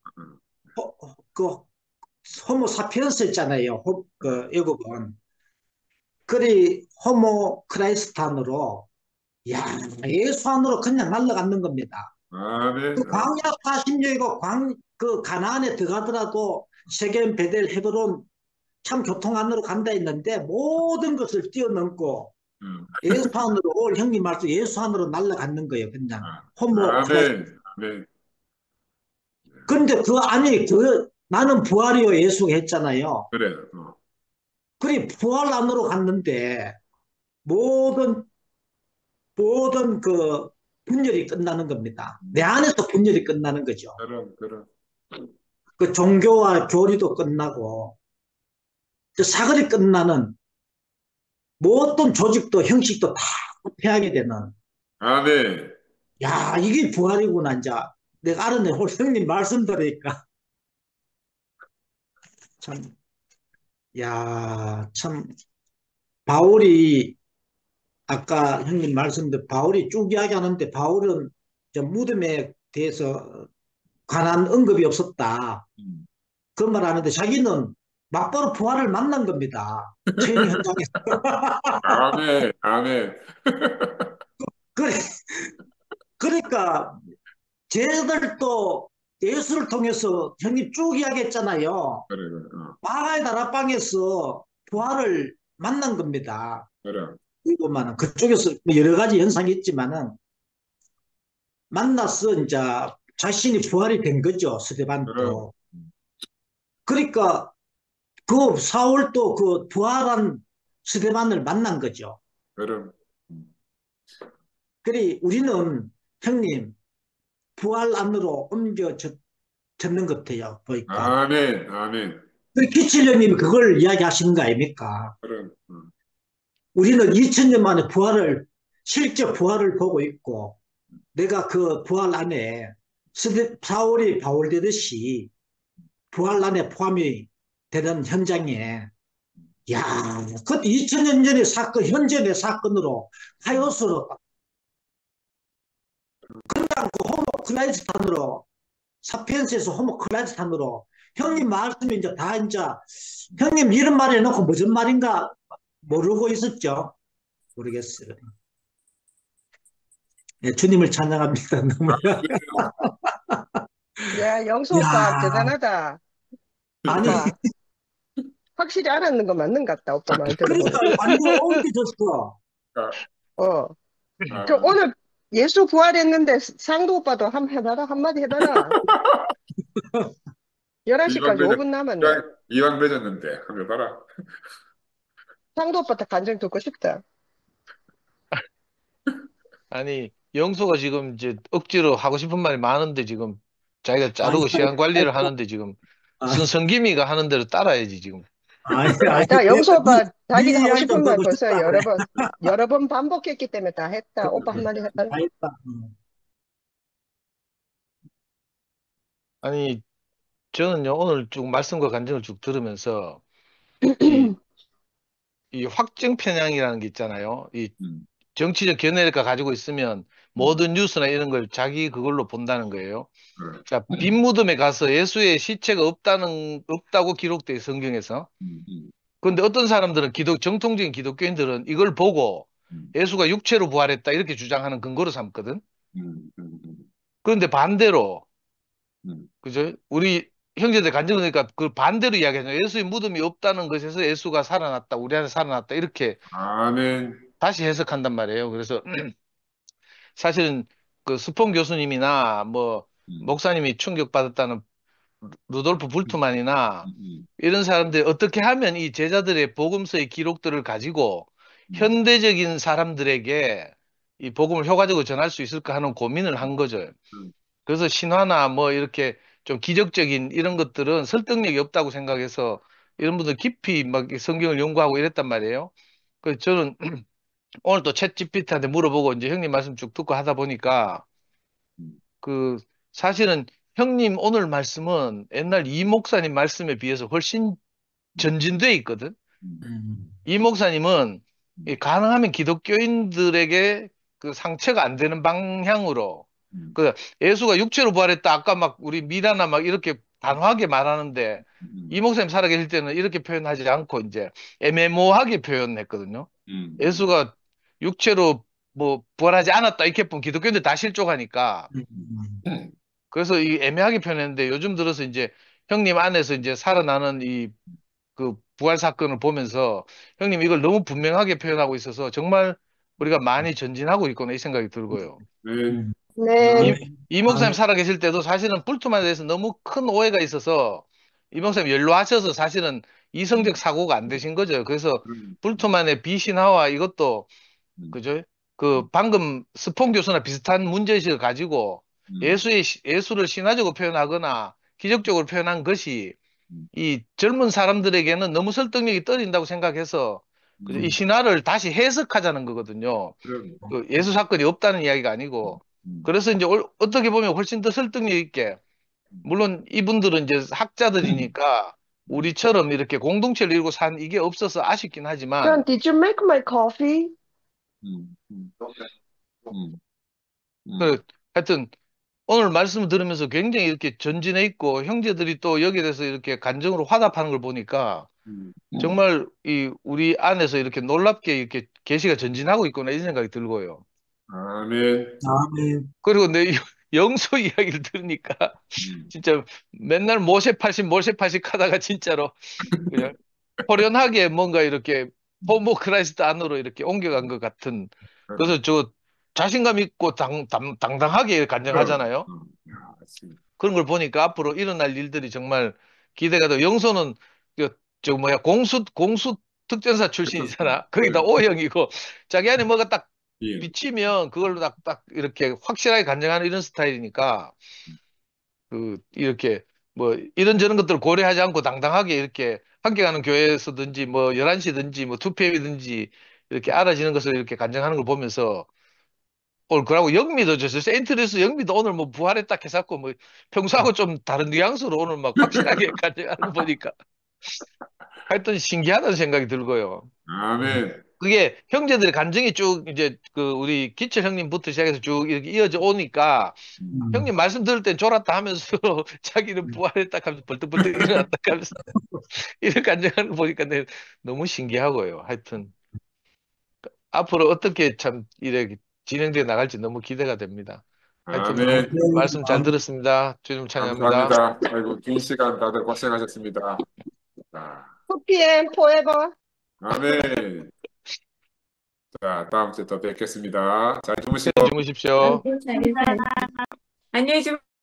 호모 사피엔스 있잖아요. 애국은. 호모 크라이스탄으로 예수 안으로 그냥 날아가는 겁니다. 아멘. 광야 40년이고 가나안에 들어가더라도 세겜, 베델, 헤브론 참 교통 안으로 간다 했는데 모든 것을 뛰어넘고 예수 안으로 올 형님 말씀 예수 안으로 날아가는 거예요. 그냥 호모 아멘. 아멘. 근데 나는 부활이요 예수가 했잖아요. 그래. 부활 안으로 갔는데 모든 분열이 끝나는 겁니다. 내 안에서 분열이 끝나는 거죠. 그럼. 종교와 교리도 끝나고 사거리 끝나는 모든 조직도 형식도 다 폐하게 되는. 아멘. 야 이게 부활이구나 이제 내가 알았네. 형님 말씀 들으니까 참. 바울이 아까 형님 말씀대로 바울이 쭉 이야기하는데 바울은 무덤에 대해서 관한 언급이 없었다. 그 말 하는데 자기는 막바로 부활을 만난 겁니다. 체험 현장에서. 아멘. 그러니까 쟤들도 예수를 통해서 형님 쭉 이야기했잖아요. 그래. 바하의 다락방에서 부활을 만난 겁니다. 그래. 보면은 그쪽에서 여러 가지 현상이 있지만은 만나서 이제 자신이 부활이 된 거죠. 스데반도. 그러니까 사울도 부활한 스데반을 만난 거죠. 그래 우리는 형님 부활 안으로 옮겨졌는 것 같아요. 보니까. 아멘. 기칠 형님이 그걸 이야기하시는 거 아닙니까? 우리는 2000년 만에 실제 부활을 보고 있고 내가 그 부활 안에 사울이 바울되듯이 부활 안에 포함이 되는 현장에 그때 2000년 전의 사건, 현재의 사건으로 카이로스로 그냥 호모 크라이스탄으로 사피엔스에서 호모 클라지탄으로 형님 말씀이 이제 다 이제 형님 이런 말 해놓고 무슨 말인가 모르고 있었죠. 모르겠어요. 예, 주님을 찬양합니다. 너무. 야, 영수 오빠 야, 대단하다. 아니, 오빠 확실히 알았는 거 맞는 것 같다. 오빠 말 그러니까 들어보니까. 완전 옮겨졌어. 어. 저 오늘 예수 부활했는데 상도 오빠도 한번 해봐라. 한마디 해봐라. 11시까지 5분 남았네. 이왕 맺었는데 한번 봐라. 상도 오빠 간증 듣고 싶다. 아니, 영수가 지금 이제 억지로 하고 싶은 말이 많은데 지금 자기가 아니, 자르고 시간 관리를 하는데 지금 아니, 성김이가 하는 대로 따라야지 지금. 아니, 자, 영수 오빠 자기가 하고 이야기 싶은 좀 말 듣고 벌써 싶다. 여러 번 반복했기 때문에 다 했다. 오빠 한마디 해봐라. 다 했다. 아니, 저는요, 오늘 쭉 말씀과 간증을 쭉 들으면서 이, 이 확증 편향이라는 게 있잖아요. 이 정치적 견해를 가지고 있으면 모든 뉴스나 이런 걸 자기 그걸로 본다는 거예요. 자, 빈 무덤에 가서 예수의 시체가 없다고 기록돼 성경에서. 그런데 어떤 사람들은 정통적인 기독교인들은 이걸 보고 예수가 육체로 부활했다 이렇게 주장하는 근거로 삼거든. 그런데 반대로, 그죠? 우리 형제들 간증하니까 그 반대로 이야기하잖아요. 예수의 무덤이 없다는 것에서 예수가 살아났다, 우리 안에 살아났다 이렇게 아멘. 다시 해석한단 말이에요. 그래서 사실은 그 스폰 교수님이나 뭐 목사님이 충격받았다는 루돌프 불트만이나 이런 사람들이 어떻게 하면 이 제자들의 복음서의 기록들을 가지고 현대적인 사람들에게 이 복음을 효과적으로 전할 수 있을까 하는 고민을 한 거죠. 그래서 신화나 뭐 이렇게 좀 기적적인 이런 것들은 설득력이 없다고 생각해서 이런 분들 깊이 막 성경을 연구하고 이랬단 말이에요. 그래서 저는 오늘 또 챗 GPT한테 물어보고 이제 형님 말씀 쭉 듣고 하다 보니까 그 사실은 형님 오늘 말씀은 옛날 이 목사님 말씀에 비해서 훨씬 전진돼 있거든. 이 목사님은 가능하면 기독교인들에게 그 상처가 안 되는 방향으로 그 예수가 육체로 부활했다 아까 막 우리 미라나 막 이렇게 단호하게 말하는데 이 목사님 살아계실 때는 이렇게 표현하지 않고 이제 애매모호하게 표현했거든요. 예수가 육체로 뭐 부활하지 않았다 이렇게 보면 기독교인들 다 실족하니까 그래서 이 애매하게 표현했는데 요즘 들어서 이제 형님 안에서 이제 살아나는 이 그 부활 사건을 보면서 형님 이걸 너무 분명하게 표현하고 있어서 정말 우리가 많이 전진하고 있구나 이 생각이 들고요. 네. 이 목사님 살아계실 때도 사실은 불투만에 대해서 너무 큰 오해가 있어서 이 목사님 연로하셔서 사실은 이성적 사고가 안 되신 거죠. 그래서 불투만의 비신화와 이것도 그죠? 그 방금 스폰 교수나 비슷한 문제의식을 가지고 예수를 신화적으로 표현하거나 기적적으로 표현한 것이 이 젊은 사람들에게는 너무 설득력이 떨어진다고 생각해서 그죠? 이 신화를 다시 해석하자는 거거든요. 그 예수 사건이 없다는 이야기가 아니고 그래서 이제 어떻게 보면 훨씬 더 설득력 있게 물론 이분들은 이제 학자들이니까 우리처럼 이렇게 공동체를 이루고 산 이게 없어서 아쉽긴 하지만 John, did you make my coffee? 하여튼 오늘 말씀을 들으면서 굉장히 이렇게 전진해 있고 형제들이 또 여기에 대해서 이렇게 간증으로 화답하는 걸 보니까 정말 이 우리 안에서 이렇게 놀랍게 이렇게 계시가 전진하고 있구나 이 생각이 들고요. 아멘. 아멘. 그리고 내 영소 이야기를 들으니까 진짜 맨날 모세팔식 하다가 진짜로 그냥 호련하게 뭔가 이렇게 호모 크라이스트 안으로 이렇게 옮겨간 것 같은 그래서 저 자신감 있고 당당하게 간증하잖아요. 그런 걸 보니까 앞으로 일어날 일들이 정말 기대가 돼. 영소는 저 뭐야 공수 특전사 출신이잖아. 거기다 O형이고 자기 안에 뭐가 딱 비치면 그걸로 딱 이렇게 확실하게 간증하는 이런 스타일이니까 그 이렇게 뭐 이런저런 것들을 고려하지 않고 당당하게 이렇게 함께 가는 교회에서든지 뭐 11시든지 뭐 2PM이든지 이렇게 알아지는 것을 이렇게 간증하는 걸 보면서 오늘 그러고 영미도 저 세인트루이스 영미도 오늘 뭐 부활했다 해갖고 뭐 평소하고 좀 다른 뉘앙스로 오늘 막 확실하게 간증하는 거 보니까 하여튼 신기하다는 생각이 들고요. 아멘. 그게 형제들의 감정이 쭉 이제 그 우리 기철 형님부터 시작해서 쭉 이렇게 이어져 오니까 형님 말씀 들을 땐 졸았다 하면서 자기는 부활했다 하면서 벌떡벌떡 일어났다 하면서 이런 감정하는 거 보니까 너무 신기하고요. 하여튼 앞으로 어떻게 참 이렇게 진행되어 나갈지 너무 기대가 됩니다. 하여튼 아멘. 말씀 잘 들었습니다. 주님 찬양합니다. 감사합니다. 아이고, 긴 시간 다들 고생하셨습니다. 자, 2PM forever. 아멘. 자, 다음 주에 또 뵙겠습니다. 잘 주무시고. 주무십시오. 안녕히 주무세요.